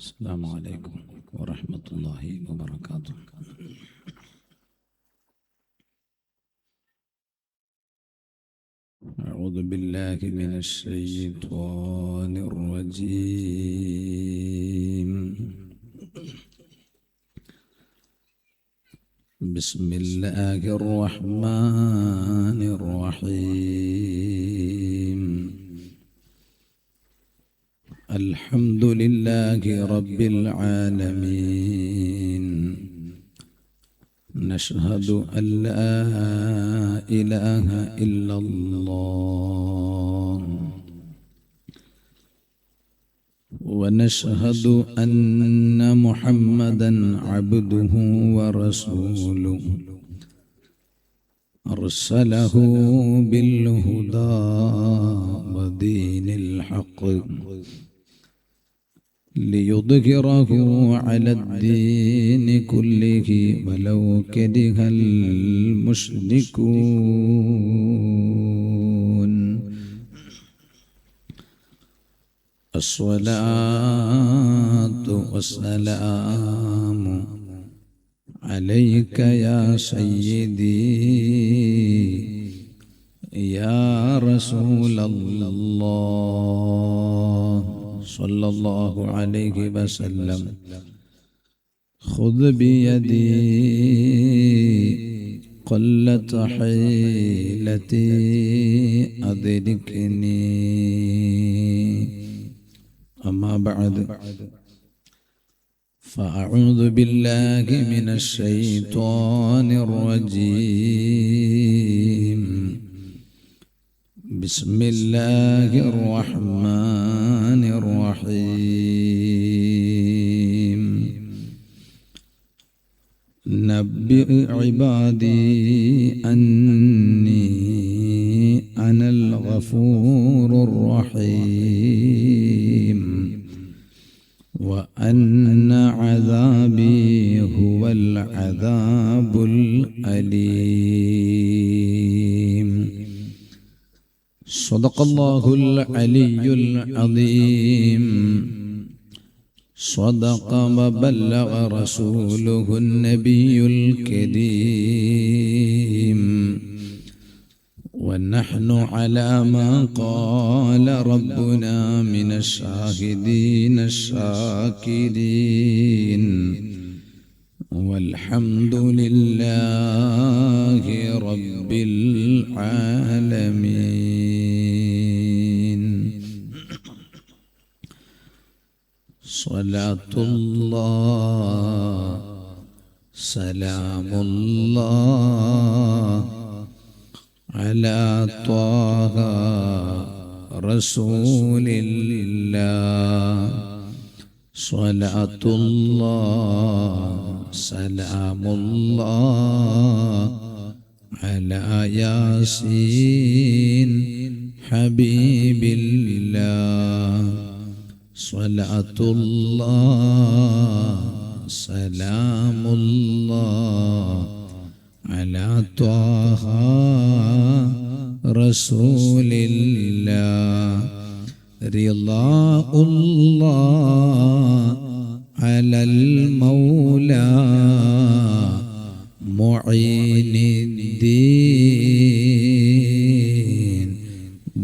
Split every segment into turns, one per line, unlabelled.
السلام عليكم ورحمة الله وبركاته. أعوذ بالله من الشيطان الرجيم. بسم الله الرحمن الرحيم. الحمد لله رب العالمين. نشهد أن لا إله إلا الله، ونشهد أن محمدا عبده ورسوله، أرسله بالهدى ودين الحق ليظهره على الدين كله ولو كره المشركون. الصلاة والسلام عليك يا سيدي يا رسول الله صلى الله عليه وسلم. خذ بيدي قلت حيلتي أدركني. أما بعد، فأعوذ بالله من الشيطان الرجيم. بسم الله الرحمن الرحيم. نبئ عبادي أني أنا الغفور الرحيم، وأن عذابي هو العذاب الأليم. صدق الله العلي العظيم. صدق وبلغ رسوله النبي الكريم، ونحن على ما قال ربنا من الشاهدين الشاكرين، والحمد لله رب العالمين. صلاة الله سلام الله على طه رسول الله. صلاة الله سلام الله على ياسين حبيب الله. صلاة الله سلام الله على طه رسول الله. رضا الله على المولى معين الدين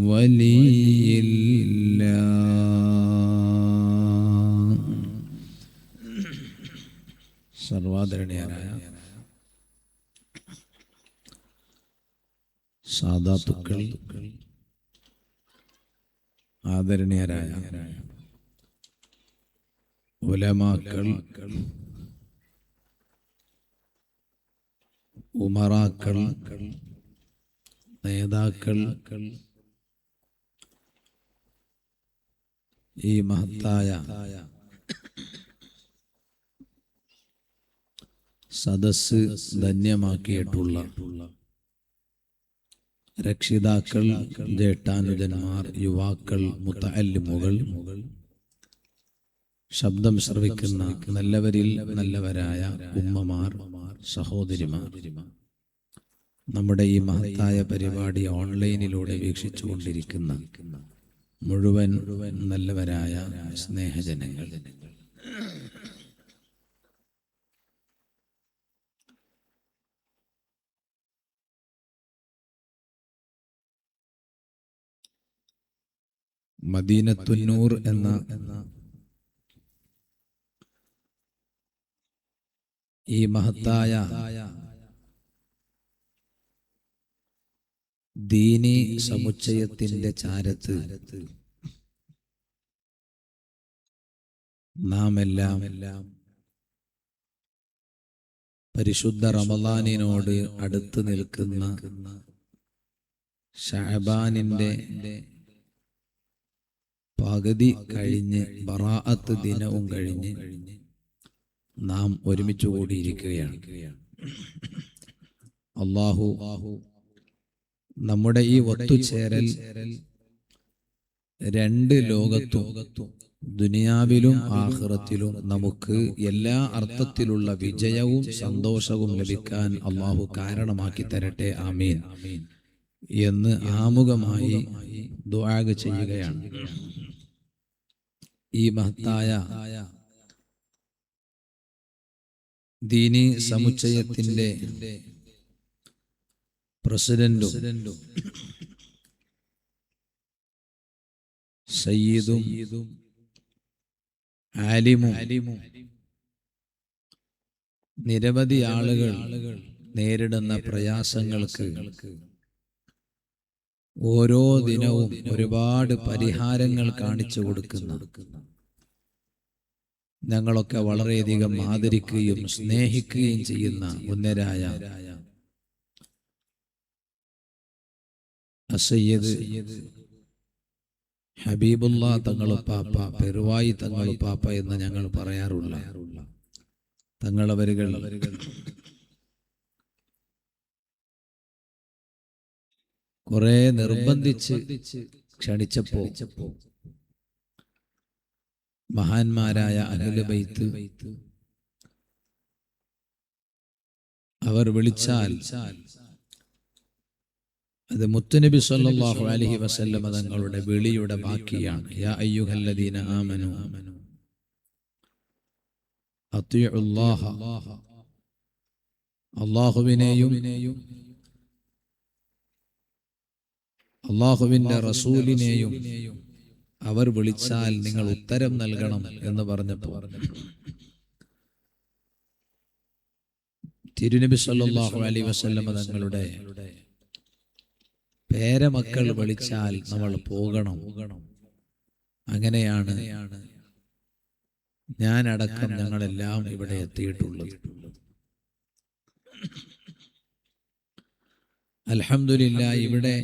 ولي الله. സർവാദരണീയനായ സാദാത്തുക്കൾ, ആദരണീയരായ ഉലമാക്കൾ, ഉമറാക്കൾ, നേതാക്കൾ, ഈ മഹത്തായ സദസ്സ് ധന്യമാക്കിയിട്ടുള്ള രക്ഷിതാക്കൾ, ജേഷ്ഠാനുജന്മാർ, യുവാക്കൾ, മുതഅല്ലിമുകൾ, ശബ്ദം ശ്രവിക്കുന്ന നല്ലവരിൽ നല്ലവരായ ഉമ്മമാർ, സഹോദരിമാർ, നമ്മുടെ ഈ മഹത്തായ പരിപാടി ഓൺലൈനിലൂടെ വീക്ഷിച്ചുകൊണ്ടിരിക്കുന്ന മുഴുവൻ നല്ലവരായ സ്നേഹജനങ്ങൾ,
മദീനത്തുന്നൂർ എന്ന ഈ മഹത്തായ ദീനി സമുച്ചയത്തിന്റെ ചാരത്ത് നാം എല്ലാം പരിശുദ്ധ റമളാനിനോട് അടുത്ത് നിൽക്കുന്ന ശഅബാനിന്റെ പകുതി കഴിഞ്ഞ് ബറാഅത്ത് ദിനവും കഴിഞ്ഞ് നാം ഒരുമിച്ച് കൂടിയിരിക്കുകയാണ്. അല്ലാഹു നമ്മുടെ ഈ ഒത്തുചേരൽ രണ്ട് ലോകത്തും ദുനിയാവിലും ആഖിറത്തിലും നമുക്ക് എല്ലാ അർത്ഥത്തിലുള്ള വിജയവും സന്തോഷവും ലഭിക്കാൻ അല്ലാഹു കാരണമാക്കി തരട്ടെ, ആമീൻ എന്ന് ആമുഖമായി ദുആ ചെയ്യുകയാണ്. ഈ മഹത്തായ ദീനി സമുച്ചയത്തിന്റെ പ്രസിഡന്റും സയ്യിദും ആലിമും നിരവധി ആളുകൾ നേരിടുന്ന പ്രയാസങ്ങൾക്ക് ഓരോ ദിനവും ഒരുപാട് പരിഹാരങ്ങൾ കാണിച്ചു കൊടുക്കുന്ന, ഞങ്ങളൊക്കെ വളരെയധികം ആദരിക്കുകയും സ്നേഹിക്കുകയും ചെയ്യുന്ന ഉന്നരായ സയ്യിദ് ഹബീബുള്ള തങ്ങളുപ്പാപ്പ, പെരുവായി തങ്ങളുപ്പാപ്പ എന്ന് ഞങ്ങൾ പറയാറുള്ള തങ്ങളവരുകൾ കുറെ നിർബന്ധിച്ച് ക്ഷണിച്ചപ്പോ മഹാന്മാരായ അഹ്ലു ബൈത്ത് അവർ വിളിച്ചാൽ അത് മുത്തുനബി സല്ലല്ലാഹു അലൈഹി വസല്ലം തങ്ങളുടെ വിളിയുടെ ബാക്കിയാണ്. യാ അയ്യുഹല്ലദീന ആമനു അത്തിഉല്ലാഹ, അല്ലാഹുവിനെയും അല്ലാഹുവിന്റെ റസൂലിനെയും അവർ വിളിച്ചാൽ നിങ്ങൾ ഉത്തരം നൽകണം എന്ന് പറഞ്ഞപ്പോൾ തിരുനബി സല്ലല്ലാഹു അലൈഹി വസല്ലം തങ്ങളുടെ പേരമക്കൾ വിളിച്ചാൽ നമ്മൾ പോകണം. അങ്ങനെയാണ് ഞാനടക്കം ഞങ്ങളെല്ലാം ഇവിടെ എത്തിയിട്ടുള്ളത്. അൽഹംദുലില്ലാഹ് ഇവിടെ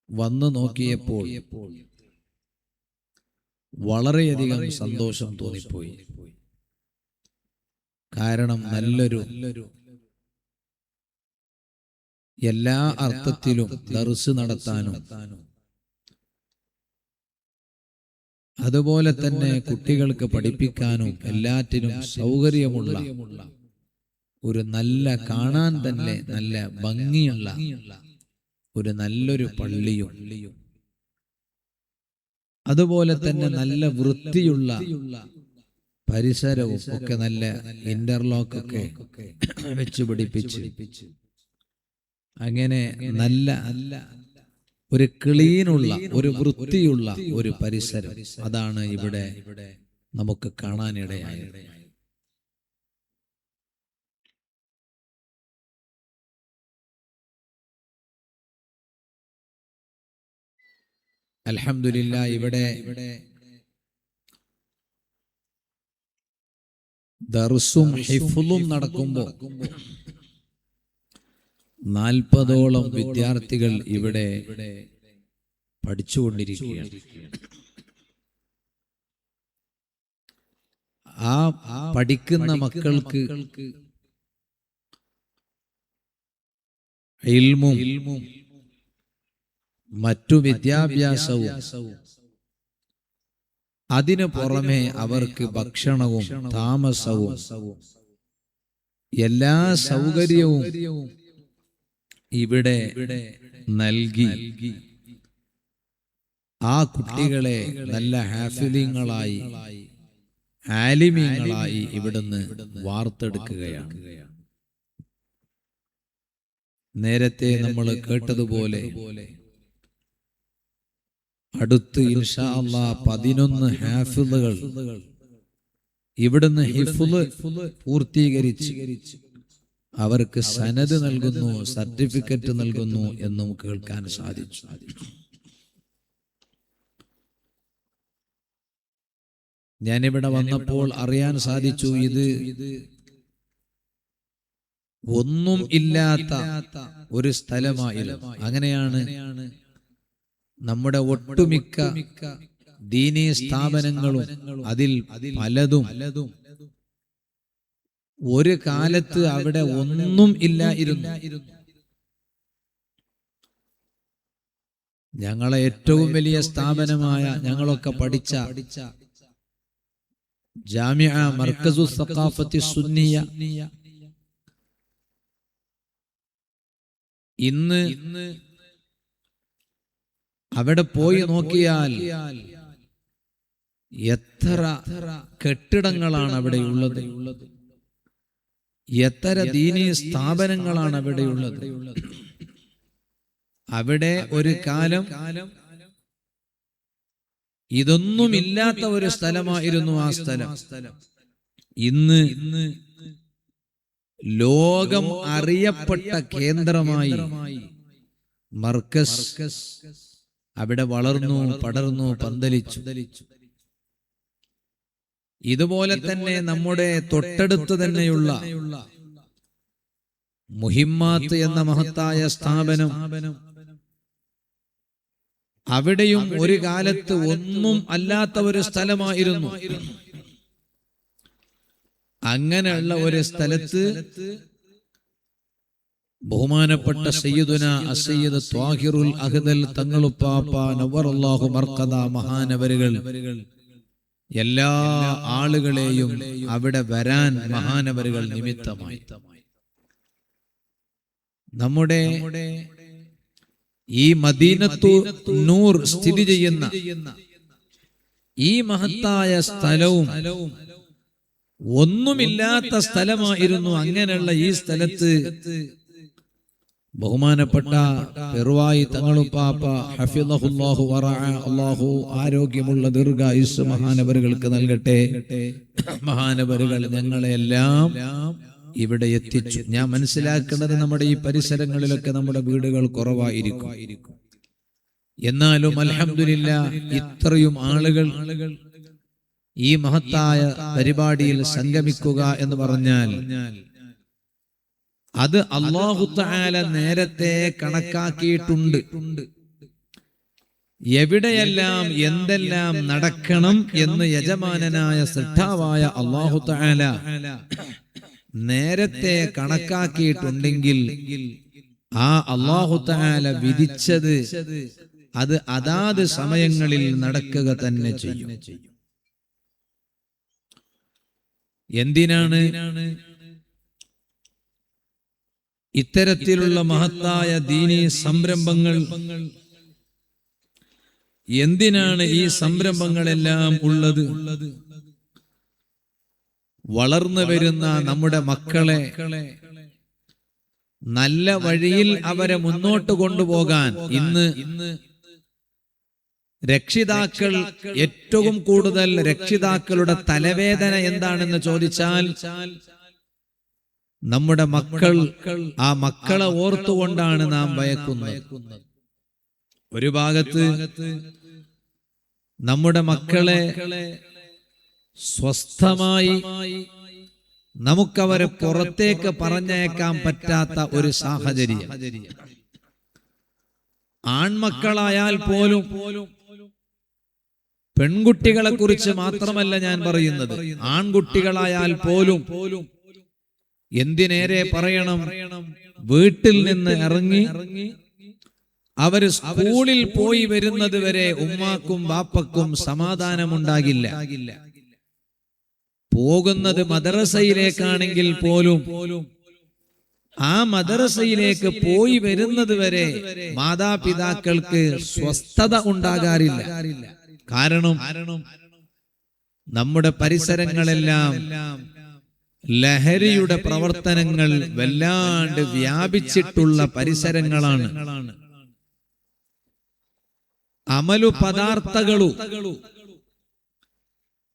വന്നു നോക്കിയപ്പോൾ വളരെയധികം സന്തോഷം തോന്നിപ്പോയി. കാരണം നല്ലൊരു എല്ലാ അർത്ഥത്തിലും ദർസ് നടത്താനും അതുപോലെ തന്നെ കുട്ടികൾക്ക് പഠിപ്പിക്കാനും എല്ലാറ്റിനും സൗകര്യമുള്ള ഒരു നല്ല, കാണാൻ തന്നെ നല്ല ഭംഗിയുള്ള ഒരു നല്ലൊരു പള്ളിയും അതുപോലെ തന്നെ നല്ല വൃത്തിയുള്ള പരിസരവും ഒക്കെ, നല്ല ഇന്റർലോക്ക് ഒക്കെ വെച്ച് പിടിപ്പിച്ച് അങ്ങനെ നല്ല ഒരു ക്ലീനുള്ള, ഒരു വൃത്തിയുള്ള ഒരു പരിസരം, അതാണ് ഇവിടെ നമുക്ക് കാണാനിടയായത്. അൽഹംദുലില്ലാഹ് ഇവിടെ ദർസും ഹിഫ്ളും നടക്കുമ്പോൾ 40ഓളം വിദ്യാർത്ഥികൾ ഇവിടെ പഠിച്ചുകൊണ്ടിരിക്കുകയാണ്. ആ പഠിക്കുന്ന മക്കൾക്ക് ഇൽമും മറ്റു വിദ്യാഭ്യാസവും അതിനു പുറമെ അവർക്ക് ഭക്ഷണവും താമസവും എല്ലാ സൗകര്യവും ഇവിടെ നൽകി ആ കുട്ടികളെ നല്ല ഹാഫിലിങ്ങളായി, ആലിമീങ്ങളായി ഇവിടുന്ന് വാർത്തെടുക്കുകയാണ്. നേരത്തെ നമ്മൾ കേട്ടതുപോലെ അടുത്ത് ഇൻഷാ അല്ലാഹ് 11 ഹാഫിളുകൾ ഇവിടുന്ന് ഹിഫ്ള് പൂർത്തീകരിച്ച് അവർക്ക് സനദ് നൽകുന്നു, സർട്ടിഫിക്കറ്റ് നൽകുന്നു എന്നും കേൾക്കാൻ സാധിച്ചു. ഞാനിവിടെ വന്നപ്പോൾ അറിയാൻ സാധിച്ചു, ഇത് ഒന്നും ഇല്ലാത്ത ഒരു സ്ഥലമായിരുന്നു. അങ്ങനെയാണ് നമ്മുടെ ഒട്ടുമിക്ക ദീനീ സ്ഥാപനങ്ങളും. അതിൽ പലതും ഒരു കാലത്ത് അവിടെ ഒന്നും ഇല്ലായിരുന്നു. ഞങ്ങളെ ഏറ്റവും വലിയ സ്ഥാപനമായ ഞങ്ങളൊക്കെ പഠിച്ച ജാമിഅ മർക്കസു സഖാഫത്തി സുന്നിയ ഇന്ന് അവിടെ പോയി നോക്കിയാൽ എത്ര കെട്ടിടങ്ങളാണ് അവിടെയുള്ളത്, എത്ര ദീനീ സ്ഥാപനങ്ങളാണ് അവിടെയുള്ളത്. അവിടെ ഒരു കാലം ഇതൊന്നുമില്ലാത്ത ഒരു സ്ഥലമായിരുന്നു ആ സ്ഥലം. ഇന്ന് ലോകം അറിയപ്പെട്ട കേന്ദ്രമായി മർക്കസ് അവിടെ വളർന്നു, പടർന്നു, പന്തലിച്ചു. ഇതുപോലെ തന്നെ നമ്മുടെ തൊട്ടടുത്ത് തന്നെയുള്ള മുഹിമ്മാത്ത് എന്ന മഹത്തായ സ്ഥാപനം, അവിടെയും ഒരു കാലത്ത് ഒന്നും അല്ലാത്ത ഒരു സ്ഥലമായിരുന്നു. അങ്ങനെയുള്ള ഒരു സ്ഥലത്ത് ബഹുമാനപ്പെട്ട സയ്യിദുന അസ്സയ്യിദ് ത്വാഹിറുൽ അഹ്ദൽ തങ്ങളുപ്പാപ്പ നവ്വറല്ലാഹു മർഖദ മഹാനവരുകൾ എല്ലാ ആളുകളെയും അവിടെ വരാൻ മഹാനവരുകൾ നിമിത്തമായി. നമ്മുടെ ഈ മദീനത്തു നൂർ സ്ഥിതി ചെയ്യുന്ന ഈ മഹത്തായ സ്ഥലവും ഒന്നുമില്ലാത്ത സ്ഥലമായിരുന്നു. അങ്ങനെയുള്ള ഈ സ്ഥലത്ത് ബഹുമാനപ്പെട്ട പെറുവായി തങ്ങളുപ്പാപ്പ ഹഫിളഹുല്ലാഹു വറഅ, അല്ലാഹു ആരോഗ്യമുള്ള ദീർഘായുസ്സ് മഹാനവറുകൾക്ക് നൽകട്ടെ. മഹാനവറുകൾ ഞങ്ങളെല്ലാം ഇവിടെ എത്തിച്ചു. ഞാൻ മനസ്സിലാക്കുന്നത് നമ്മുടെ ഈ പരിസരങ്ങളിലൊക്കെ നമ്മുടെ വീടുകൾ കുറവായിരിക്കും. എന്നാലും അൽഹംദുലില്ലാഹ് ഇത്രയും ആളുകൾ ഈ മഹത്തായ പരിപാടിയിൽ സംഗമിക്കുക എന്ന് പറഞ്ഞാൽ അത് അല്ലാഹു തആല നേരത്തെ കണക്കാക്കിയിട്ടുണ്ട്. എവിടെയെല്ലാം എന്തെല്ലാം നടക്കണം എന്ന് യജമാനനായ സൃഷ്ടാവായ അല്ലാഹു തആല നേരത്തെ കണക്കാക്കിയിട്ടുണ്ടെങ്കിൽ ആ അല്ലാഹു തആല വിധിച്ചത് അത് അതാത് സമയങ്ങളിൽ നടക്കുക തന്നെ ചെയ്യും. എന്തിനാണ് ഇത്തരത്തിലുള്ള മഹത്തായ ദീനീ സംരംഭങ്ങൾ, എന്തിനാണ് ഈ സംരംഭങ്ങളെല്ലാം ഉള്ളത്? വളർന്നു വരുന്ന നമ്മുടെ മക്കളെ നല്ല വഴിയിൽ അവരെ മുന്നോട്ട് കൊണ്ടുപോകാൻ ഇന്ന് രക്ഷിതാക്കൾ ഏറ്റവും കൂടുതൽ രക്ഷിതാക്കളുടെ തലവേദന എന്താണെന്ന് ചോദിച്ചാൽ നമ്മുടെ മക്കൾ, ആ മക്കളെ ഓർത്തുകൊണ്ടാണ് നാം ഭയക്കുന്നത്. ഒരു ഭാഗത്ത് നമ്മുടെ മക്കളെ സ്വസ്ഥമായി നമുക്കവരെ പുറത്തേക്ക് പറഞ്ഞേക്കാൻ പറ്റാത്ത ഒരു സാഹചര്യം. ആൺമക്കളായാൽ പോലും, പെൺകുട്ടികളെ കുറിച്ച് മാത്രമല്ല ഞാൻ പറയുന്നത്, ആൺകുട്ടികളായാൽ പോലും എന്തിനേറെ പറയണം, വീട്ടിൽ നിന്ന് ഇറങ്ങി അവര് സ്കൂളിൽ പോയി വരുന്നത് വരെ ഉമ്മാക്കും ബാപ്പക്കും സമാധാനമുണ്ടാകില്ല. പോകുന്നത് മദ്രസയിലേക്കാണെങ്കിൽ പോലും ആ മദ്രസയിലേക്ക് പോയി വരുന്നത് വരെ മാതാപിതാക്കൾക്ക് സ്വസ്ഥത ഉണ്ടാകാറില്ല. കാരണം നമ്മുടെ പരിസരങ്ങളെല്ലാം ലഹരിയുടെ പ്രവർത്തനങ്ങൾ വല്ലാണ്ട് വ്യാപിച്ചിട്ടുള്ള പരിസരങ്ങളാണ്. അമലു പദാർത്ഥകളു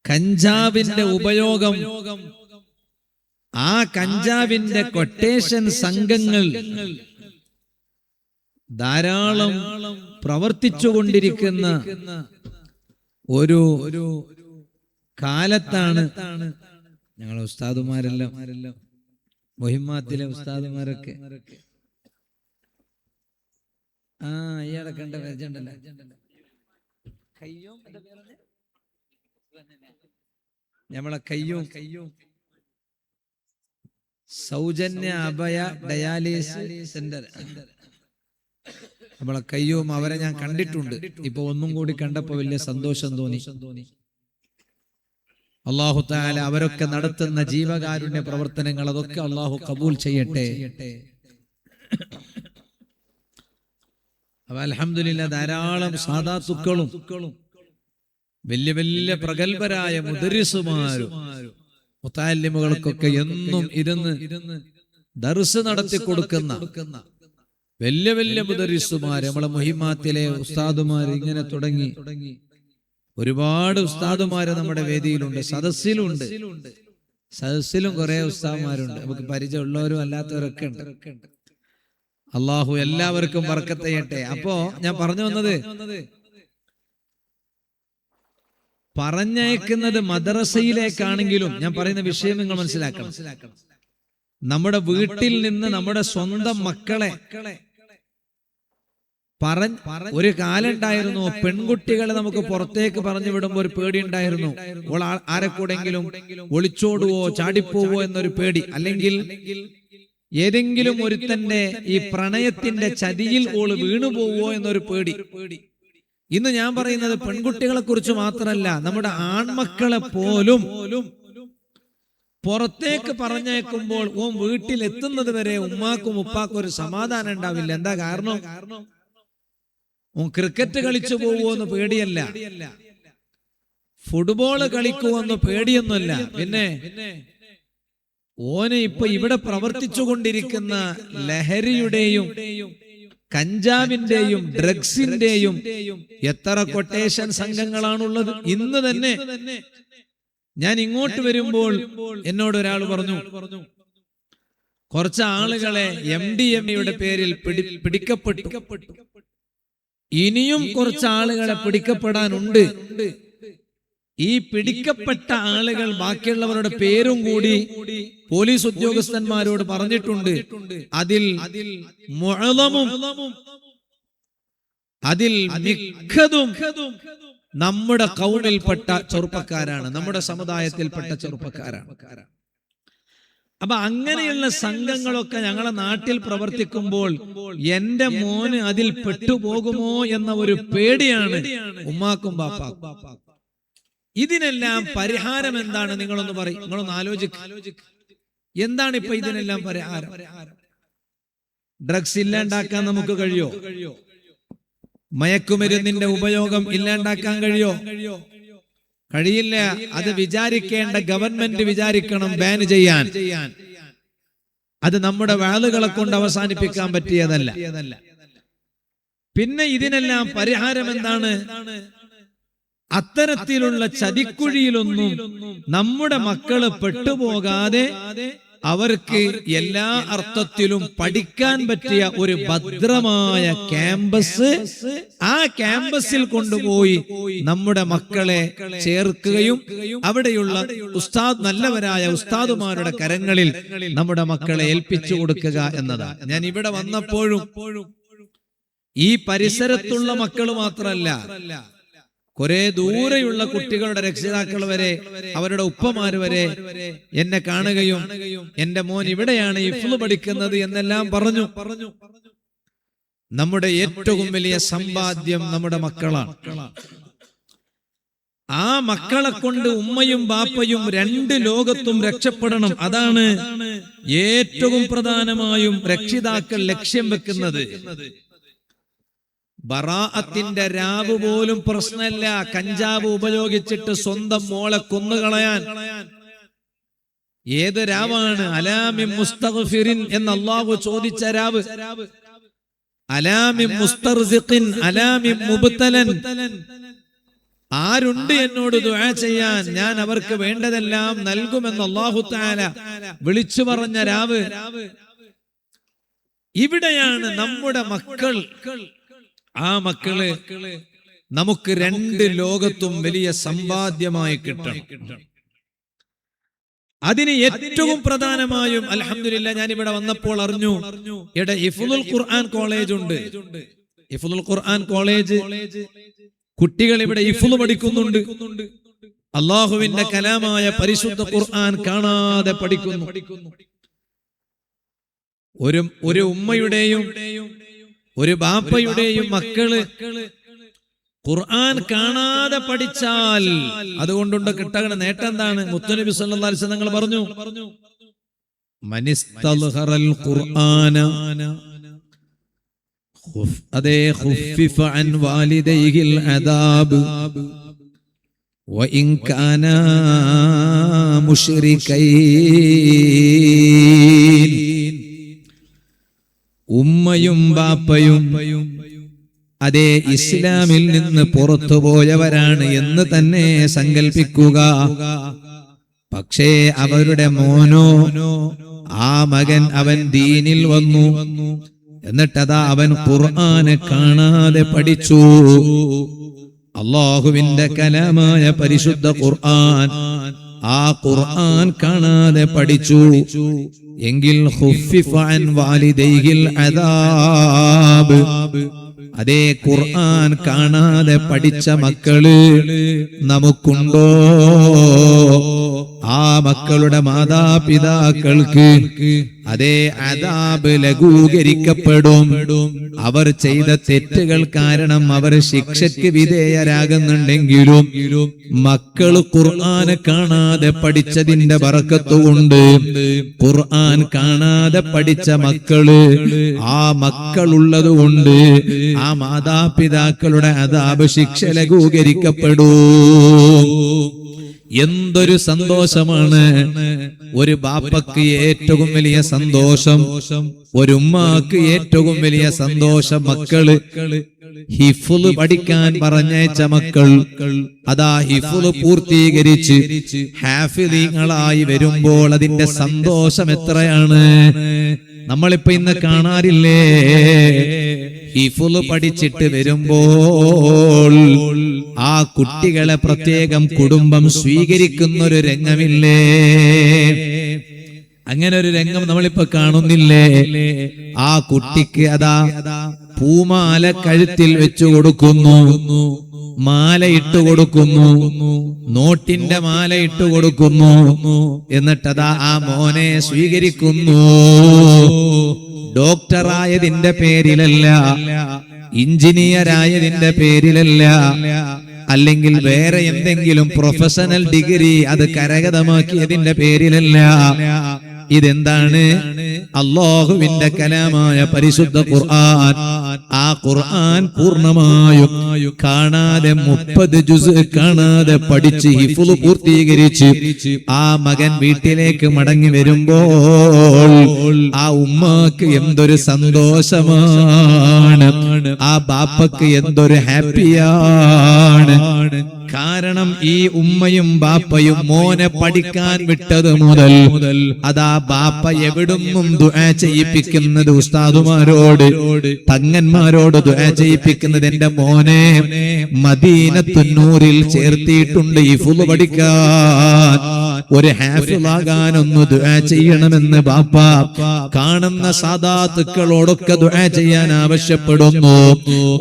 കഞ്ചാവിന്റെ ഉപയോഗം, ആ കഞ്ചാവിന്റെ കൊട്ടേഷൻ സംഘങ്ങൾ ധാരാളം പ്രവർത്തിച്ചുകൊണ്ടിരിക്കുന്ന ഒരു കാലത്താണ് ഞങ്ങളെ ഉസ്താദുമാരെല്ലാം, മുഹിമ്മാത്തിലെ ഉസ്താദുമാരൊക്കെ ഇയാളെ കണ്ട പരിചയണ്ടല്ലോ, നമ്മളെ കയ്യും സൗജന്യ അഭയ ഡയാലിസിസ് സെന്റർ, നമ്മളെ കയ്യും അവരെ ഞാൻ കണ്ടിട്ടുണ്ട്. ഇപ്പൊ ഒന്നും കൂടി കണ്ടപ്പോ വലിയ സന്തോഷം തോന്നി. അല്ലാഹു തആല അവരൊക്കെ നടത്തുന്ന ജീവകാരുണ്യ പ്രവർത്തനങ്ങൾ അതൊക്കെ അല്ലാഹു കബൂൽ ചെയ്യട്ടെ. അൽഹംദുലില്ലാഹ് ധാരാളം സാദാത്തുക്കളും വലിയ വലിയ പ്രഗൽഭരായ മുദരിസുമാരും മുതഅല്ലിമുകൾക്കൊക്കെ എന്നും ഇരുന്ന് ദർസ് നടത്തി കൊടുക്കുന്ന വലിയ വലിയ മുദരിസുമാര്, നമ്മളെ മുഹിമ്മാത്തിലെ ഉസ്താദുമാര്, ഇങ്ങനെ തുടങ്ങി ഒരുപാട് ഉസ്താദുമാര് നമ്മുടെ വേദിയിലുണ്ട്, സദസ്സിലുണ്ട്. സദസ്സിലും കുറെ ഉസ്താദുമാരുണ്ട്, നമുക്ക് പരിചയമുള്ളവരും അല്ലാത്തവരൊക്കെ ഉണ്ട്. അള്ളാഹു എല്ലാവർക്കും ബർക്കത്ത് ചെയ്യട്ടെ. അപ്പോ ഞാൻ പറഞ്ഞു വന്നത്, പറഞ്ഞയക്കുന്നത് മദ്രസയിലേക്കാണെങ്കിലും ഞാൻ പറയുന്ന വിഷയം നിങ്ങൾ മനസ്സിലാക്കണം. നമ്മുടെ വീട്ടിൽ നിന്ന് നമ്മുടെ സ്വന്തം മക്കളെ ഒരു കാലുണ്ടായിരുന്നു, പെൺകുട്ടികളെ നമുക്ക് പുറത്തേക്ക് പറഞ്ഞു വിടുമ്പോ ഒരു പേടി ഉണ്ടായിരുന്നു. ഓൾ ആരെക്കൂടെങ്കിലും ഒളിച്ചോടുവോ ചാടിപ്പോവോ എന്നൊരു പേടി, അല്ലെങ്കിൽ ഏതെങ്കിലും ഒരുത്തന്റെ ഈ പ്രണയത്തിന്റെ ചതിയിൽ ഓള് വീണുപോവോ എന്നൊരു പേടി. ഇന്ന് ഞാൻ പറയുന്നത് പെൺകുട്ടികളെ കുറിച്ച് മാത്രമല്ല, നമ്മുടെ ആൺമക്കളെ പോലും പുറത്തേക്ക് പറഞ്ഞേക്കുമ്പോൾ ഓൻ വീട്ടിൽ എത്തുന്നത് വരെ ഉമ്മാക്കും ഉപ്പാക്കും ഒരു സമാധാനം ഉണ്ടാവില്ല. എന്താ കാരണം? ഓൻ ക്രിക്കറ്റ് കളിച്ചു പോവുമെന്ന് പേടിയല്ല, ഫുട്ബോള് കളിക്കുമെന്ന് പേടിയൊന്നുമല്ല, പിന്നെ ഓന് ഇപ്പൊ ഇവിടെ പ്രവർത്തിച്ചു കൊണ്ടിരിക്കുന്ന ലഹരിയുടെയും കഞ്ചാവിന്റെയും ഡ്രഗ്സിന്റെയും എത്ര കൊട്ടേഷൻ സംഘങ്ങളാണുള്ളത്. ഇന്ന് തന്നെ ഞാൻ ഇങ്ങോട്ട് വരുമ്പോൾ എന്നോട് ഒരാൾ പറഞ്ഞു, കുറച്ച് ആളുകളെ MDMA പേരിൽ പിടിക്കപ്പെട്ടു, ഇനിയും കുറച്ച് ആളുകളെ പിടിക്കപ്പെടാനുണ്ട്. ഈ പിടിക്കപ്പെട്ട ആളുകൾ ബാക്കിയുള്ളവരുടെ പേരും കൂടി പോലീസ് ഉദ്യോഗസ്ഥന്മാരോട് പറഞ്ഞിട്ടുണ്ട്. അതിൽ മുഅ്ളമും അതിൽ മിക്കതും നമ്മുടെ ഖൗമിൽപ്പെട്ട ചെറുപ്പക്കാരാണ്, നമ്മുടെ സമുദായത്തിൽപ്പെട്ട ചെറുപ്പക്കാരാണ്. അപ്പൊ അങ്ങനെയുള്ള സംഘങ്ങളൊക്കെ ഞങ്ങളെ നാട്ടിൽ പ്രവർത്തിക്കുമ്പോൾ എന്റെ മോന് അതിൽ പെട്ടുപോകുമോ എന്ന ഒരു പേടിയാണ് ഉമ്മാക്കും ബാപ്പാക്കും. ഇതിനെല്ലാം പരിഹാരം എന്താണ്? നിങ്ങളൊന്ന് പറയും, നിങ്ങളൊന്ന് ആലോചിക്കുക. എന്താണ് ഇപ്പൊ ഇതിനെല്ലാം പരിഹാരം? ഡ്രഗ്സ് ഇല്ലാണ്ടാക്കാൻ നമുക്ക് കഴിയോ? മയക്കുമരുന്നിന്റെ ഉപയോഗം ഇല്ലാണ്ടാക്കാൻ കഴിയോ? കഴിയില്ല. അത് വിചാരിക്കേണ്ട ഗവൺമെന്റ് വിചാരിക്കണം ബാൻ ചെയ്യാൻ. അത് നമ്മുടെ വാളുകളെ കൊണ്ട് അവസാനിപ്പിക്കാൻ പറ്റിയതല്ല. പിന്നെ ഇതിനെല്ലാം പരിഹാരം എന്താണ്? അത്തരത്തിലുള്ള ചതിക്കുഴിയിലൊന്നും നമ്മുടെ മക്കള് പെട്ടുപോകാതെ അവർക്ക് എല്ലാ അർത്ഥത്തിലും പഠിക്കാൻ പറ്റിയ ഒരു ഭദ്രമായ ക്യാമ്പസ്, ആ ക്യാമ്പസിൽ കൊണ്ടുപോയി നമ്മുടെ മക്കളെ ചേർക്കുകയും അവിടെയുള്ള നല്ലവരായ ഉസ്താദുമാരുടെ കരങ്ങളിൽ നമ്മുടെ മക്കളെ ഏൽപ്പിച്ചു കൊടുക്കുക എന്നതാണ്. ഞാൻ ഇവിടെ വന്നപ്പോഴും ഈ പരിസരത്തുള്ള മക്കൾ മാത്രമല്ല, കുറെ ദൂരെയുള്ള കുട്ടികളുടെ രക്ഷിതാക്കൾ വരെ, അവരുടെ ഉപ്പമാര് വരെ എന്നെ കാണുകയും എന്റെ മോൻ ഇവിടെയാണ് ഹിഫ്ള് പഠിക്കുന്നത് എന്നെല്ലാം പറഞ്ഞു. നമ്മുടെ ഏറ്റവും വലിയ സമ്പാദ്യം നമ്മുടെ മക്കളാണ്. ആ മക്കളെ കൊണ്ട് ഉമ്മയും ബാപ്പയും രണ്ട് ലോകത്തും രക്ഷപ്പെടണം. അതാണ് ഏറ്റവും പ്രധാനമായും രക്ഷിതാക്കൾ ലക്ഷ്യം വെക്കുന്നത്. ബറാഅത്തിന്റെ രാവ് പോലും പ്രശ്നമല്ല, കഞ്ചാവ് ഉപയോഗിച്ചിട്ട് സ്വന്തം മോളെ കൊന്നുകളയാൻ. ഏത് രാവാണ്? അലാമിൻ മുസ്തഗ്ഫിറിൻ എന്ന് അല്ലാഹു ചോദിച്ച രാവ്. അലാമിൻ മുസ്തർസിഖിൻ അലാമിൻ മുബ്തലൻ. ആരുണ്ട് എന്നോട് ദുആ ചെയ്യാൻ, ഞാൻ അവർക്ക് വേണ്ടതെല്ലാം നൽകുമെന്ന് അല്ലാഹു തആല വിളിച്ചു പറഞ്ഞ രാവ്. ഇവിടെയാണ് നമ്മുടെ മക്കൾ. ആ മക്കള് നമുക്ക് രണ്ട് ലോകത്തും വലിയ സമ്പാദ്യമായി കിട്ടണം. അതിന് ഏറ്റവും പ്രധാനമായും അൽഹംദുലില്ലാ ഞാൻ ഇവിടെ വന്നപ്പോൾ അറിഞ്ഞു, ഇവിടെ ഹിഫ്ളുൽ ഖുർആൻ കോളേജ് ഉണ്ട്. ഹിഫ്ളുൽ ഖുർആൻ കോളേജ് കുട്ടികൾ ഇവിടെ ഹിഫ്ള് പഠിക്കുന്നുണ്ട്. അല്ലാഹുവിന്റെ കലാമായ പരിശുദ്ധ ഖുർആൻ കാണാതെ പഠിക്കുന്നു. ഒരു ഉമ്മയുടെയും ഒരു ബാപ്പയുടെയും മക്കള് ഖുർആൻ കാണാതെ പഠിച്ചാൽ അതുകൊണ്ടുണ്ട് കിട്ടുന്ന നേട്ടം എന്താണ്? മുത്തുനബി സല്ലല്ലാഹു അലൈഹി വസല്ലം തങ്ങൾ പറഞ്ഞു, മനിസ്തൽഹറൽ ഖുർആന അതേ ഖുഫിഫ അൻ വാലിദൈഹിൽ അദാബ് വഇൻ കാനാ മുശ്രികൈൻ. ഉമ്മയും ബാപ്പയും അതേ ഇസ്ലാമിൽ നിന്ന് പുറത്തുപോയവരാണ് എന്ന് തന്നെ സങ്കൽപ്പിക്കുക. പക്ഷേ അവരുടെ മോനോ ആ മകൻ അവൻ ദീനിൽ വന്നു, എന്നിട്ടതാ അവൻ ഖുർആന് കാണാതെ പഠിച്ചു. അല്ലാഹുവിന്റെ കലാമായ പരിശുദ്ധ ഖുർആൻ, ആ ഖുർആൻ കാണാതെ പഠിച്ചു എങ്കിൽ ഖുഫിഫ അൻ വാലിദൈഹിൽ അദാബ്. അതേ ഖുർആൻ കാണാതെ പഠിച്ച മക്കള് നമുക്കുണ്ടോ? ആ മക്കളുടെ മാതാപിതാക്കൾക്ക് അതേ അദാബ് ലഘൂകരിക്കപ്പെടും. അവർ ചെയ്ത തെറ്റുകൾ കാരണം അവർ ശിക്ഷയ്ക്ക് വിധേയരാകുന്നുണ്ടെങ്കിലും മക്കൾ ഖുർആന് കാണാതെ പഠിച്ചതിന്റെ ബറക്കത്തുകൊണ്ട് ഖുർആൻ കാണാതെ പഠിച്ച മക്കള്, ആ മക്കളുള്ളത് കൊണ്ട് ആ മാതാപിതാക്കളുടെ അദാബ് ശിക്ഷ ലഘൂകരിക്കപ്പെടൂ. എന്തൊരു സന്തോഷമാണ്! ഒരു ബാപ്പക്ക് ഏറ്റവും വലിയ സന്തോഷം, ഒരു ഉമ്മാക്ക് ഏറ്റവും വലിയ സന്തോഷം മക്കള് ഹിഫ്ള് പഠിക്കാൻ പറഞ്ഞയച്ച മക്കൾ അതാ ഹിഫ്ള് പൂർത്തീകരിച്ച് ഹാഫിളീങ്ങളായി വരുമ്പോൾ അതിന്റെ സന്തോഷം എത്രയാണ്! നമ്മളിപ്പോ ഇന്ന് കാണാറില്ലേ? ഹിഫ്ള് പഠിച്ചിട്ട് വരുമ്പോൾ ആ കുട്ടികളെ പ്രത്യേകം കുടുംബം സ്വീകരിക്കുന്നൊരു രംഗമില്ലേ? അങ്ങനെ ഒരു രംഗം നമ്മളിപ്പോ കാണുന്നില്ലേ? ആ കുട്ടിക്ക് അതാ പൂമാല കഴുത്തിൽ വെച്ചു കൊടുക്കുന്നു, മാല ഇട്ട് കൊടുക്കുന്നു, നോട്ടിന്റെ മാല ഇട്ട് കൊടുക്കുന്നു, എന്നിട്ടതാ ആ മോനെ സ്വീകരിക്കുന്നു. ഡോക്ടറായതിന്റെ പേരിലല്ല, എഞ്ചിനീയറായതിന്റെ പേരിലല്ല, അല്ലെങ്കിൽ വേറെ എന്തെങ്കിലും പ്രൊഫഷണൽ ഡിഗ്രി അത് കരഗതമാക്കിയതിന്റെ പേരിലല്ല. ഇതെന്താണ്? അല്ലാഹുവിന്റെ കലാമായ പരിശുദ്ധ ഖുർആൻ. ആ ഖുർആൻ പൂർണ്ണമായും കാണാതെ 30 ജുസ് കാണാതെ പഠിച്ച് ഹിഫ്ള് പൂർത്തീകരിച്ച് ആ മകൻ വീട്ടിലേക്ക് മടങ്ങി വരുമ്പോൾ ആ ഉമ്മാക്ക് എന്തൊരു സന്തോഷമാണ്, ആ ബാപ്പക്ക് എന്തൊരു ഹാപ്പിയാണ്. കാരണം ഈ ഉമ്മയും ബാപ്പയും മോനെ പഠിക്കാൻ വിട്ടത് മുതൽ അതാ ബാപ്പ എവിടുന്നും ദുആ ചെയ്യിപ്പിക്കുന്നത് ഉസ്താദുമാരോട്, തങ്ങന്മാരോട് ദുആ ചെയ്യിപ്പിക്കുന്നത് എന്റെ മോനെ മദീനത്തുന്നൂറിൽ ചേർത്തിയിട്ടുണ്ട് ഹിഫ്ള് പഠിക്കാൻ, ഒരു ഹാഫിളാകാനൊന്ന് ദുആ ചെയ്യണമെന്ന് ബാപ്പ കാണുന്ന സാദാത്തുക്കളോടൊക്കെ ദുആ ചെയ്യാൻ ആവശ്യപ്പെടുന്നു,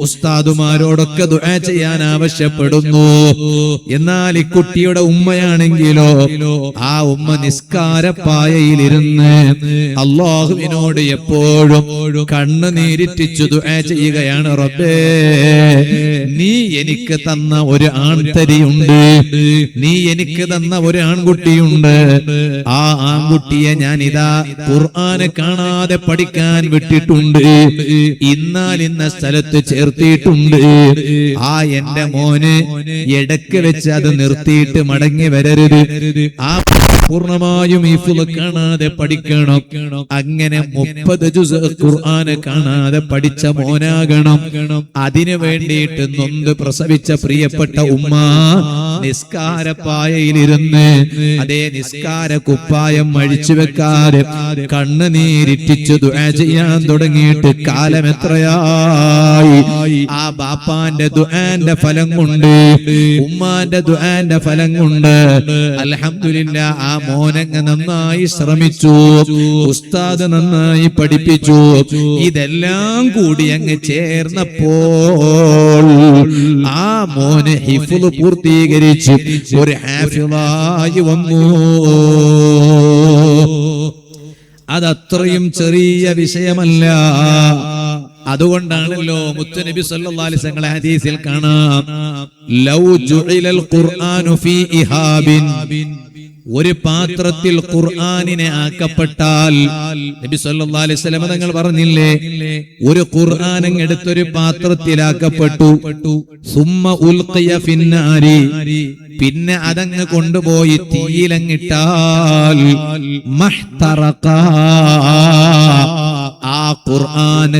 ഉസ്താദുമാരോടൊക്കെ ദുആ ചെയ്യാൻ ആവശ്യപ്പെടുന്നു. എന്നാൽ ഈ കുട്ടിയുടെ ഉമ്മയാണെങ്കിലോ ആ ഉമ്മ നിസ്കാരപ്പായയിലിരുന്ന് അല്ലാഹുവിനോട് എപ്പോഴും കണ്ണുനീരിറ്റിച്ചു ദുആ ചെയ്യുകയാണ്. റബ്ബേ, നീ എനിക്ക് തന്ന ഒരു ആൺതരിയുണ്ട്, നീ എനിക്ക് തന്ന ഒരു ആൺകുട്ടിയുണ്ട്, ആ ആൺകുട്ടിയെ ഞാൻ ഇതാ ഖുർആന് കാണാതെ പഠിക്കാൻ വിട്ടിട്ടുണ്ട്, ഇന്ന സ്ഥലത്ത് ചേർത്തിയിട്ടുണ്ട്. ആ എന്റെ മോന് ഇടയ്ക്ക് വെച്ച് അത് നിർത്തിയിട്ട് മടങ്ങി വരരുത്. ആ പൂർണ്ണമായും ഹിഫ്ള് കാണാതെ പഠിക്കണം. അങ്ങനെ 30 ജുസ് ഖുർആൻ കാണാതെ പഠിച്ച മോനാകണം. അതിനു വേണ്ടിയിട്ട് നൊന്ത് പ്രസവിച്ച പ്രിയപ്പെട്ട ഉമ്മ നിസ്കാരപ്പായയിലിരുന്ന് അതേ നിസ്കാര കുപ്പായം അഴിച്ചു വെക്കാതെ കണ്ണുനീരിറ്റിച്ചു ദുആ ചെയ്യാൻ തുടങ്ങിയിട്ട് കാലം എത്രയായി. ആ ബാപ്പാന്റെ ദുആന്റെ ഫലം കൊണ്ട്, ഉമ്മാന്റെ ദുആന്റെ ഫലം കൊണ്ട് അൽഹംദുലില്ലാ ആ മോനങ്ങ് നന്നായി ശ്രമിച്ചു, ഉസ്താദ് നന്നായി പഠിപ്പിച്ചു. ഇതെല്ലാം കൂടി അങ്ങ് ചേർന്നപ്പോൾ ആ മോന് ഹിഫ്ള് പൂർത്തീകരിച്ച് ഒരു ഹാഫിളായി വന്നു. അതത്രയും ചെറിയ വിഷയമല്ല. അതുകൊണ്ടാണല്ലോ മുത്തുനബി സല്ലല്ലാഹു അലൈഹി വസല്ലം ഹദീസിൽ കാണാം, ലൗ ജുഇലൽ ഖുർആനു ഫീ ഇഹാബിൻ, ഒരു പാത്രത്തിൽ ഖുർആനിനെ ആക്കപ്പെട്ടാൽ, നബി സല്ലല്ലാഹു അലൈഹി വസല്ലം തങ്ങൾ പറഞ്ഞില്ലേ, ഒരു ഖുർആൻ എടുത്തൊരു പാത്രത്തിലാക്കപ്പെട്ടു, സുമ്മ ഉൽഖിയ ഫിന്നാരി, പിന്നെ അതങ്ങ് കൊണ്ടുപോയി തീയിലങ്ങിട്ടാൽ മഹ്തറഖ, ആ ഖുർആൻ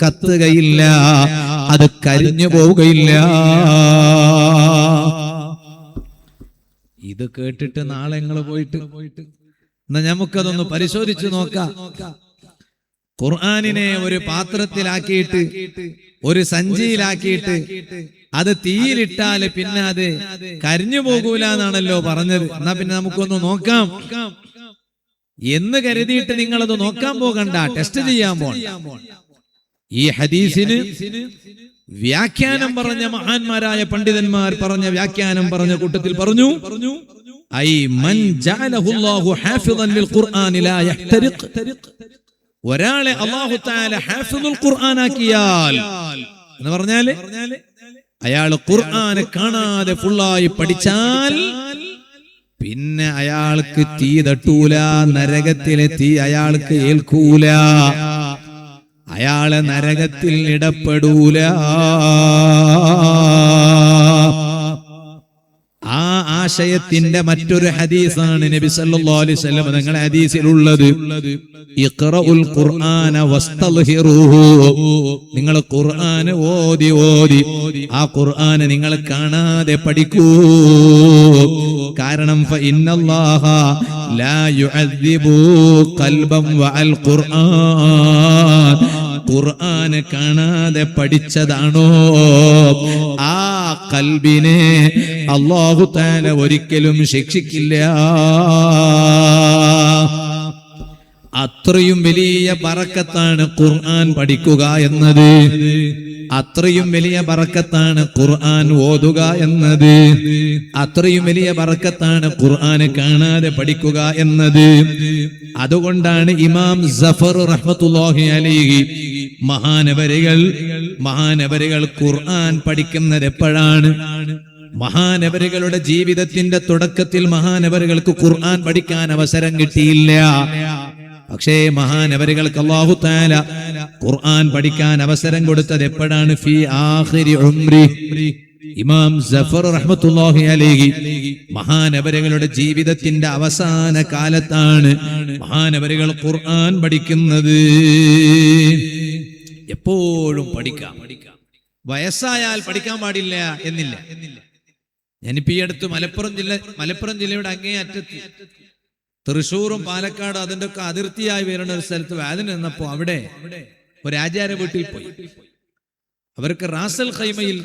കത്തുകയില്ല, അത് കരിഞ്ഞു പോവുകയില്ല. ഇത് കേട്ടിട്ട് നാളെ നിങ്ങൾ പോയിട്ട് എന്നാ നമുക്കതൊന്ന് പരിശോധിച്ചു നോക്കാം. ഖുർആനിനെ ഒരു പാത്രത്തിലാക്കിയിട്ട് ഒരു സഞ്ചിയിലാക്കിയിട്ട് അത് തീയിലിട്ടാല് പിന്നെ അത് കരിഞ്ഞു പോകൂല എന്നാണല്ലോ പറഞ്ഞത്. എന്നാ പിന്നെ നമുക്കൊന്ന് നോക്കാം എന്ന് കരുതിയിട്ട് നിങ്ങളത് നോക്കാൻ പോകണ്ട, ടെസ്റ്റ് ചെയ്യാൻ പോകണ്ട. ഈ ഹദീസിന് വ്യാഖ്യാനം പറഞ്ഞ മഹാന്മാരായ പണ്ഡിതന്മാർ പറഞ്ഞ വ്യാഖ്യാനം പറഞ്ഞ കൂട്ടത്തിൽ പറഞ്ഞു, ഐ മൻ ജഅലഹുല്ലാഹു ഹാഫിളൻ ലിൽ ഖുർആനി ലാ യഹ്തരിഖ്, ഒരാളെ അല്ലാഹു തആല ഹാഫിളുൽ ഖുർആൻ ആക്കിയാൽ എന്ന് പറഞ്ഞാൽ അയാൾ ഖുർആൻ കാണാതെ ഫുള്ളായി പഠിച്ചാൽ പിന്നെ അയാൾക്ക് തീ തട്ടൂല, നരകത്തിലെ തീ അയാൾക്ക് ഏൽക്കൂല, അയാളെ നരകത്തിൽ ഇടപെടൂല. ആ ആശയത്തിന്റെ മറ്റൊരു ഹദീസാണ് നബി സല്ലല്ലാഹു അലൈഹി വസല്ലം തങ്ങളുടെ ഹദീസിലുള്ളത്, ഇഖ്റഉൽ ഖുർആന വസ്തൽഹിറൂഹു, നിങ്ങൾ ഖുർആൻ ഓതി ഓതി ആ ഖുർആൻ നിങ്ങൾ കാണാതെ പഠിക്കൂ. കാരണം ഫഇന്നല്ലാഹ ലാ യുഅദ്ദിബു ഖൽബൻ വഅൽ ഖുർആൻ, ഖുർആൻ കാണാതെ പഠിച്ചതാണോ ആ ഖൽബിനെ അല്ലാഹു തആല ഒരിക്കലും ശിക്ഷിക്കില്ല. അത്രയും വലിയ ബറക്കത്താണ് ഖുർആൻ പഠിക്കുക എന്നത്, അത്രയും വലിയ ബറക്കത്താണ് ഖുർആൻ ഓതുക എന്നത്, അത്രയും വലിയ ബറക്കത്താണ് ഖുർആൻ കാണാതെ പഠിക്കുക എന്നത്. അതുകൊണ്ടാണ് ഇമാം സഫർ റഹ്മത്തുള്ളാഹി അലൈഹി മഹാനവരികൾ ഖുർആൻ പഠിക്കുന്നത് എപ്പോഴാണ്? മഹാനവരികളുടെ ജീവിതത്തിന്റെ തുടക്കത്തിൽ മഹാനവരികൾക്ക് ഖുർആൻ പഠിക്കാൻ അവസരം കിട്ടിയില്ല. പക്ഷേ മഹാനവരികൾക്ക് അല്ലാഹു തആല ഖുർആൻ പഠിക്കാൻ അവസരം കൊടുത്തത് എപ്പോഴാണ്? ഫീ ആഖിരി ഉംരി. ഇമാം സഫർ റഹ്മത്തുള്ളാഹി അലൈഹി മഹാനവരികളുടെ ജീവിതത്തിന്റെ അവസാന കാലത്താണ് മഹാനവരികൾ ഖുർആൻ പഠിക്കുന്നത്. എപ്പോഴും പഠിക്കാം, വയസ്സായാൽ പഠിക്കാൻ പാടില്ല എന്നില്ല. ഞാനിപ്പോ ഈ അടുത്ത് മലപ്പുറം ജില്ലയുടെ അങ്ങേ അറ്റത്ത് തൃശ്ശൂറും പാലക്കാടും അതിന്റെ ഒക്കെ അതിർത്തിയായി വരുന്ന ഒരു സ്ഥലത്ത് വാതിന് നിന്നപ്പോ അവിടെ ഒരു ആചാര വീട്ടിൽ പോയി. അവർക്ക് റാസൽ ഖൈമയിൽ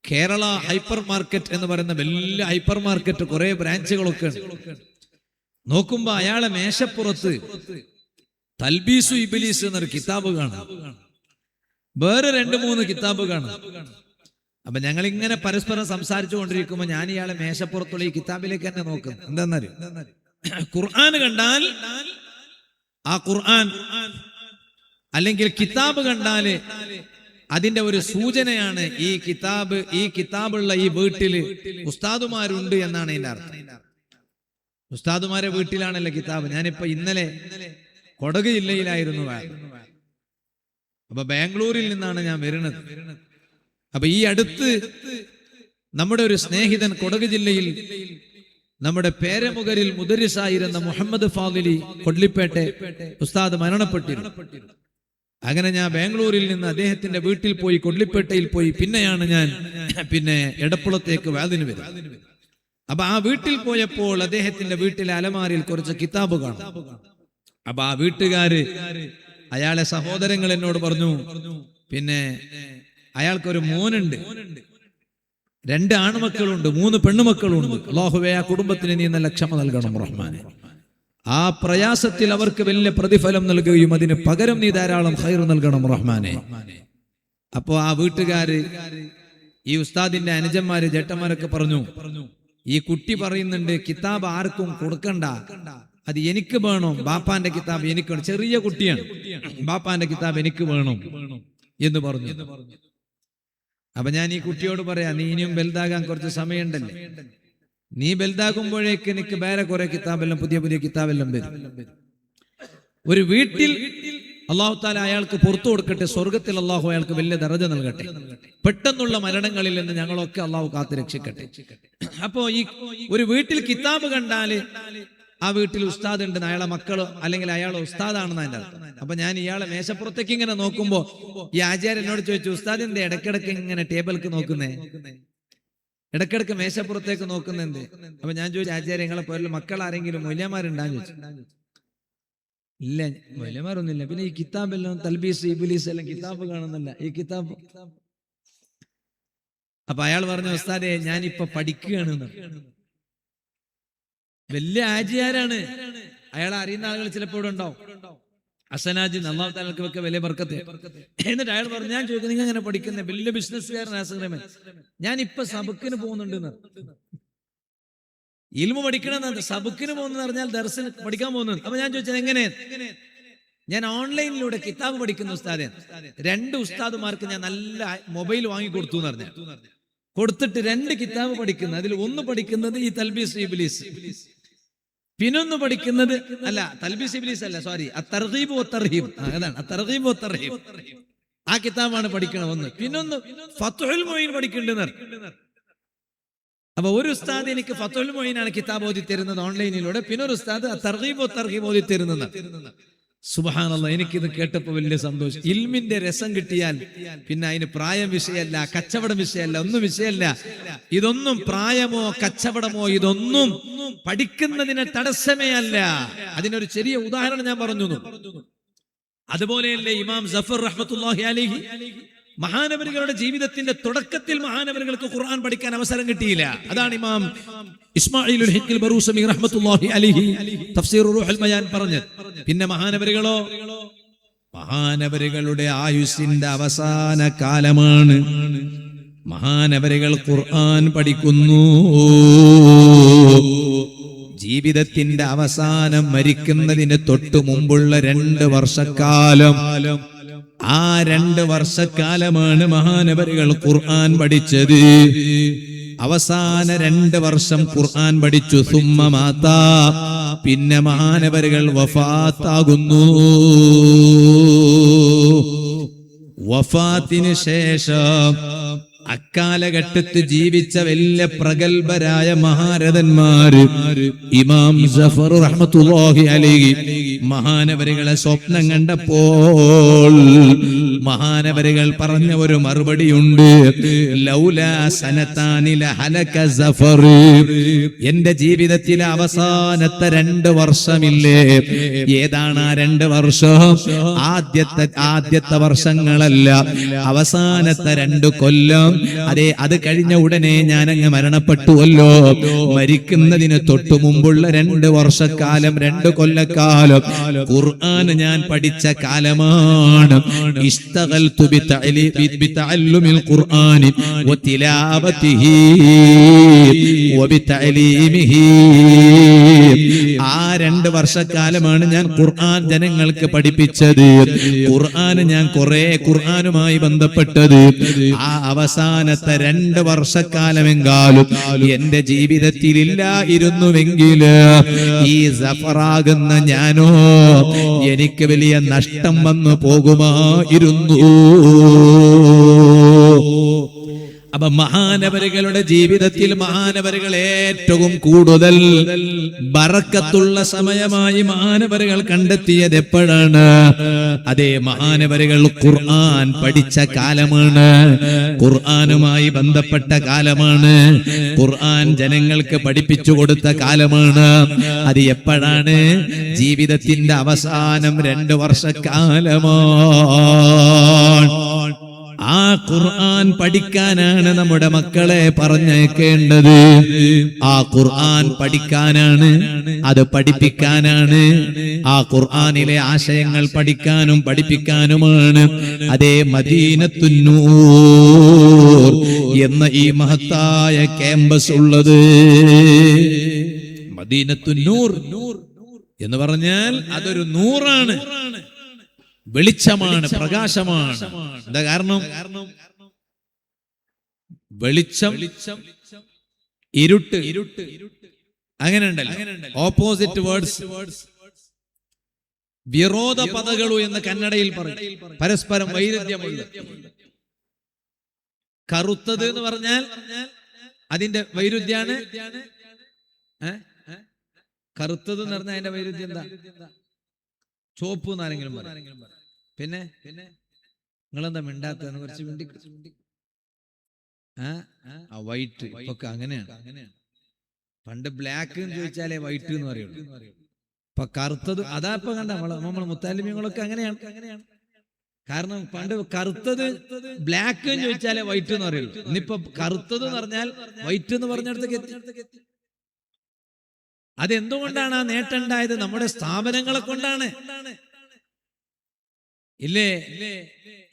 കേരള ഹൈപ്പർ മാർക്കറ്റ് എന്ന് പറയുന്ന വലിയ ഹൈപ്പർ മാർക്കറ്റ്, കുറെ ബ്രാഞ്ചുകളൊക്കെ ഉണ്ട്. നോക്കുമ്പോ അയാളെ മേശപ്പുറത്ത് തൽബീസു ഇബ്ലീസ് എന്നൊരു കിതാബ് കാണാം, വേറെ 2-3 കിതാബ് കാണാം. അപ്പൊ ഞങ്ങൾ ഇങ്ങനെ പരസ്പരം സംസാരിച്ചു കൊണ്ടിരിക്കുമ്പോ ഞാൻ ഇയാളെ മേശപ്പുറത്തുള്ള ഈ കിതാബിലേക്ക് തന്നെ നോക്കും. എന്താന്നറിയോ, ഖുർആൻ കണ്ടാൽ ആ ഖുർആൻ അല്ലെങ്കിൽ കിതാബ് കണ്ടാല് അതിന്റെ ഒരു സൂചനയാണ് ഈ കിതാബുള്ള ഈ വീട്ടില് ഉസ്താദുമാരുണ്ട് എന്നാണ് ഇതിന്റെ അർത്ഥം. ഉസ്താദുമാരെ വീട്ടിലാണല്ലോ കിതാബ്. ഞാനിപ്പോ ഇന്നലെ കൊടക് ജില്ലയിലായിരുന്നു. അപ്പൊ ബാംഗ്ലൂരിൽ നിന്നാണ് ഞാൻ വരുന്നത്. അപ്പൊ ഈ അടുത്ത് നമ്മുടെ ഒരു സ്നേഹിതൻ കൊടക് ജില്ലയിൽ നമ്മുടെ പേരമുകരിൽ മുദരിസായിരുന്ന മുഹമ്മദ് ഫാദിലി കൊള്ളിപ്പേട്ടെ ഉസ്താദ് മരണപ്പെട്ടിരുന്നു. അങ്ങനെ ഞാൻ ബാംഗ്ലൂരിൽ നിന്ന് അദ്ദേഹത്തിന്റെ വീട്ടിൽ പോയി, കൊള്ളിപ്പേട്ടയിൽ പോയി. പിന്നെയാണ് ഞാൻ എടപ്പുളത്തേക്ക് വാദിന് വരുന്നത്. അപ്പൊ ആ വീട്ടിൽ പോയപ്പോൾ അദ്ദേഹത്തിന്റെ വീട്ടിലെ അലമാരിയിൽ കുറച്ച് കിതാബ് കാണും. അപ്പൊ ആ വീട്ടുകാര് അയാളെ സഹോദരങ്ങൾ എന്നോട് പറഞ്ഞു, അയാൾക്കൊരു മോനുണ്ട്, 2 ആൺമക്കളുണ്ട്, 3 പെണ്ണുമക്കളുണ്ട്. അല്ലാഹുവേ, ആ കുടുംബത്തിന് നീ നല്ല ക്ഷമ നൽകണം റഹ്മാനെ. ആ പ്രയാസത്തിൽ അവർക്ക് വലിയ പ്രതിഫലം നൽകുകയും അതിന് പകരം നീ ധാരാളം ഖൈർ നൽകണം റഹ്മാനെ. അപ്പോ ആ വീട്ടുകാര്, ഈ ഉസ്താദിന്റെ അനുജന്മാര്, ജേട്ടന്മാരൊക്കെ പറഞ്ഞു, ഈ കുട്ടി പറയുന്നുണ്ട് കിതാബ് ആർക്കും കൊടുക്കണ്ട, അത് എനിക്ക് വേണം, ബാപ്പാന്റെ കിതാബ് എനിക്ക് വേണം. ചെറിയ കുട്ടിയാണ്, ബാപ്പാന്റെ കിതാബ് എനിക്ക് വേണം എന്ന് പറഞ്ഞു. അപ്പൊ ഞാൻ ഈ കുട്ടിയോട് പറയാ, നീ ഇനിയും വലുതാകാൻ കുറച്ച് സമയമുണ്ടല്ലേ, നീ വലുതാകുമ്പോഴേക്ക് എനിക്ക് വേറെ കുറെ കിതാബെല്ലാം, പുതിയ പുതിയ കിതാബെല്ലാം വരും. ഒരു വീട്ടിൽ അല്ലാഹു തആല അയാൾക്ക് പുറത്തു കൊടുക്കട്ടെ, സ്വർഗത്തിൽ അല്ലാഹു അയാൾക്ക് വലിയ ദറജ നൽകട്ടെ, പെട്ടെന്നുള്ള മരണങ്ങളിൽ നിന്ന് ഞങ്ങളൊക്കെ അല്ലാഹു കാത്തു രക്ഷിക്കട്ടെ. അപ്പോ ഈ ഒരു വീട്ടിൽ കിതാബ് കണ്ടാല് ആ വീട്ടിൽ ഉസ്താദ് ഉണ്ട്, അയാളെ മക്കളോ അല്ലെങ്കിൽ അയാളെ ഉസ്താദാണെന്ന് അതിന്റെ അർത്ഥം. അപ്പൊ ഞാൻ ഇയാളെ മേശപ്പുറത്തേക്ക് ഇങ്ങനെ നോക്കുമ്പോ ഈ ആചാര്യൻ എന്നോട് ചോദിച്ചു, ഉസ്താദ് എന്തേ ഇടക്കിടക്ക് ഇങ്ങനെ ടേബിൾക്ക് നോക്കുന്നേ, ഇടക്കിടക്ക് മേശപ്പുറത്തേക്ക് നോക്കുന്നെന്തേ? അപ്പൊ ഞാൻ ചോദിച്ചു, ആചാര്യ നിങ്ങളെ പോലെ മക്കൾ ആരെങ്കിലും മൊയ്യമാരുണ്ടാന്ന് ചോദിച്ചു. ഇല്ല, മൊയ്യമാരൊന്നുമില്ല. പിന്നെ ഈ കിതാബെല്ലാം തൽബീസ് ഇബ്ലീസ് എല്ലാം കിതാബ് കാണുന്നില്ല, ഈ കിതാബ്. അപ്പൊ അയാൾ പറഞ്ഞു, ഉസ്താദേ ഞാനിപ്പൊ പഠിക്കുകയാണ്. വലിയ ആചാര്യാണ്, അയാളെ അറിയുന്ന ആളുകൾ ചിലപ്പോഴും ഉണ്ടാവും. അസനാജി അല്ലാഹു തആലക്ക് വലിയ ബർക്കത്ത്. എന്നിട്ട് അയാൾ പറഞ്ഞു, ഞാൻ ചോദിക്കുന്നു, നിങ്ങൾ എങ്ങനെ പഠിക്കുന്നത്? വലിയ ബിസിനസ്സുകാരൻ ആസറമൻ, ഞാൻ ഇപ്പൊ സബക്കിന് പോകുന്നുണ്ട്. ഇൽമു പഠിക്കണം, സബക്കിന് പോകുന്ന പറഞ്ഞാൽ ദർസിന് പഠിക്കാൻ പോകുന്നത്. അപ്പൊ ഞാൻ ചോദിച്ചത് എങ്ങനെ? ഞാൻ ഓൺലൈനിലൂടെ കിതാബ് പഠിക്കുന്ന ഉസ്താദെ. 2 ഉസ്താദുമാർക്ക് ഞാൻ നല്ല മൊബൈൽ വാങ്ങിക്കൊടുത്തു എന്ന് പറഞ്ഞു. കൊടുത്തിട്ട് 2 കിതാബ് പഠിക്കുന്നത്, അതിൽ ഒന്ന് പഠിക്കുന്നത് ഈ തൽബീസ് ഇബ്ലീസ്, പിന്നൊന്ന് പഠിക്കുന്നത് തൽബീസ് ഇബ്ലീസ് അല്ല, സോറി, അത്തർഗീബ് വത്തർഹീബ്. അതാണ് അത്തർഗീബ് വത്തർഹീബ്, ആ കിതാബാണ് പഠിക്കണം ഒന്ന്. പിന്നൊന്ന് ഫത്ഹുൽ മുഈൻ പഠിക്കേണ്ടത്. അപ്പൊ ഒരു ഉസ്താദ് എനിക്ക് ഫത്ഹുൽ മുഈനാണ് കിതാബ് ഓതി തരുന്നത് ഓൺലൈനിലൂടെ, പിന്നെ ഒരു ഉസ്താദ് അത്തർഗീബ് വത്തർഹീബ് ഓതി തരുന്നത്. സുബ്ഹാനല്ലാഹ്, എനിക്കിത് കേട്ടപ്പോ വലിയ സന്തോഷം. ഇൽമിന്റെ രസം കിട്ടിയാൽ പിന്നെ അതിന് പ്രായം വിഷയമല്ല, കച്ചവടം വിഷയമല്ല, ഒന്നും വിഷയമല്ല. ഇതൊന്നും പ്രായമോ കച്ചവടമോ ഇതൊന്നും പഠിക്കുന്നതിന് തടസ്സമേ അല്ല. അതിനൊരു ചെറിയ ഉദാഹരണം ഞാൻ പറഞ്ഞു. അതുപോലെയല്ലേ ഇമാം സഫർ റഹ്മത്തുള്ളാഹി അലൈഹി, മഹാനവരുകളുടെ ജീവിതത്തിന്റെ തുടക്കത്തിൽ മഹാനവരുകൾക്ക് ഖുർആൻ പഠിക്കാൻ അവസരം കിട്ടിയില്ല. അതാണ് ഇമാം ഇസ്മാഈലുൽ ഹിഖ്ൽ ബറൂസമി റഹ്മത്തുള്ളാഹി അലൈഹി തഫ്സീർ റൂഹുൽ ബയാൻ പറഞ്ഞത്. പിന്നെ മഹാനവരുകളോ, മഹാനവരുകളുടെ ആയുസ്സിന്റെ അവസാന കാലമാണ്. മഹാനവരുകൾ ഖുർആൻ പഠിക്കുന്നു. ജീവിതത്തിന്റെ അവസാനം മരിക്കുന്നതിന് തൊട്ടു മുമ്പുള്ള 2 വർഷക്കാലം, ആ 2 വർഷക്കാലമാണ് മഹാനവരുകൾ ഖുർആൻ പഠിച്ചത്. അവസാന 2 വർഷം ഖുർആൻ പഠിച്ചു. സുമ്മ മാതാ, പിന്നെ മഹാനവരുകൾ വഫാത്താകുന്നു. വഫാത്തിന് ശേഷം അക്കാലഘട്ടത്തിൽ ജീവിച്ച വലിയ പ്രഗത്ഭരായ മഹാരഥന്മാര് ഇമാം സഫർ റഹ്മത്തുള്ളാഹി അലൈഹി മഹാനവരുകളെ സ്വപ്നം കണ്ടപ്പോൾ മഹാനവരുകൾ പറഞ്ഞ ഒരു മറുപടിയുണ്ട്. ലൗലാ സനതാനി ലഹലക സഫർ, എന്റെ ജീവിതത്തിലെ അവസാനത്തെ 2 വർഷമില്ലേ, ഏതാണ് ആ 2 വർഷം? ആദ്യത്തെ വർഷങ്ങളല്ല, അവസാനത്തെ 2 കൊല്ലം. അതെ, അത് കഴിഞ്ഞ ഉടനെ ഞാൻ അങ്ങ് മരണപ്പെട്ടുവല്ലോ. മരിക്കുന്നതിന് തൊട്ടു മുമ്പുള്ള 2 വർഷക്കാലം, 2 കൊല്ലക്കാലം ഖുർആൻ ഞാൻ പഠിച്ച കാലമാണ്. ഇസ്തഗൽതു ബിതഅല്ലുമിൽ ഖുർആനി വതിലാവതിഹി വബിതഅലീമിഹി. ആ 2 വർഷക്കാലമാണ് ഞാൻ ഖുർആൻ ജനങ്ങൾക്ക് പഠിപ്പിച്ചത്. ഖുർആൻ ഞാൻ കുറെ ഖുർആനുമായി ബന്ധപ്പെട്ടത്. ആ അവസാനത്തെ 2 വർഷക്കാലമെങ്കാലും എന്റെ ജീവിതത്തിൽ ഇല്ലായിരുന്നുവെങ്കിൽ ഈ സഫറാകുന്ന ഞാനോ എനിക്ക് വലിയ നഷ്ടം വന്നു പോകുമായിരുന്നു. അപ്പൊ മഹാനവരുകളുടെ ജീവിതത്തിൽ മഹാനവരുകൾ ഏറ്റവും കൂടുതൽ ബറക്കത്തുള്ള സമയമായി മഹാനവരുകൾ കണ്ടെത്തിയത് എപ്പോഴാണ്? അതേ, മഹാനവരുകൾ ഖുർആൻ പഠിച്ച കാലമാണ്, ഖുർആനുമായി ബന്ധപ്പെട്ട കാലമാണ്, ഖുർആൻ ജനങ്ങൾക്ക് പഠിപ്പിച്ചു കൊടുത്ത കാലമാണ്. അത് എപ്പോഴാണ്? ജീവിതത്തിന്റെ അവസാനം 2 വർഷക്കാലമാണ്. ആ ഖുർആൻ പഠിക്കാനാണ് നമ്മുടെ മക്കളെ പറഞ്ഞേക്കേണ്ടത്. ആ ഖുർആൻ പഠിക്കാനാണ്, അത് പഠിപ്പിക്കാനാണ്. ആ ഖുർആനിലെ ആശയങ്ങൾ പഠിക്കാനും പഠിപ്പിക്കാനുമാണ് അതേ മദീനത്തുന്നൂർ എന്ന ഈ മഹത്തായ ക്യാമ്പസ് ഉള്ളത്. മദീനത്തുന്നൂർ എന്ന് പറഞ്ഞാൽ അതൊരു നൂറാണ്, വെളിച്ചമാണ്, പ്രകാശമാണ്. എന്താ കാരണം? വെളിച്ചം, ഇരുട്ട്, അങ്ങനെ ഉണ്ടല്ലോ. ഓപ്പോസിറ്റ് വേർഡ്സ്, വിരോധ പദകളു എന്ന് കന്നഡയിൽ പറയും. പരസ്പരം വൈരുദ്ധ്യമുള്ള. കറുത്തത് എന്ന് പറഞ്ഞാൽ അതിന്റെ വൈരുദ്ധ്യാണ്. കറുത്തത് എന്ന് പറഞ്ഞാൽ അതിന്റെ വൈരുദ്ധ്യം എന്താ? ചോപ്പ് എന്നാരെങ്കിലും പറയും. പിന്നെ നിങ്ങളെന്താ മിണ്ടാത്തതെന്ന് കുറച്ച് മിണ്ടി. വൈറ്റ് ഒക്കെ അങ്ങനെയാണ്. പണ്ട് ബ്ലാക്ക് എന്ന് ചോദിച്ചാലേ വൈറ്റ് എന്ന് പറയുള്ളൂ. ഇപ്പൊ കറുത്തത് അതാ ഇപ്പൊ കണ്ട നമ്മൾ മുത്താലിമ്യങ്ങളൊക്കെ അങ്ങനെയാണ്. കാരണം പണ്ട് കറുത്തത് ബ്ലാക്ക് എന്ന് ചോദിച്ചാലേ വൈറ്റ് എന്ന് പറയുള്ളൂ. ഇന്നിപ്പോ കറുത്തത് എന്ന് പറഞ്ഞാൽ വൈറ്റ് എന്ന് പറഞ്ഞിടത്തേക്ക് എത്തി. അതെന്തുകൊണ്ടാണ് ആ നേട്ടം ഉണ്ടായത്? നമ്മുടെ സ്ഥാപനങ്ങളെ കൊണ്ടാണ്. ഇല്ലേ?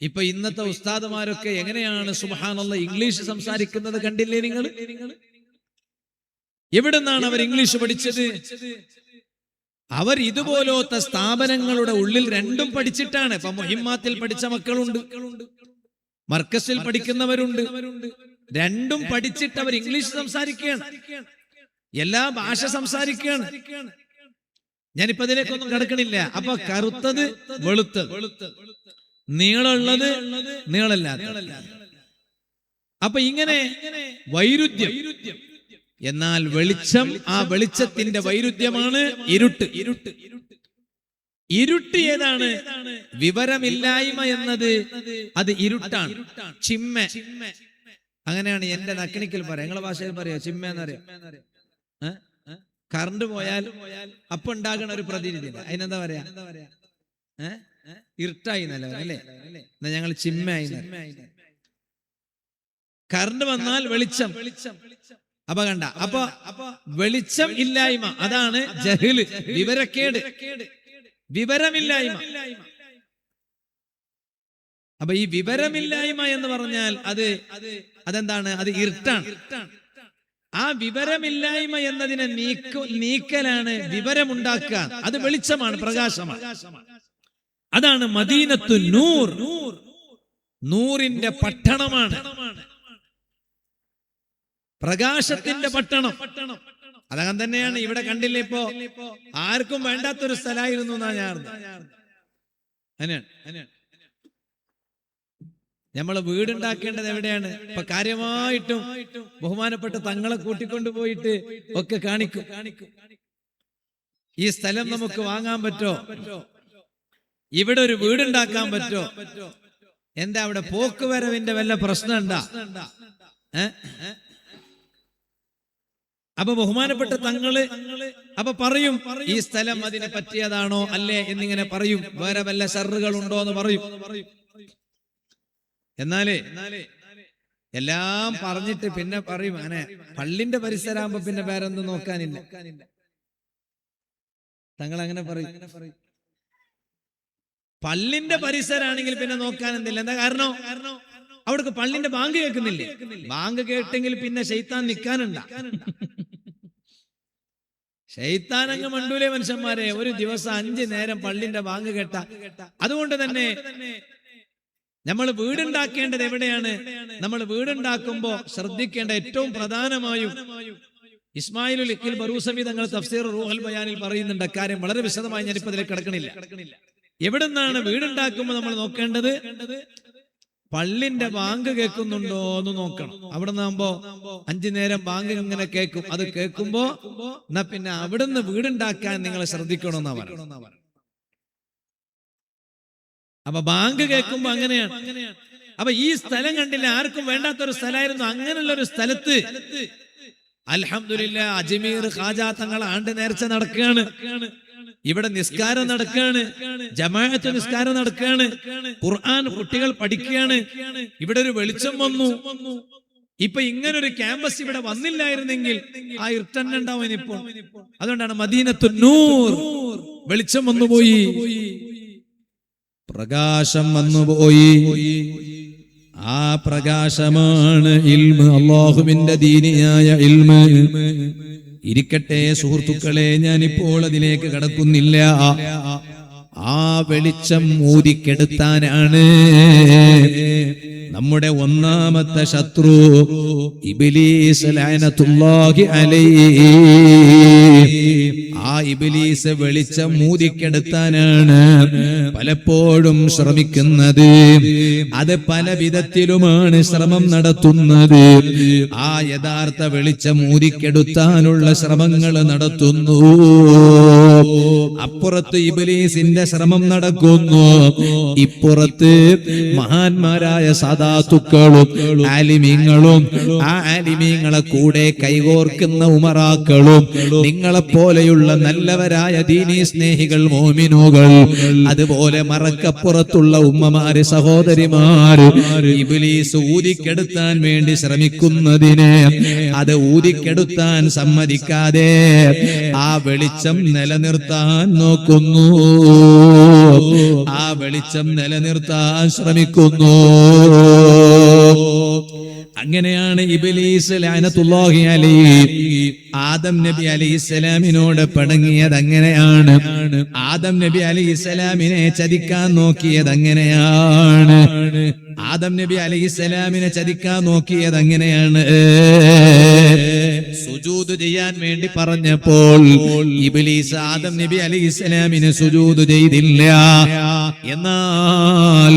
ഇപ്പൊ ഇന്നത്തെ ഉസ്താദുമാരൊക്കെ എങ്ങനെയാണ് സുബ്ഹാനല്ലാഹ് ഇംഗ്ലീഷ് സംസാരിക്കുന്നത് കണ്ടില്ലേ നിങ്ങൾ? എവിടുന്നാണ് അവർ ഇംഗ്ലീഷ് പഠിച്ചത്? അവർ ഇതുപോലത്തെ സ്ഥാപനങ്ങളുടെ ഉള്ളിൽ രണ്ടും പഠിച്ചിട്ടാണ്. ഇപ്പൊ മുഹിമ്മാത്തിൽ പഠിച്ച മക്കളുണ്ട്, മർക്കസിൽ പഠിക്കുന്നവരുണ്ട്. രണ്ടും പഠിച്ചിട്ട് അവർ ഇംഗ്ലീഷ് സംസാരിക്കുകയാണ്, എല്ലാ ഭാഷ സംസാരിക്കുകയാണ്. ഞാനിപ്പോ അതിലേക്കൊന്നും കിടക്കണില്ല. അപ്പൊ കറുത്തത് വെളുത്തത്, നീളമുള്ളത് നീളമില്ലാത്ത. അപ്പൊ ഇങ്ങനെ വൈരുദ്ധ്യം. എന്നാൽ വെളിച്ചം, ആ വെളിച്ചത്തിന്റെ വൈരുദ്ധ്യമാണ് ഇരുട്ട്. ഇരുട്ട് ഏതാണ്? വിവരമില്ലായ്മ എന്നത് അത് ഇരുട്ടാണ്. ചിമ്മ, അങ്ങനെയാണ് എന്റെ നക്കണിക്കൽ പറയാം. നിങ്ങളെ ഭാഷയിൽ പറയാ ചിമ്മ എന്നറിയാം. കറണ്ട് പോയാൽ അപ്പൊ ഉണ്ടാകണ ഒരു പ്രതിനിധി, അതിനെന്താ പറയാ? ഇരുട്ടായി എന്നല്ല അല്ലേ? എന്നാ ഞങ്ങൾ ചിമ്മയായി. കറണ്ട് വന്നാൽ വെളിച്ചം. അപ്പൊ കണ്ട, അപ്പൊ വെളിച്ചം ഇല്ലായ്മ അതാണ് ജഹ്ല്, വിവരക്കേട്, വിവരമില്ലായ്മ. അപ്പൊ ഈ വിവരമില്ലായ്മ എന്ന് പറഞ്ഞാൽ അതെന്താണ്? അത് ഇരുട്ടാണ്. ആ വിവരമില്ലായ്മ എന്നതിനെ നീക്കലാണ് വിവരമുണ്ടാക്കുക. അത് വെളിച്ചമാണ്, പ്രകാശമാണ്. അതാണ് മദീനത്തു നൂർ, നൂറിന്റെ പട്ടണമാണ്, പ്രകാശത്തിന്റെ പട്ടണം. അതങ്ങനെ തന്നെയാണ് ഇവിടെ കണ്ടില്ലേ? ഇപ്പോ ആർക്കും വേണ്ടാത്തൊരു സ്ഥലമായിരുന്നു എന്നാ ഞാൻ അങ്ങനെയാണ്. നമ്മള് വീടുണ്ടാക്കേണ്ടത് എവിടെയാണ്? ഇപ്പൊ കാര്യമായിട്ടും ബഹുമാനപ്പെട്ട തങ്ങളെ കൂട്ടിക്കൊണ്ടുപോയിട്ട് ഒക്കെ കാണിക്കും. ഈ സ്ഥലം നമുക്ക് വാങ്ങാൻ പറ്റോ? ഇവിടെ ഒരു വീടുണ്ടാക്കാൻ പറ്റോ? എന്താ അവിടെ പോക്കുവരവിന്റെ വല്ല പ്രശ്നം ഉണ്ടാ? അപ്പൊ ബഹുമാനപ്പെട്ട തങ്ങള് അപ്പൊ പറയും, ഈ സ്ഥലം അതിനെ പറ്റിയതാണോ അല്ലേ എന്നിങ്ങനെ പറയും. വേറെ വല്ല ഷർറുകൾ ഉണ്ടോ എന്ന് പറയും. എന്നാലേ എല്ലാം പറഞ്ഞിട്ട് പിന്നെ പറയും, അങ്ങനെ പള്ളിന്റെ പരിസരമാകുമ്പോ പിന്നെ വേറെ ഒന്നും നോക്കാനില്ല. തങ്ങൾ അങ്ങനെ പറയും. പള്ളിന്റെ പരിസരമാണെങ്കിൽ പിന്നെ നോക്കാൻ എന്തില്ല. എന്താ കാരണം? അവിടേക്ക് പള്ളിന്റെ ബാങ്ക് കേൾക്കുന്നില്ലേ? ബാങ്ക് കേട്ടെങ്കിൽ പിന്നെ ശൈത്താൻ നിൽക്കാനുണ്ടാ? ശൈത്താൻ അങ്ങ് മണ്ടൂലേ മനുഷ്യന്മാരെ. ഒരു ദിവസം 5 നേരം പള്ളിന്റെ ബാങ്ക് കേട്ട. അതുകൊണ്ട് തന്നെ നമ്മൾ വീടുണ്ടാക്കേണ്ടത് എവിടെയാണ്? നമ്മൾ വീടുണ്ടാക്കുമ്പോ ശ്രദ്ധിക്കേണ്ട ഏറ്റവും പ്രധാനമായും ഇസ്മായിലുൽ ഇഖ്ൽ ബറൂസവി തങ്ങൾ തഫ്സീർ റൂഹുൽ ബയാനിൽ പറയുന്നുണ്ട്. കാര്യം വളരെ വിശദമായി ഞാനിപ്പോ അതിലേക്ക് കിടക്കണില്ല. എവിടുന്നാണ് വീടുണ്ടാക്കുമ്പോൾ നമ്മൾ നോക്കേണ്ടത്? പള്ളിന്റെ ബാങ്ക് കേൾക്കുന്നുണ്ടോ എന്ന് നോക്കണം. അവിടെ നിന്നാകുമ്പോ 5 നേരം ബാങ്ക് ഇങ്ങനെ കേൾക്കും. അത് കേൾക്കുമ്പോ എന്നാ പിന്നെ അവിടുന്ന് വീടുണ്ടാക്കാൻ നിങ്ങൾ ശ്രദ്ധിക്കണമെന്നാ പറയുന്നത്. അപ്പൊ ബാങ്ക് കേൾക്കുമ്പോ അങ്ങനെയാണ്. അപ്പൊ ഈ സ്ഥലം കണ്ടില്ല, ആർക്കും വേണ്ടാത്തൊരു സ്ഥലമായിരുന്നു. അങ്ങനെയുള്ള ഒരു സ്ഥലത്ത് അൽഹംദുലില്ലാ അജ്മീർ ഖാജ തങ്ങൾ ആണ്ട് നേർച്ച നടക്കുകയാണ്. ഇവിടെ നിസ്കാരം നടക്കുകയാണ്, ജമാഅത്ത് നിസ്കാരം നടക്കുകയാണ്, ഖുർആൻ കുട്ടികൾ പഠിക്കുകയാണ്. ഇവിടെ ഒരു വെളിച്ചം വന്നു. ഇപ്പൊ ഇങ്ങനൊരു ക്യാമ്പസ് ഇവിടെ വന്നില്ലായിരുന്നെങ്കിൽ ആ ഇരുട്ടന്നെ ഉണ്ടാവും ഇനിയിപ്പോ. അതുകൊണ്ടാണ് മദീനത്തു നൂർ, വെളിച്ചം വന്നുപോയി, പ്രകാശം വന്നുപോയി. ആ പ്രകാശമാണ് ഇൽമ്, അല്ലാഹുവിന്റെ ദീനിയായ ഇൽമ്. ഇരിക്കട്ടെ സുഹൃത്തുക്കളെ, ഞാനിപ്പോൾ അതിലേക്ക് കടക്കുന്നില്ല. ആ വെളിച്ചം ഊതിക്കെടുത്താനാണ് നമ്മുടെ ഒന്നാമത്തെ ശത്രു ഇബ്ലീസ് ലഅനത്തുല്ലാഹി അലൈഹി. ആ ഇബ്ലീസ് വെളിച്ചം ഊതിക്കെടുത്താനാണ് പലപ്പോഴും ശ്രമിക്കുന്നത്. അത് പല വിധത്തിലുമാണ് ശ്രമം നടത്തുന്നത്. ആ യഥാർത്ഥ വെളിച്ചം ഊതിക്കെടുത്താനുള്ള ശ്രമങ്ങൾ നടത്തുന്നു. അപ്പുറത്ത് ഇബ്ലീസിന്റെ ശ്രമം നടക്കുന്നു, ഇപ്പുറത്ത് മഹാന്മാരായ സാദാത്തുക്കളും ആലിമീങ്ങളും ആ ആലിമീങ്ങളെ കൂടെ കൈകോർക്കുന്ന ഉമറാക്കളും നിങ്ങളെപ്പോലെയുള്ള നല്ലവരായ ദീനീ സ്നേഹികൾ മോമിനുകൾ, അതുപോലെ മറക്കപ്പുറത്തുള്ള ഉമ്മമാര് സഹോദരിമാര് ഇബ്ലീസ് ഊതിക്കെടുത്താൻ വേണ്ടി ശ്രമിക്കുന്നതിനെ അത് ഊതിക്കെടുത്താൻ സമ്മതിക്കാതെ ആ വെളിച്ചം നിലനിർത്താൻ നോക്കുന്നു, ആ വെളിച്ചം നിലനിർത്താൻ ശ്രമിക്കുന്നു. അങ്ങനെയാണ് ഇബ്ലീസ് ലഅനത്തുല്ലാഹി അലൈഹി ആദം നബി അലൈഹിസ്സലാമിനോട് പിണങ്ങിയത്. അങ്ങനെയാണ് ആദം നബി അലൈഹിസ്സലാമിനെ ചതിക്കാൻ നോക്കിയത്. അങ്ങനെയാണ് ആദം നബി അലൈഹിസ്സലാമിനെ ചതിക്കാൻ നോക്കിയത്. അങ്ങനെയാണ് സുജൂദ് ചെയ്യാൻ വേണ്ടി പറഞ്ഞപ്പോൾ ഇബ്ലീസ് ആദം നബി അലൈഹിസ്സലാമിന് സുജൂദ് ചെയ്തില്ല. എന്നാൽ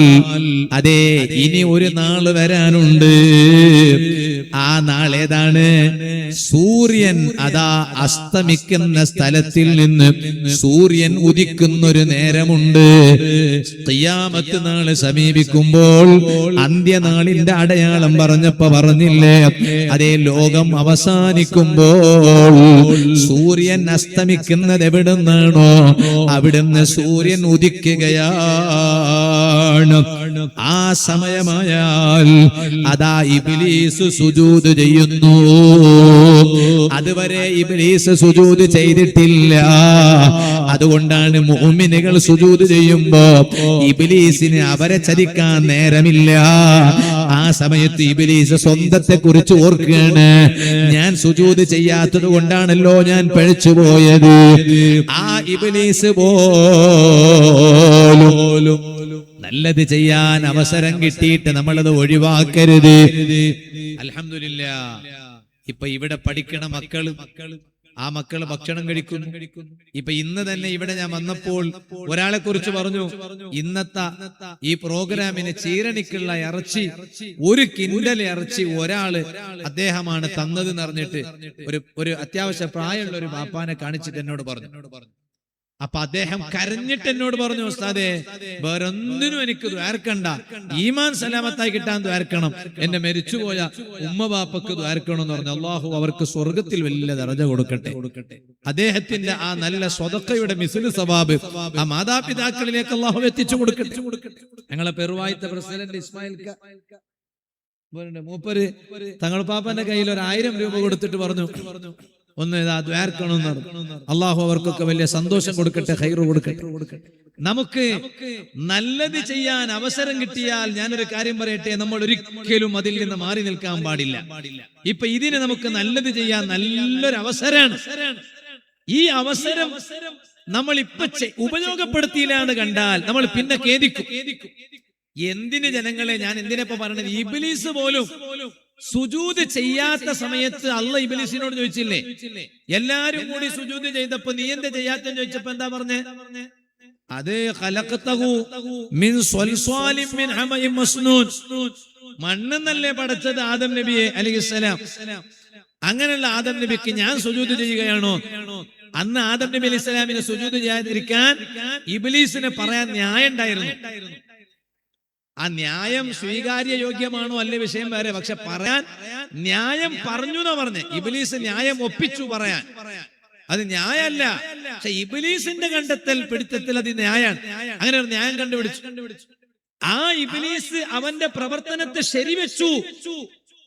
അതെ, ഇനി ഒരു നാൾ വരാനുണ്ട്. ആ നാൾ ഏതാണ്? സൂര്യൻ അതാ അസ്തമിക്കുന്ന സ്ഥലത്തിൽ നിന്ന് സൂര്യൻ ഉദിക്കുന്നൊരു നേരമുണ്ട്. ഖിയാമത്ത് നാള് സമീപിക്കുമ്പോൾ അന്ത്യനാളിന്റെ അടയാളം പറഞ്ഞപ്പോ പറഞ്ഞില്ലേ, അതേ ലോകം അവസാനിക്കുമ്പോൾ സൂര്യൻ അസ്തമിക്കുന്നത് എവിടുന്നാണോ അവിടുന്ന് സൂര്യൻ ഉദിക്കുകയാണ്. ആ സമയമായാൽ അതാ ഇബ്ലീസ് സുജൂദ് ചെയ്യുന്നു. അതുവരെ ഇബ്ലീസ് സുജൂദ് ചെയ്തിട്ടില്ല. അതുകൊണ്ടാണ് മുഅ്മിനുകൾ സുജൂദ് ചെയ്യുമ്പോ ഇബ്ലീസിന് അവരെ ചതിക്കാൻ നേരമില്ല. ആ സമയത്ത് ഇബ്ലീസ് സ്വന്തത്തെ കുറിച്ച് ഓർക്കുകയാണ്. ഞാൻ സുജൂദ് ചെയ്യാത്തത് കൊണ്ടാണല്ലോ ഞാൻ പഴിച്ചുപോയത്. ആ ഇബ്ലീസ് പോലും നല്ലത് ചെയ്യാൻ അവസരം കിട്ടിയിട്ട് നമ്മളത് ഒഴിവാക്കരുത്. അൽഹംദുലില്ലാ, ഇപ്പൊ ഇവിടെ പഠിക്കണ മക്കള്, ആ മക്കള് ഭക്ഷണം കഴിക്കുന്നു. ഇപ്പൊ ഇന്ന് തന്നെ ഇവിടെ ഞാൻ വന്നപ്പോൾ ഒരാളെ കുറിച്ച് പറഞ്ഞു, ഇന്നത്തെ ഈ പ്രോഗ്രാമിന് ചീരണിക്കുള്ള ഇറച്ചി 1 കിൻഡൽ ഇറച്ചി ഒരാള് അദ്ദേഹമാണ് തന്നത് എന്നറിഞ്ഞിട്ട് ഒരു അത്യാവശ്യ പ്രായമുള്ള ഒരു ബാപ്പാനെ കാണിച്ചിട്ട് എന്നോട് പറഞ്ഞു. അപ്പൊ അദ്ദേഹം കരഞ്ഞിട്ട് എന്നോട് പറഞ്ഞു, ഉസ്താദേ വേറൊന്നിനും എനിക്ക് ദ്വാരക്കണ്ട, ഈമാൻ സലാമത്തായി കിട്ടാൻ ദ്വാരക്കണം, എന്നെ മരിച്ചുപോയ ഉമ്മ ബാപ്പക്ക് ദ്വാരക്കണം എന്ന് പറഞ്ഞു. അള്ളാഹു അവർക്ക് സ്വർഗത്തിൽ വലിയ ദറജ കൊടുക്കട്ടെ. അദ്ദേഹത്തിന്റെ ആ നല്ല സ്വതക്കയുടെ മിസ്ലു സവാബ് ആ മാതാപിതാക്കളിലേക്ക് അള്ളാഹു എത്തിച്ചു കൊടുക്കട്ടെ. ഞങ്ങളെ പെറുവായത്തെ പ്രസിഡന്റ് ഇസ്മായിൽ മൂപ്പര് തങ്ങൾ പാപ്പന്റെ കയ്യിൽ 1000 രൂപ കൊടുത്തിട്ട് പറഞ്ഞു, ഒന്ന് ദ്വാരക്കണമെന്ന് പറഞ്ഞു. അള്ളാഹു അവർക്കൊക്കെ വലിയ സന്തോഷം കൊടുക്കട്ടെ, ഖൈറ് കൊടുക്കട്ടെ. നമുക്ക് നല്ലത് ചെയ്യാൻ അവസരം കിട്ടിയാൽ ഞാനൊരു കാര്യം പറയട്ടെ, നമ്മൾ ഒരിക്കലും അതിൽ നിന്ന് മാറി നിൽക്കാൻ പാടില്ല. ഇപ്പൊ ഇതിന് നമുക്ക് നല്ലത് ചെയ്യാൻ നല്ലൊരു അവസരമാണ്. ഈ അവസരം നമ്മൾ ഇപ്പൊ ഉപയോഗപ്പെടുത്തിയില്ലാന്ന് കണ്ടാൽ നമ്മൾ പിന്നെ ഖേദിക്കും. എന്തിന് ജനങ്ങളെ, ഞാൻ എന്തിനപ്പോ പറഞ്ഞത്, ഇബ്ലീസ് പോലും സുജൂദ് ചെയ്യാത്ത സമയത്ത് അള്ളാഹ് ഇബ്ലീസിനോട് ചോദിച്ചില്ലേ, എല്ലാരും കൂടി സുജൂദ് ചെയ്തപ്പോ നീ എന്താ ചെയ്യാത്തെന്ന് ചോദിച്ചപ്പോ എന്താ പറഞ്ഞേ? അത് ഖലഖതഹു മിൻ സ്വൽസ്വാലിൻ മിൻ ഹമഇൻ മസ്നൂൻ, മണ്ണെന്നല്ലേ പടച്ചത് ആദം നബിയെ അലൈഹിസ്സലാം. അങ്ങനെയുള്ള ആദം നബിക്ക് ഞാൻ സുജൂദ് ചെയ്യുകയാണോ? അന്ന് ആദം നബി അലൈഹി സ്വലാമിനെ സുജൂദ് ചെയ്യാതിരിക്കാൻ ഇബ്ലീസിന് പറയാൻ ന്യായം ഉണ്ടായിരുന്നു. ആ ന്യായം സ്വീകാര്യ യോഗ്യമാണോ അല്ലേ വിഷയം വേറെ, പക്ഷെ പറയാൻ ന്യായം പറഞ്ഞു എന്നാ പറഞ്ഞേ. ഇബ്ലീസ് ന്യായം ഒപ്പിച്ചു പറയാൻ, അത് ന്യായമല്ല. പക്ഷെ ഇബ്ലീസിന്റെ കണ്ടെത്തൽ പിടുത്തത്തിൽ അത് ന്യായാണ്. അങ്ങനെ ഒരു ന്യായം കണ്ടുപിടിച്ചു. ആ ഇബ്ലീസ് അവന്റെ പ്രവർത്തനത്തെ ശരിവെച്ചു.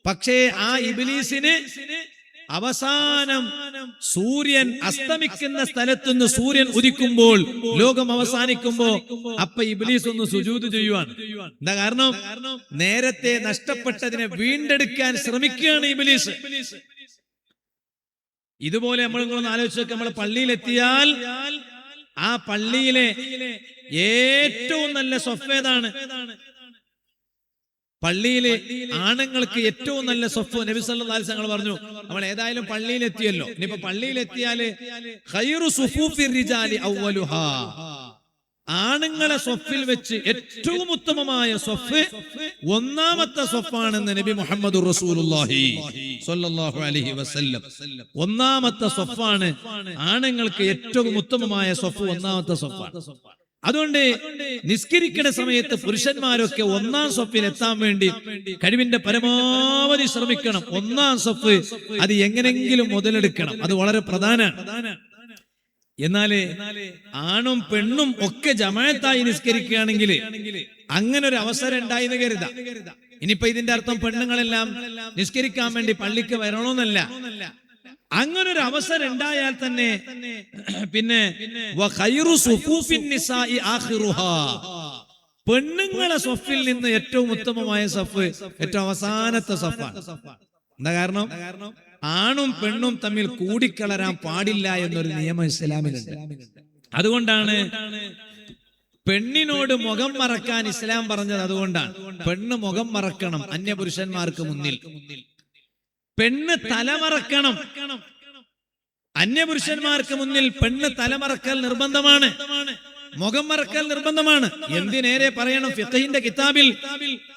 പക്ഷേ ആ ഇബ്ലീസിന് അവസാനം സൂര്യൻ അസ്തമിക്കുന്ന സ്ഥലത്തുനിന്ന് സൂര്യൻ ഉദിക്കുമ്പോൾ, ലോകം അവസാനിക്കുമ്പോ അപ്പൊ ഇബ്ലീസ് ഒന്ന് സുജൂദ് ചെയ്യുവാണ്. എന്താ കാരണം? നേരത്തെ നഷ്ടപ്പെട്ടതിനെ വീണ്ടെടുക്കാൻ ശ്രമിക്കുകയാണ് ഇബ്ലീസ്. ഇതുപോലെ നമ്മളൊന്ന് ആലോചിച്ച് നോക്കാം. നമ്മൾ പള്ളിയിലെത്തിയാൽ ആ പള്ളിയിലെ ഏറ്റവും നല്ല സ്വഫ് ഏതാണ്? പള്ളിയിലെ ആണുങ്ങൾക്ക് ഏറ്റവും നല്ല സ്വഫ് നബി സല്ലല്ലാഹു അലൈഹി വസല്ലം പറഞ്ഞു. നമ്മൾ ഏതായാലും പള്ളിയിലെത്തിയല്ലോ, ഇനിയിപ്പോ പള്ളിയിലെത്തിയാല് ഖൈറു സുഫൂഫിർ റിജാലി അവ്വലുഹാ, ആണുങ്ങളെ സ്വഫിൽ വെച്ച് ഏറ്റവും ഉത്തമമായ സ്വഫ് ഒന്നാമത്തെ സ്വഫാണെന്ന് നബി മുഹമ്മദ് റസൂലുള്ളാഹി സ്വല്ലല്ലാഹു അലൈഹി വസല്ലം. ഒന്നാമത്തെ സ്വഫാണ് ആണുങ്ങൾക്ക് ഏറ്റവും ഉത്തമമായ സ്വഫ്, ഒന്നാമത്തെ സ്വഫാണ്. അതുകൊണ്ട് നിസ്കരിക്കുന്ന സമയത്ത് പുരുഷന്മാരൊക്കെ ഒന്നാം സ്വഫിൽ എത്താൻ വേണ്ടി കഴിവിന്റെ പരമാവധി ശ്രമിക്കണം. ഒന്നാം സ്വഫ് അത് എങ്ങനെങ്കിലും മുതലെടുക്കണം, അത് വളരെ പ്രധാനമാണ്. എന്നാല് ആണും പെണ്ണും ഒക്കെ ജമാഅത്തായി നിസ്കരിക്കുകയാണെങ്കിൽ അങ്ങനെ ഒരു അവസരം ഉണ്ടായിന്ന് കരുതാം. ഇനിയിപ്പോ ഇതിന്റെ അർത്ഥം പെണ്ണുങ്ങളെല്ലാം നിസ്കരിക്കാൻ വേണ്ടി പള്ളിക്ക് വരണമെന്നല്ല. അങ്ങനെ ഒരു അവസരം ഉണ്ടായാൽ തന്നെ പിന്നെ പെണ്ണുങ്ങളെ സ്വഫിൽ നിന്ന് ഏറ്റവും ഉത്തമമായ സഫ് ഏറ്റവും അവസാനത്തെ സഫാണ്. എന്താ കാരണം? ആണും പെണ്ണും തമ്മിൽ കൂടിക്കളരാൻ പാടില്ല എന്നൊരു നിയമം ഇസ്ലാമിലുണ്ട്. അതുകൊണ്ടാണ് പെണ്ണിനോട് മുഖം മറക്കാൻ ഇസ്ലാം പറഞ്ഞത്. അതുകൊണ്ടാണ് പെണ്ണ് മുഖം മറക്കണം അന്യപുരുഷന്മാർക്ക് മുന്നിൽ. പെണ്ണ് തലമറക്കണം അന്യപുരുഷന്മാർക്ക് മുന്നിൽ. പെണ്ണ് തലമറക്കൽ നിർബന്ധമാണ്, മുഖം മറക്കൽ നിർബന്ധമാണ്. എന്തിനേറെ പറയണം, ഫിഖഹിന്റെ കിതാബിൽ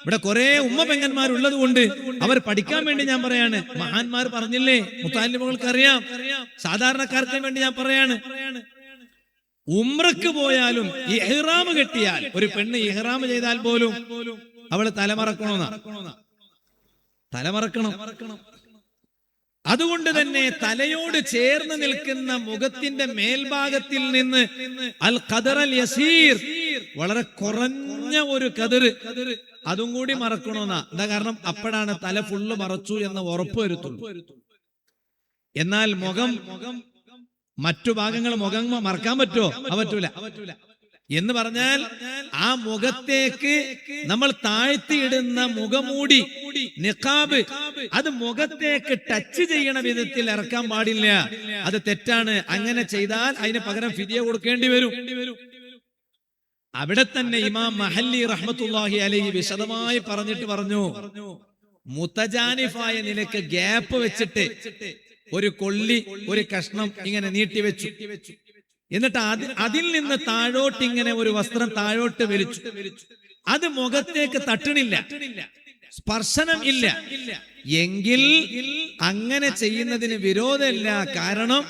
ഇവിടെ കുറെ ഉമ്മ പെങ്ങന്മാരുള്ളത് കൊണ്ട് അവർ പഠിക്കാൻ വേണ്ടി ഞാൻ പറയാണ്. മഹാന്മാർ പറഞ്ഞില്ലേ, മുത്താലിമുകൾക്ക് അറിയാം, സാധാരണക്കാർക്ക് വേണ്ടി ഞാൻ പറയാണ്. ഉംറക്ക് പോയാലും ഇഹ്റാം കെട്ടിയാൽ ഒരു പെണ്ണ് ഇഹ്റാം ചെയ്താൽ പോലും അവള് തലമറക്കണം. അതുകൊണ്ട് തന്നെ തലയോട് ചേർന്ന് നിൽക്കുന്ന മുഖത്തിന്റെ മേൽഭാഗത്തിൽ നിന്ന് അൽ ഖദറൽ യസീർ, വളരെ കുറഞ്ഞ ഒരു കതിര്, അതും കൂടി മറക്കണമെന്നാ. എന്താ കാരണം? അപ്പോഴാണ് തല ഫുള്ള് മറച്ചു എന്ന് ഉറപ്പ് വരുത്തുള്ളൂ. എന്നാൽ മുഖം, മറ്റു ഭാഗങ്ങൾ മുഖം മറക്കാൻ പറ്റുമോ? പറ്റൂല. എന്ന് പറഞ്ഞാൽ ആ മുഖത്തേക്ക് നമ്മൾ താഴ്ത്തിയിടുന്ന മുഖമൂടി, നിഖാബ്, അത് മുഖത്തേക്ക് ടച്ച് ചെയ്യണ വിധത്തിൽ ഇറക്കാൻ പാടില്ല. അത് തെറ്റാണ്. അങ്ങനെ ചെയ്താൽ അതിന് പകരം ഫിദിയ കൊടുക്കേണ്ടി വരും. അവിടെ തന്നെ ഇമാം മഹല്ലി റഹ്മത്തുള്ളാഹി അലൈഹി വിശദമായി പറഞ്ഞു, മുതജാനിഫായ നിലക്ക് ഗ്യാപ്പ് വെച്ചിട്ട് ഒരു കൊള്ളി, ഒരു കഷ്ണം ഇങ്ങനെ നീട്ടിവെച്ചു. എന്നിട്ട് അതിൽ നിന്ന് താഴോട്ട് ഇങ്ങനെ ഒരു വസ്ത്രം താഴോട്ട് വലിച്ചു. അത് മുഖത്തേക്ക് തട്ടണില്ല, സ്പർശനം ഇല്ല എങ്കിൽ അങ്ങനെ ചെയ്യുന്നതിന് വിരോധമില്ല. കാരണം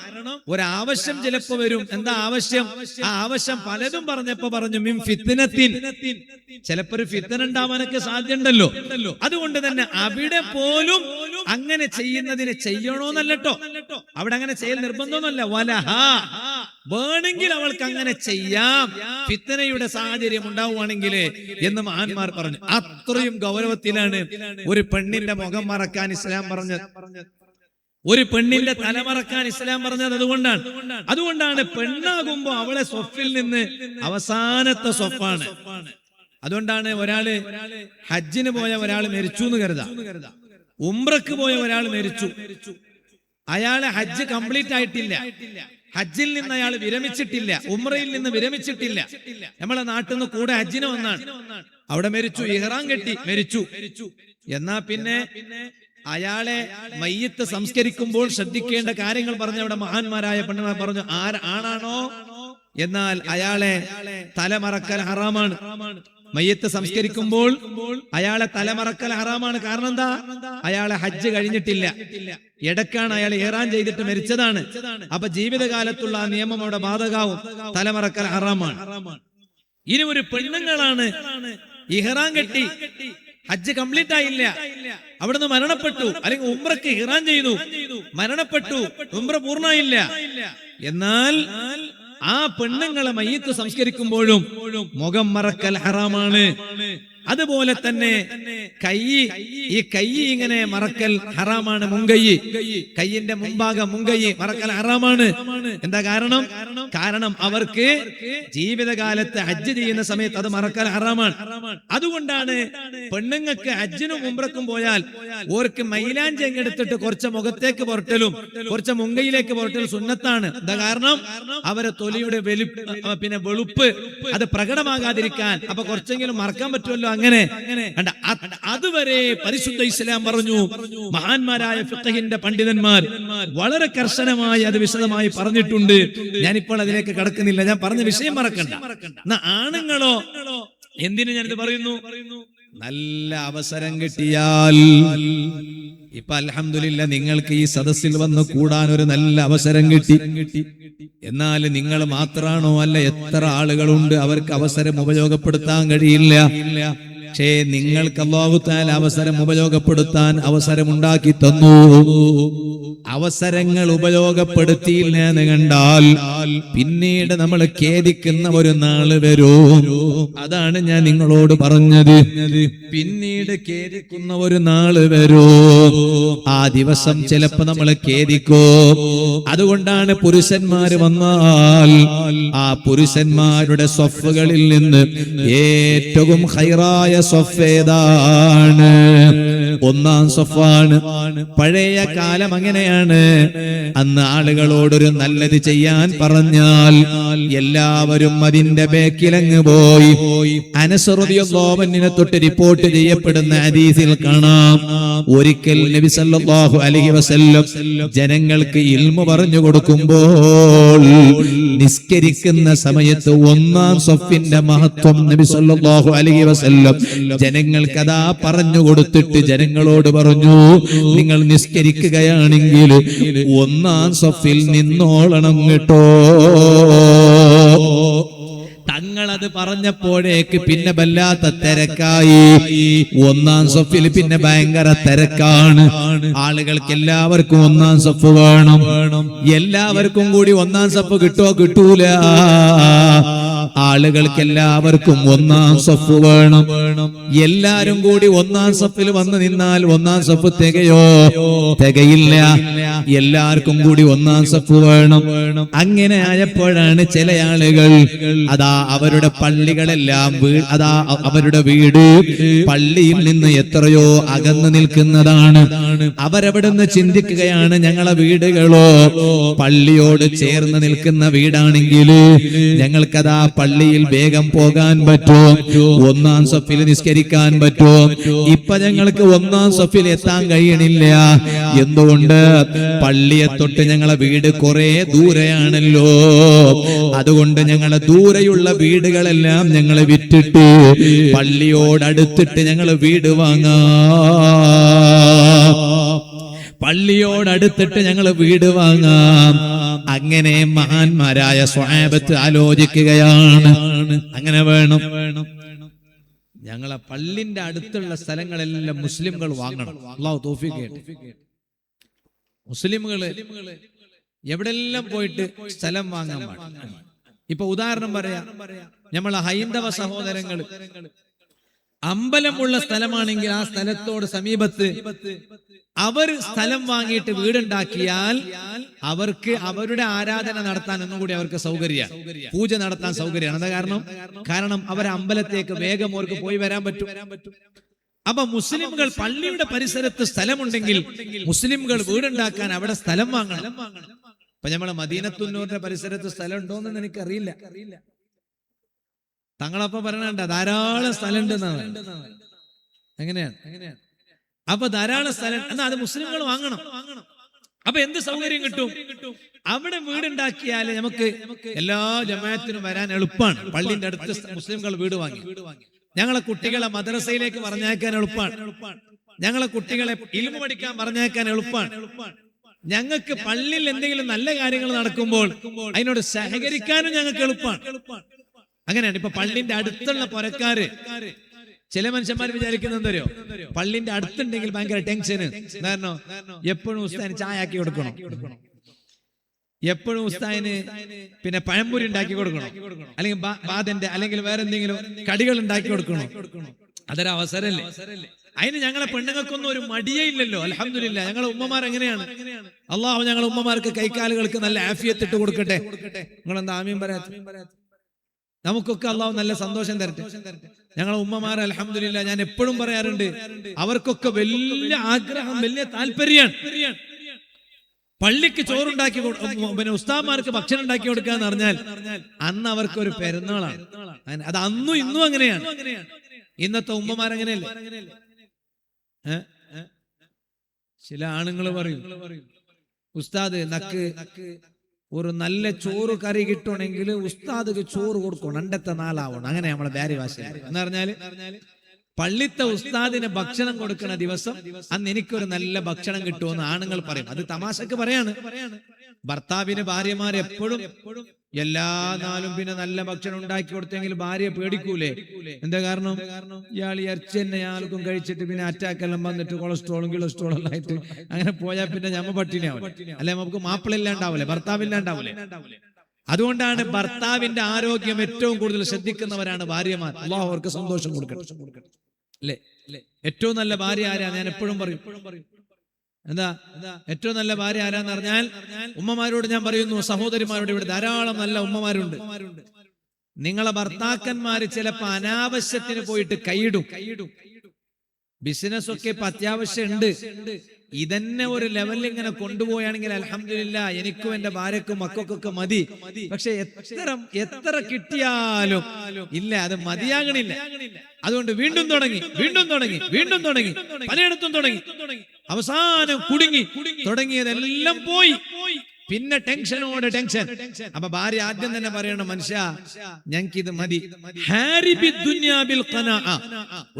ഒരാവശ്യം ചിലപ്പോ വരും. എന്താ ആവശ്യം? ആ ആവശ്യം പലതും പറഞ്ഞു മിൻ ഫിത്നത്തിൻ, ചിലപ്പോ ഒരു ഫിത്ന ഉണ്ടാവാനൊക്കെ സാധ്യതയുണ്ടല്ലോ. അതുകൊണ്ട് തന്നെ അവിടെ പോലും അങ്ങനെ ചെയ്യുന്നതിന് ചെയ്യണോന്നല്ലോ, അവിടെ അങ്ങനെ ചെയ്യൽ നിർബന്ധമൊന്നുമല്ല. വലഹാ, വേണമെങ്കിൽ അവൾക്ക് അങ്ങനെ ചെയ്യാം, ഫിത്നയുടെ സാഹചര്യം ഉണ്ടാവുകയാണെങ്കിൽ എന്ന് മഹാന്മാർ പറഞ്ഞു. അത്രയും ഗൗരവത്തിലാണ് ഒരു പെണ്ണിന്റെ മുഖം മറക്കാൻ ഇസ്ലാം പറഞ്ഞത്, ഒരു പെണ്ണിന്റെ തലമറക്കാൻ ഇസ്ലാം പറഞ്ഞത്. അതുകൊണ്ടാണ് പെണ്ണാകുമ്പോ അവളെ സ്വഫിൽ നിന്ന് അവസാനത്തെ സ്വഫാണ്. അതുകൊണ്ടാണ് ഒരാള് ഹജ്ജിന് പോയ ഒരാൾ മരിച്ചു എന്ന് കരുതാം, ഉംറക്ക് പോയ ഒരാൾ മരിച്ചു, അയാളെ ഹജ്ജ് കംപ്ലീറ്റ് ആയിട്ടില്ല, ഹജ്ജിൽ നിന്ന് അയാൾ വിരമിച്ചിട്ടില്ല, ഉംറയിൽ നിന്ന് വിരമിച്ചിട്ടില്ല. നമ്മളെ നാട്ടിൽ നിന്ന് കൂടെ ഹജ്ജിന് വന്നാണ്, അവിടെ മരിച്ചു, ഇഹ്റാം കെട്ടി മരിച്ചു. എന്നാ പിന്നെ അയാളെ മയ്യത്ത് സംസ്കരിക്കുമ്പോൾ ശ്രദ്ധിക്കേണ്ട കാര്യങ്ങൾ പറഞ്ഞ അവിടെ മഹാന്മാരായ പണ്ഡിതന്മാർ പറഞ്ഞു. ആണാണോ എന്നാൽ അയാളെ തലമറക്കൽ ഹറാമാണ്. മയ്യത്ത് സംസ്കരിക്കുമ്പോൾ അയാളെ തലമറക്കൽ ഹറാമാണ്. കാരണം എന്താ? അയാളെ ഹജ്ജ് കഴിഞ്ഞിട്ടില്ല, ഇടക്കാണ് അയാൾ ഇഹ്റാം ചെയ്തിട്ട് മരിച്ചതാണ്. അപ്പൊ ജീവിതകാലത്തുള്ള ആ നിയമം അവിടെ ബാധകാവും. തലമറക്കൽ ഹറാമാണ്. ഇനി ഒരു പെണ്ണുങ്ങളാണ് ഇഹ്റാം കെട്ടി, ഹജ്ജ് കംപ്ലീറ്റ് ആയില്ല, അവിടുന്ന് മരണപ്പെട്ടു, അല്ലെങ്കിൽ ഉംറക്ക് ഇഹ്റാം ചെയ്തു, മരണപ്പെട്ടു, ഉംറ പൂർണ്ണമായില്ല. എന്നാൽ ആ പെണ്ണുങ്ങളെ മയ്യിത്ത് സംസ്കരിക്കുമ്പോഴും മുഖം മറക്കൽ ഹറാമാണ്. അതുപോലെ തന്നെ ഈ കൈ ഇങ്ങനെ മറക്കൽ ഹറാമാണ്. കയ്യിന്റെ മുൻഭാഗം മുൻകൈ മറക്കൽ ഹറാമാണ്. എന്താ കാരണം? കാരണം അവർക്ക് ജീവിതകാലത്ത് ഹജ്ജ് ചെയ്യുന്ന സമയത്ത് അത് മറക്കൽ ഹറാമാണ്. അതുകൊണ്ടാണ് പെണ്ണുങ്ങൾക്ക് ഹജ്ജിനും ഉംറക്കും പോയാൽ ഓർക്ക് മൈലാഞ്ചി എടുത്തിട്ട് കുറച്ച് മുഖത്തേക്ക് പുരട്ടലും കുറച്ച് മുൻകൈയിലേക്ക് പുരട്ടലും സുന്നത്താണ്. എന്താ കാരണം? അവരെ തൊലിയുടെ വെളുപ്പ് അത് പ്രകടമാകാതിരിക്കാൻ. അപ്പൊ കുറച്ചെങ്കിലും മറക്കാൻ പറ്റുമല്ലോ. അങ്ങനെ അതുവരെ പരിശുദ്ധ ഇസ്ലാം പറഞ്ഞു. മഹാന്മാരായ ഫിഖഹിന്റെ പണ്ഡിതന്മാർ വളരെ കർശനമായി അത് വിശദമായി പറഞ്ഞിട്ടുണ്ട്. ഞാനിപ്പോൾ അതിലേക്ക് കടക്കുന്നില്ല. ഞാൻ പറഞ്ഞ വിഷയം മറക്കണ്ട. ആണുങ്ങളോ, എന്തിനു ഞാനിത് പറയുന്നു? നല്ല അവസരം കിട്ടിയാൽ, ഇപ്പൊ അൽഹംദുലില്ലാ നിങ്ങൾക്ക് ഈ സദസ്സിൽ വന്ന് കൂടാൻ ഒരു നല്ല അവസരം കിട്ടി. എന്നാൽ നിങ്ങൾ മാത്രാണോ? അല്ല, എത്ര ആളുകളുണ്ട് അവർക്ക് അവസരം ഉപയോഗപ്പെടുത്താൻ കഴിയില്ല. പക്ഷേ നിങ്ങൾക്ക് അല്ലാഹു തആല അവസരം ഉപയോഗപ്പെടുത്താൻ അവസരമുണ്ടാക്കി തന്നു. അവസരങ്ങൾ ഉപയോഗപ്പെടുത്തിയില്ല എന്ന് കണ്ടാൽ പിന്നീട് നമ്മൾ ഖേദിക്കുന്ന ഒരു നാള് വരും. അതാണ് ഞാൻ നിങ്ങളോട് പറഞ്ഞത്. പിന്നീട് ഖേദിക്കുന്ന ഒരു നാള് വരും. ആ ദിവസം ചിലപ്പോ നമ്മൾ ഖേദിക്കും. അതുകൊണ്ടാണ് പുരുഷന്മാര് വന്നാൽ ആ പുരുഷന്മാരുടെ സ്വഫുകളിൽ നിന്ന് ഏറ്റവും ഖൈറായ സ്വഫ് ഏതാണ്? ഒന്നാം സ്വഫാണ്. പഴയ കാലം അങ്ങനെയാണ്. അന്ന് ആളുകളോടൊരു നല്ലത് ചെയ്യാൻ പറഞ്ഞാൽ എല്ലാവരും അതിന്റെ ബേക്കിലങ്ങ് പോയി. അനസ് റളിയല്ലാഹു അൻഹു തൊട്ട് റിപ്പോർട്ട് ചെയ്യപ്പെടുന്ന ഹദീസിൽ കാണാം, ഒരിക്കൽ നബി സല്ലല്ലാഹു അലൈഹി വസല്ലം ജനങ്ങൾക്ക് ഇൽമു പറഞ്ഞു കൊടുക്കുമ്പോൾ നിസ്കരിക്കുന്ന സമയത്ത് ഒന്നാം സ്വഫിന്റെ മഹത്വം നബി സല്ലല്ലാഹു അലൈഹി വസല്ലം ജനങ്ങൾക്ക് അതാ പറഞ്ഞു കൊടുത്തിട്ട് ജനങ്ങളോട് പറഞ്ഞു, നിങ്ങൾ നിസ്കരിക്കുകയാണെങ്കിൽ ഒന്നാം സ്വഫിൽ നിന്നോളണം കേട്ടോ. തങ്ങളത് പറഞ്ഞപ്പോഴേക്ക് പിന്നെ വല്ലാത്ത തിരക്കായി. ഒന്നാം സ്വഫിൽ പിന്നെ ഭയങ്കര തിരക്കാണ്. ആളുകൾക്ക് എല്ലാവർക്കും ഒന്നാം സ്വഫ് വേണം. എല്ലാവർക്കും കൂടി ഒന്നാം സ്വഫ് കിട്ടൂല. ആളുകൾക്ക് എല്ലാവർക്കും ഒന്നാം സ്വഫ് വേണം. എല്ലാരും കൂടി ഒന്നാം സ്വഫിൽ വന്ന് നിന്നാൽ ഒന്നാം സ്വഫ് തികയില്ല. എല്ലാവർക്കും കൂടി ഒന്നാം സ്വഫ് വേണം. അങ്ങനെ ആയപ്പോഴാണ് ചില ആളുകൾ അതാ അവരുടെ പള്ളികളെല്ലാം അവരുടെ വീട് പള്ളിയിൽ നിന്ന് എത്രയോ അകന്നു നിൽക്കുന്നതാണ്. അവരവിടുന്ന് ചിന്തിക്കുകയാണ്, ഞങ്ങളെ വീടുകളോ പള്ളിയോട് ചേർന്ന് നിൽക്കുന്ന വീടാണെങ്കിൽ ഞങ്ങൾക്കതാ പള്ളിയിൽ വേഗം പോകാൻ പറ്റുമോ, ഒന്നാം സ്വഫിൽ നിസ്കരിക്കാൻ പറ്റുമോ? ഇപ്പൊ ഞങ്ങൾക്ക് ഒന്നാം സ്വഫിൽ എത്താൻ കഴിയണില്ല. എന്തുകൊണ്ട്? പള്ളിയെ തൊട്ട് ഞങ്ങളെ വീട് കുറെ ദൂരെയാണല്ലോ. അതുകൊണ്ട് ഞങ്ങളെ ദൂരെയുള്ള വീടുകളെല്ലാം ഞങ്ങൾ വിറ്റിട്ട് പള്ളിയോടടുത്തിട്ട് ഞങ്ങൾ വീട് വാങ്ങാം. പള്ളിയോടടുത്തിട്ട് ഞങ്ങൾ വീട് വാങ്ങാം. അങ്ങനെ മഹാന്മാരായ സ്വഹാബത്ത് ആലോചിക്കുകയാണ്, അങ്ങനെ വേണം. ഞങ്ങളെ പള്ളിന്റെ അടുത്തുള്ള സ്ഥലങ്ങളെല്ലാം മുസ്ലിംകൾ വാങ്ങണം. അല്ലാഹു തൗഫീഖ് ചെയ്യട്ടെ. മുസ്ലിംകള് എവിടെല്ലാം പോയിട്ട് സ്ഥലം വാങ്ങാൻ പാടില്ല. ഇപ്പൊ ഉദാഹരണം പറയാം, നമ്മളെ ഹൈന്ദവ സഹോദരങ്ങൾ അമ്പലമുള്ള സ്ഥലമാണെങ്കിൽ ആ സ്ഥലത്തോട് സമീപത്ത് അവർ സ്ഥലം വാങ്ങിയിട്ട് വീടുണ്ടാക്കിയാൽ അവർക്ക് അവരുടെ ആരാധന നടത്താൻ ഒന്നും കൂടി അവർക്ക് സൗകര്യമാണ്, പൂജ നടത്താൻ സൗകര്യമാണ്. എന്താ കാരണം അവരെ അമ്പലത്തേക്ക് വേഗം അവർക്ക് പോയി വരാൻ പറ്റും. അപ്പൊ മുസ്ലിംകൾ പള്ളിയുടെ പരിസരത്ത് സ്ഥലമുണ്ടെങ്കിൽ മുസ്ലിംകൾ വീടുണ്ടാക്കാൻ അവിടെ സ്ഥലം വാങ്ങണം. ഇപ്പൊ നമ്മളെ മദീനത്തുന്നൂറിന്റെ പരിസരത്ത് സ്ഥലം ഉണ്ടോന്ന് എനിക്കറിയില്ല. തങ്ങളപ്പ പറയണ്ട ധാരാളം സ്ഥലം ഉണ്ടെന്നാണ്. എങ്ങനെയാണ്? അപ്പൊ ധാരാളം സ്ഥലം എന്നാ അത് മുസ്ലിംകൾ വാങ്ങണം. അപ്പൊ എന്ത് സൗകര്യം കിട്ടും? അവിടെ വീടുണ്ടാക്കിയാല് നമുക്ക് എല്ലാ ജമാഅത്തിനും വരാൻ എളുപ്പമാണ്. പള്ളിന്റെ അടുത്ത് മുസ്ലിംകൾ വീട് വാങ്ങി. ഞങ്ങളെ കുട്ടികളെ മദ്രസയിലേക്ക് പറഞ്ഞയക്കാൻ എളുപ്പമാണ്. ഞങ്ങളെ കുട്ടികളെ ഇൽമു പഠിക്കാൻ പറഞ്ഞയക്കാൻ എളുപ്പമാണ്. ഞങ്ങൾക്ക് പള്ളിയിൽ എന്തെങ്കിലും നല്ല കാര്യങ്ങൾ നടക്കുമ്പോൾ അതിനോട് സഹകരിക്കാനും ഞങ്ങൾക്ക് എളുപ്പമാണ്. അങ്ങനെയാണ്. ഇപ്പൊ പള്ളിന്റെ അടുത്തുള്ള പുരക്കാര്, ചില മനുഷ്യന്മാർ വിചാരിക്കുന്നത് എന്തോ, പള്ളിന്റെ അടുത്തുണ്ടെങ്കിൽ ഭയങ്കര ടെൻഷന്. കാരണം എപ്പോഴും ഉസ്താദിന് ചായ ആക്കി കൊടുക്കണം, എപ്പോഴും ഉസ്താദിന് പിന്നെ പഴംപൊരി ഉണ്ടാക്കി കൊടുക്കണം, അല്ലെങ്കിൽ ബാദന്റെ അല്ലെങ്കിൽ വേറെ എന്തെങ്കിലും കടികൾ ഉണ്ടാക്കി കൊടുക്കണം. അതൊരു അവസരല്ലേ? അതിന് ഞങ്ങളെ പെണ്ണുങ്ങൾക്കൊന്നും ഒരു മടിയേ ഇല്ലല്ലോ. അൽഹംദുലില്ലാ. ഞങ്ങളെ ഉമ്മമാർ എങ്ങനെയാണ്? അള്ളാഹു ഞങ്ങളെ ഉമ്മമാർക്ക് കൈക്കാലുകൾക്ക് നല്ല ആഫിയത്ത് ഇട്ട് കൊടുക്കട്ടെ. നിങ്ങളെന്താ ആമീൻ പറയാത്ത? നമുക്കൊക്കെ അള്ളാഹു നല്ല സന്തോഷം തരട്ടെ. ഞങ്ങളെ ഉമ്മമാർ അൽഹംദുലില്ലാ, ഞാൻ എപ്പോഴും പറയാറുണ്ട്, അവർക്കൊക്കെ വലിയ ആഗ്രഹം, വലിയ താല്പര്യമാണ് പള്ളിക്ക് ചോറുണ്ടാക്കി, പിന്നെ ഉസ്താദ്മാർക്ക് ഭക്ഷണം ഉണ്ടാക്കി കൊടുക്കുക എന്ന് പറഞ്ഞാൽ അന്ന് അവർക്ക് ഒരു പെരുന്നാളാണ്. അത് അന്നും ഇന്നും അങ്ങനെയാണ്. ഇന്നത്തെ ഉമ്മമാർ അങ്ങനെയല്ലേ? ചില ആണുങ്ങൾ പറയും, ഉസ്താദ് നക്ക് ഒരു നല്ല ചോറ് കറി കിട്ടണമെങ്കിൽ ഉസ്താദ് ചോറ് കൊടുക്കണം, രണ്ടത്തെ നാലാവണം. അങ്ങനെ നമ്മളെ ബാരി ഭാഷ എന്ന് പറഞ്ഞാല് പള്ളിത്തെ ഉസ്താദിന് ഭക്ഷണം കൊടുക്കുന്ന ദിവസം അന്ന് എനിക്കൊരു നല്ല ഭക്ഷണം കിട്ടുമെന്ന് ആണുങ്ങൾ പറയും. അത് തമാശക്ക് പറയാണ്. ഭർത്താവിന് ഭാര്യമാർ എപ്പോഴും എല്ലാ നാളും പിന്നെ നല്ല ഭക്ഷണം ഉണ്ടാക്കി കൊടുത്തെങ്കിൽ ഭാര്യയെ പേടിക്കൂലേ? എന്താ കാരണം? ഇയാൾ ഇറച്ചി തന്നെ ആൾക്കും കഴിച്ചിട്ട് പിന്നെ അറ്റാക്ക് എല്ലാം വന്നിട്ട് കൊളസ്ട്രോളും എല്ലാം ആയിട്ട് അങ്ങനെ പോയാൽ പിന്നെ ഞമ്മ പട്ടിണിയാവും, അല്ലെ? നമുക്ക് മാപ്പിളില്ലാണ്ടാവൂലേ, ഭർത്താവില്ലാണ്ടാവൂലേ? അതുകൊണ്ടാണ് ഭർത്താവിന്റെ ആരോഗ്യം ഏറ്റവും കൂടുതൽ ശ്രദ്ധിക്കുന്നവരാണ് ഭാര്യമാർ. അല്ലാഹു അവർക്ക് സന്തോഷം കൊടുക്കട്ടെ. അല്ലേ? ഏറ്റവും നല്ല ഭാര്യ ആരാ? ഞാൻ എപ്പോഴും പറയും, എന്താ ഏറ്റവും നല്ല ഭാര്യ ആരാന്ന് പറഞ്ഞാൽ, ഉമ്മമാരോട് ഞാൻ പറയുന്നു, സഹോദരിമാരോട്, ഇവിടെ ധാരാളം നല്ല ഉമ്മമാരുണ്ട്. നിങ്ങളെ ഭർത്താക്കന്മാര് ചിലപ്പോ അനാവശ്യത്തിന് പോയിട്ട് കൈയിടും. ബിസിനസ് ഒക്കെ ഇപ്പൊ അത്യാവശ്യം ഉണ്ട്. ഇതന്നെ ഒരു ലെവലിൽ ഇങ്ങനെ കൊണ്ടുപോയാണെങ്കിൽ അൽഹംദുലില്ലാ, എനിക്കും എന്റെ ഭാര്യക്കും മക്കൾക്കൊക്കെ മതി. പക്ഷെ എത്ര കിട്ടിയാലും ഇല്ല, അത് മതിയാകണില്ല. അതുകൊണ്ട് വീണ്ടും തുടങ്ങി പലയിടത്തും തുടങ്ങി, അവസാനം കുടുങ്ങി. തുടങ്ങിയതെല്ലാം പോയി, പിന്നെ ടെൻഷനോട് ടെൻഷൻ. അപ്പൊ ഭാര്യ ആദ്യം തന്നെ പറയണം, മനുഷ്യ ഞങ്ങൾക്ക് ഇത് മതി.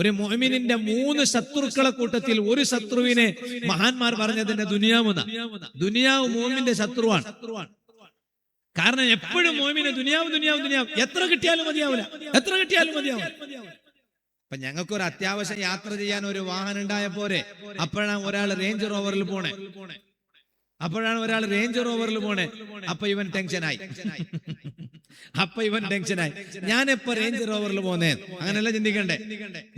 ഒരു മുഅ്മിനിന്റെ 3 ശത്രുക്കളെ കൂട്ടത്തിൽ ഒരു ശത്രുവിനെ മഹാന്മാർ പറഞ്ഞതിന്റെ ദുനിയാവ് മുഅ്മിന്റെ ശത്രുവാണ്. കാരണം എപ്പോഴും മുഅ്മിന് ദുനിയാവ് എത്ര കിട്ടിയാലും മതിയാവില്ല. അപ്പൊ ഞങ്ങൾക്ക് ഒരു അത്യാവശ്യം യാത്ര ചെയ്യാൻ ഒരു വാഹനം ഉണ്ടായ പോരെ. അപ്പോഴാണ് ഒരാൾ റേഞ്ച് റോവറിൽ പോണേ. അപ്പൊ ഇവൻ ടെൻഷനായി. ഞാൻ എപ്പോ റേഞ്ച് റോവറിൽ പോന്നേ? അങ്ങനെയല്ല ചിന്തിക്കണ്ടേ.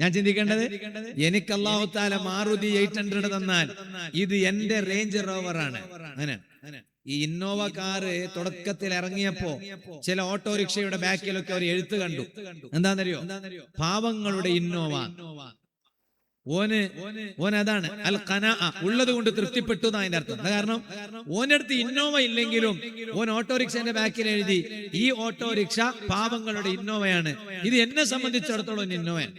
ഞാൻ ചിന്തിക്കേണ്ടത്, എനിക്ക് അല്ലാഹു തആല മാരുതി 800 തന്നാൽ ഇത് എന്റെ റേഞ്ച് റോവറാണ്. അങ്ങനെ ഈ ഇന്നോവ കാറ് തുടക്കത്തിൽ ഇറങ്ങിയപ്പോ ചില ഓട്ടോറിക്ഷയുടെ ബാക്കിലൊക്കെ ഒരു എഴുത്ത് കണ്ടു. എന്താണെന്നറിയോ? പാവങ്ങളുടെ ഇന്നോവ. ഓന് അതാണ് അൽ ഖനാഅ, ഉള്ളത് കൊണ്ട് തൃപ്തിപ്പെട്ടു എന്നാണ് അതിന്റെ അർത്ഥം. കാരണം ഓന്റെ അടുത്ത് ഇന്നോവ ഇല്ലെങ്കിലും ഓൻ ഓട്ടോറിക്ഷന്റെ ബാക്കിൽ എഴുതി, ഈ ഓട്ടോറിക്ഷ പാവങ്ങളുടെ ഇന്നോവയാണ്, ഇത് എന്നെ സംബന്ധിച്ചിടത്തോളം ഇന്നോവയാണ്.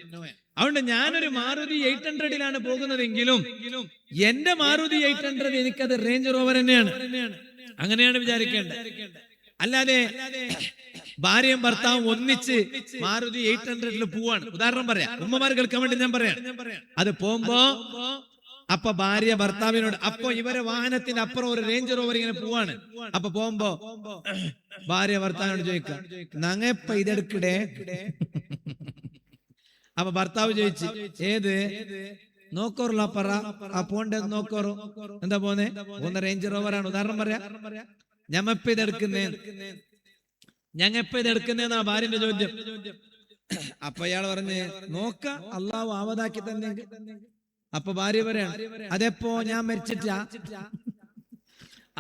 അതുകൊണ്ട് ഞാനൊരു മാരുതി 800-ലാണ് പോകുന്നതെങ്കിലും എന്റെ മാരുതി 800 എനിക്കത് റേഞ്ച് റോവർ തന്നെയാണ്. അങ്ങനെയാണ് വിചാരിക്കേണ്ടത്. അല്ലാതെ ഭാര്യയും ഭർത്താവും ഒന്നിച്ച് മാരുതി 800-ൽ പോവാണ്. ഉദാഹരണം പറയാം, ഉമ്മമാർ കേൾക്കാൻ വേണ്ടി ഞാൻ പറയാം. അത് പോകുമ്പോ അപ്പൊ ഭാര്യ ഭർത്താവിനോട്, അപ്പൊ ഇവരെ വാഹനത്തിന്റെ അപ്പുറം ഒരു റേഞ്ച് റോവർ ഇങ്ങനെ പോവാണ്. അപ്പൊ പോകുമ്പോ ഭാര്യ ഭർത്താവിനോട് ചോദിക്കാം, നങ്ങപ്പ ഇതെടുക്കടേ? അപ്പൊ ഭർത്താവ് ചോദിച്ചു, ഏത്? നോക്കോറല്ല പറ, ആ പോണ്ടത് നോക്കോറോ. എന്താ പോന്ന റേഞ്ച് റോവറാണ്. ഉദാഹരണം പറയാ, ഞമ്മപ്പ ഇതെടുക്കുന്നേന്നാ ഭാര്യന്റെ ചോദ്യം. അപ്പൊ അയാൾ പറഞ്ഞ്, നോക്ക അള്ളാഹു ആവതാക്കി തന്നെ. അപ്പൊ ഭാര്യ പറയാണ്, അതെപ്പോ ഞാൻ മരിച്ചിട്ടാ?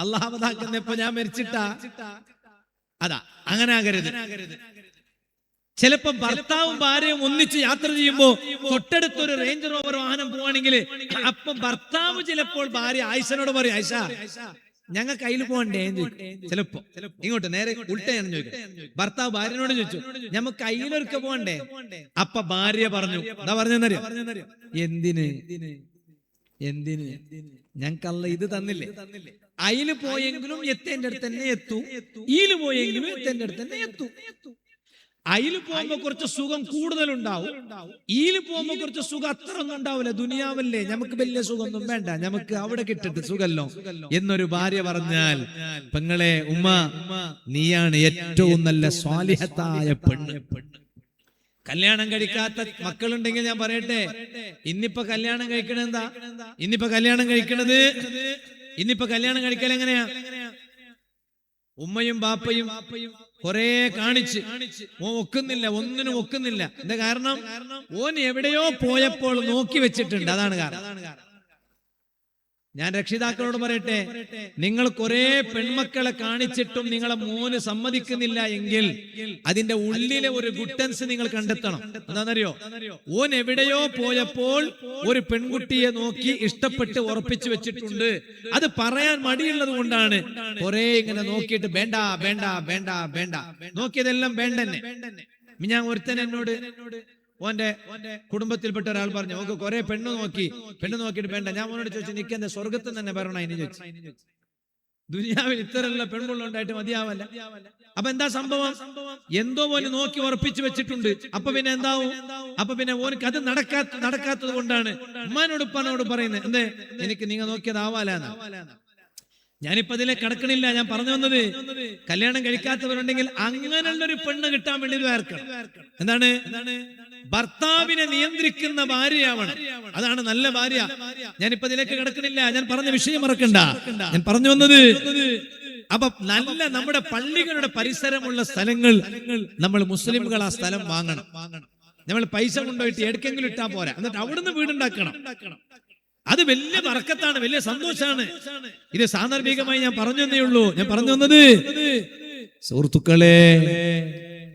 അള്ളാഹു ആവതാക്കുന്നപ്പോ ഞാൻ മരിച്ചിട്ടാ? അതാ, അങ്ങനെ ആകരുത്. ചിലപ്പോ ഭർത്താവും ഭാര്യയും ഒന്നിച്ച് യാത്ര ചെയ്യുമ്പോ തൊട്ടടുത്തൊരു റേഞ്ച് റോവർ വാഹനം പോവാണെങ്കിൽ അപ്പൊ ഭർത്താവ് ചിലപ്പോൾ ഭാര്യ ആയിഷനോട് പറയും, ആയിഷ ഞങ്ങൾ കയ്യിൽ പോകണ്ടേ? ചിലപ്പോ ഇങ്ങോട്ട് നേരെ ഉൾട്ടയാണ് ചോദിക്കും. ഭർത്താവ് ഭാര്യനോട് ചോദിച്ചു, ഞമ്മക്ക് കയ്യിലൊരുക്ക പോകണ്ടേ? അപ്പൊ ഭാര്യ പറഞ്ഞു, എന്താ പറഞ്ഞെന്നറിയോ? എന്തിന് ഞങ്ങൾക്കല്ല ഇത് തന്നില്ലേ? അയില് പോയെങ്കിലും എത്തേന്റെ അടുത്ത് തന്നെ എത്തൂ, ഈല് പോയെങ്കിലും എത്തേന്റെ അടുത്ത് തന്നെ എത്തൂ. അയില് പോകുമ്പോ കുറച്ച് സുഖം കൂടുതലുണ്ടാവും, ഈല് പോകുമ്പോ കുറച്ച് സുഖം അത്ര ഒന്നും ഉണ്ടാവില്ല. ദുനിയാവല്ലേ, നമുക്ക് വലിയ സുഖമൊന്നും വേണ്ട, നമുക്ക് അവിടെ കിട്ടട്ടെ സുഖല്ലോ എന്നൊരു ഭാര്യ പറഞ്ഞാൽ, പെങ്ങളെ ഉമ്മ, നീയാണ് ഏറ്റവും നല്ല സ്വാലിഹത്തായ പെണ്ണ്. കല്യാണം കഴിക്കാത്ത മക്കളുണ്ടെങ്കിൽ ഞാൻ പറയട്ടെ, ഇന്നിപ്പോ കല്യാണം കഴിക്കണത് എന്താ? ഇന്നിപ്പോ കല്യാണം കഴിക്കൽ എങ്ങനെയാ? ഉമ്മയും ബാപ്പയും കൊറേ കാണിച്ച് ഒക്കുന്നില്ല, ഒന്നിനും ഒക്കുന്നില്ല. എന്താ കാരണം? ഓൻ എവിടെയോ പോയപ്പോൾ നോക്കി വെച്ചിട്ടുണ്ട്, അതാണ് കാരണം. ഞാൻ രക്ഷിതാക്കളോട് പറയട്ടെ, നിങ്ങൾ കുറെ പെൺമക്കളെ കാണിച്ചിട്ടും നിങ്ങളെ മോന് സമ്മതിക്കുന്നില്ല എങ്കിൽ അതിന്റെ ഉള്ളിലെ ഒരു ഗുട്ടൻസ് നിങ്ങൾ കണ്ടെത്തണം. എന്താണെന്നറിയോ? ഓൻ എവിടെയോ പോയപ്പോൾ ഒരു പെൺകുട്ടിയെ നോക്കി ഇഷ്ടപ്പെട്ട് ഉറപ്പിച്ചു വെച്ചിട്ടുണ്ട്. അത് പറയാൻ മടിയുള്ളത് കൊണ്ടാണ് കുറെ ഇങ്ങനെ നോക്കിയിട്ട് വേണ്ട വേണ്ട വേണ്ട വേണ്ട, നോക്കിയതെല്ലാം വേണ്ടെന്നെ. ഞാൻ ഒരുത്തൻ എന്നോട്, ഓന്റെ കുടുംബത്തിൽപ്പെട്ട ഒരാൾ പറഞ്ഞു, നമുക്ക് കുറെ പെണ്ണ് നോക്കിയിട്ട് വേണ്ട. ഞാൻ ഓനോട് ചോദിച്ചു, നിൽക്കുന്ന സ്വർഗത്തിൽ തന്നെ വരണം അതിന് ചോദിച്ചു. ദുനിയാവിൽ ഇത്തരമുള്ള പെൺപിള്ളുണ്ടായിട്ട് മതിയാവല്ല. അപ്പൊ എന്താ സംഭവം? എന്തോ പോലെ നോക്കി ഉറപ്പിച്ചു വെച്ചിട്ടുണ്ട്. അപ്പൊ പിന്നെ എന്താവും? അപ്പൊ പിന്നെ ഓനക്ക് അത് നടക്കാത്തത് കൊണ്ടാണ് ഉമ്മാനോട് ഉപ്പാനോട് പറയുന്നത്, എന്തേ എനിക്ക് നിങ്ങൾ നോക്കിയതാവാലാന്ന്. ഞാനിപ്പോ അതിലെ കടക്കണില്ല. ഞാൻ പറഞ്ഞു വന്നത്, കല്യാണം കഴിക്കാത്തവരുണ്ടെങ്കിൽ അങ്ങനെയുള്ളൊരു പെണ്ണ് കിട്ടാൻ വേണ്ടി വേർക്കണം. എന്താണ്? ഭർത്താവിനെ നിയന്ത്രിക്കുന്ന ഭാര്യയാവണം. അതാണ് നല്ല ഭാര്യ. ഞാനിപ്പോ ഇതിലേക്ക് കിടക്കണില്ല. ഞാൻ പറഞ്ഞ വിഷയം മറക്കണ്ട. ഞാൻ പറഞ്ഞു വന്നത്, അപ്പൊ നല്ല നമ്മുടെ പള്ളികളുടെ പരിസരമുള്ള സ്ഥലങ്ങൾ നമ്മൾ മുസ്ലിംകൾ ആ സ്ഥലം വാങ്ങണം. നമ്മൾ പൈസ കൊണ്ടുപോയിട്ട് എവിടേക്കെങ്കിലും ഇട്ടാ പോരാ, എന്നിട്ട് അവിടുന്ന് വീടുണ്ടാക്കണം. അത് വലിയ ബർക്കത്താണ്, വലിയ സന്തോഷാണ്. ഇത് സാന്ദർഭികമായി ഞാൻ പറഞ്ഞേ ഉള്ളൂ. ഞാൻ പറഞ്ഞു വന്നത്, സുഹൃത്തുക്കളെ,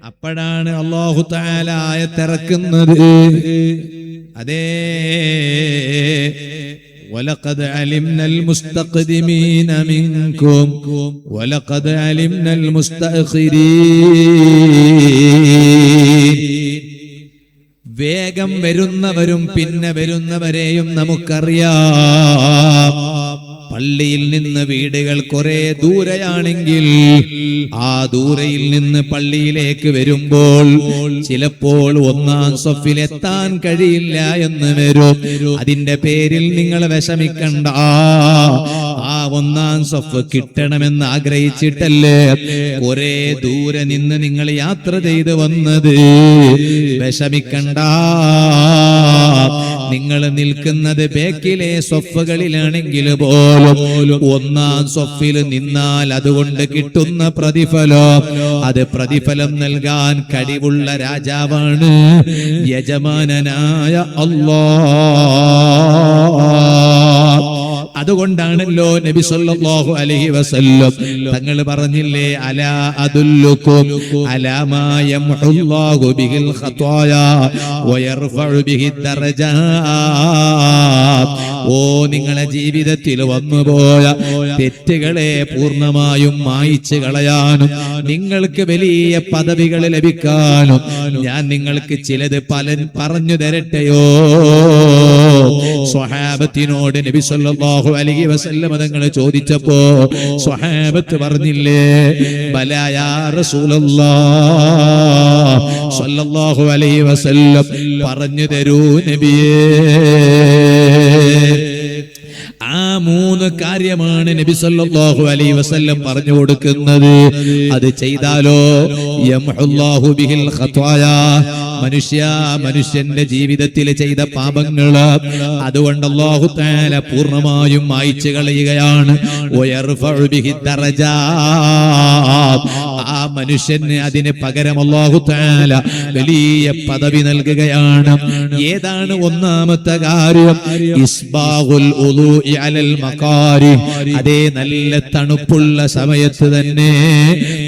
അപ്പോഴാണ് അല്ലാഹു തആല ആയത്തിറക്കുന്നത്. അതേ, വലഖദ് അലിംനൽ മുസ്തഖ്ദിമീന മിൻകും വലഖദ് അലിംനൽ മുസ്തഅഖിരീൻ. വേഗം വരുന്നവരും പിന്നെ വരുന്നവരെയും നമുക്കറിയാം. പള്ളിയിൽ നിന്ന് വീടുകൾ കുറെ ദൂരെയാണെങ്കിൽ ആ ദൂരയിൽ നിന്ന് പള്ളിയിലേക്ക് വരുമ്പോൾ ചിലപ്പോൾ ഒന്നാം സഫിൽ എത്താൻ കഴിയില്ല എന്ന് വരും. അതിന്റെ പേരിൽ നിങ്ങൾ വിഷമിക്കണ്ട. ആ ഒന്നാം സഫ് കിട്ടണമെന്ന് ആഗ്രഹിച്ചിട്ടല്ലേ കുറെ ദൂരെ നിന്ന് നിങ്ങൾ യാത്ര ചെയ്ത് വന്നത്. വിഷമിക്കണ്ട. നിങ്ങൾ നിൽക്കുന്നത് ബേക്കിലെ സഫുകളിലാണെങ്കിൽ പോലും ഒന്നാം സഫിൽ നിന്നാൽ അതുകൊണ്ട് കിട്ടുന്ന പ്രതിഫലം, അത് പ്രതിഫലം നൽകാൻ കഴിവുള്ള രാജാവാണ് യജമാനനായ അല്ലാഹ്. അതുകൊണ്ടാണല്ലോ നബി സല്ലല്ലാഹു അലൈഹി വസല്ലം തങ്ങൾ പറഞ്ഞില്ലേ, അലാ അദുല്ലുകും അലാ മാ യംഹുല്ലാഹു ബിഹിൽ ഖതായാ വയർഫഉ ബിഹി ദറജാത്. ഓ, നിങ്ങളെ ജീവിതത്തിൽ വന്നുപോയ തെറ്റുകളെ പൂർണ്ണമായും മായിച്ചു കളയാനും നിങ്ങൾക്ക് വലിയ പദവികൾ ലഭിക്കാനും ഞാൻ നിങ്ങൾക്ക് ചിലത് പറഞ്ഞു തരട്ടെയോ? സ്വഹാബത്തിനോട് നബി സല്ലല്ലാഹു അലൈഹി വസല്ലം തങ്ങൾ ചോദിച്ചപ്പോ സ്വഹാബത്ത് പറഞ്ഞില്ലേ, ബലാ യാ റസൂലല്ലാഹ് സല്ലല്ലാഹു അലൈഹി വസല്ലം, പറഞ്ഞു തരൂ നബിയേ. ആ മൂന്ന് കാര്യമാണ് നബി സല്ലല്ലാഹു അലൈഹി വസല്ലം പറഞ്ഞു കൊടുക്കുന്നത്. അത് ചെയ്താലോ യംഹുല്ലാഹു ബിഹിൽ ഖതായാ, മനുഷ്യന്റെ ജീവിതത്തിൽ ചെയ്ത പാപങ്ങള് അതുകൊണ്ട് അല്ലാഹു തആല പൂർണ്ണമായും മായ്ച്ചു കളയുകയാണ്. വയർഫഉ ബിഹി ദറജാത്, ആ മനുഷ്യന് അതിന് പകരം അല്ലാഹു തആല വലിയ പദവി നൽകുകയാണ്. ഏതാണ് ഒന്നാമത്തെ കാര്യം? ഇസ്ബാഗുൽ ഉളൂഇ അലൽ മകാരി. അതേ, നല്ല തണുപ്പുള്ള സമയത്ത് തന്നെ,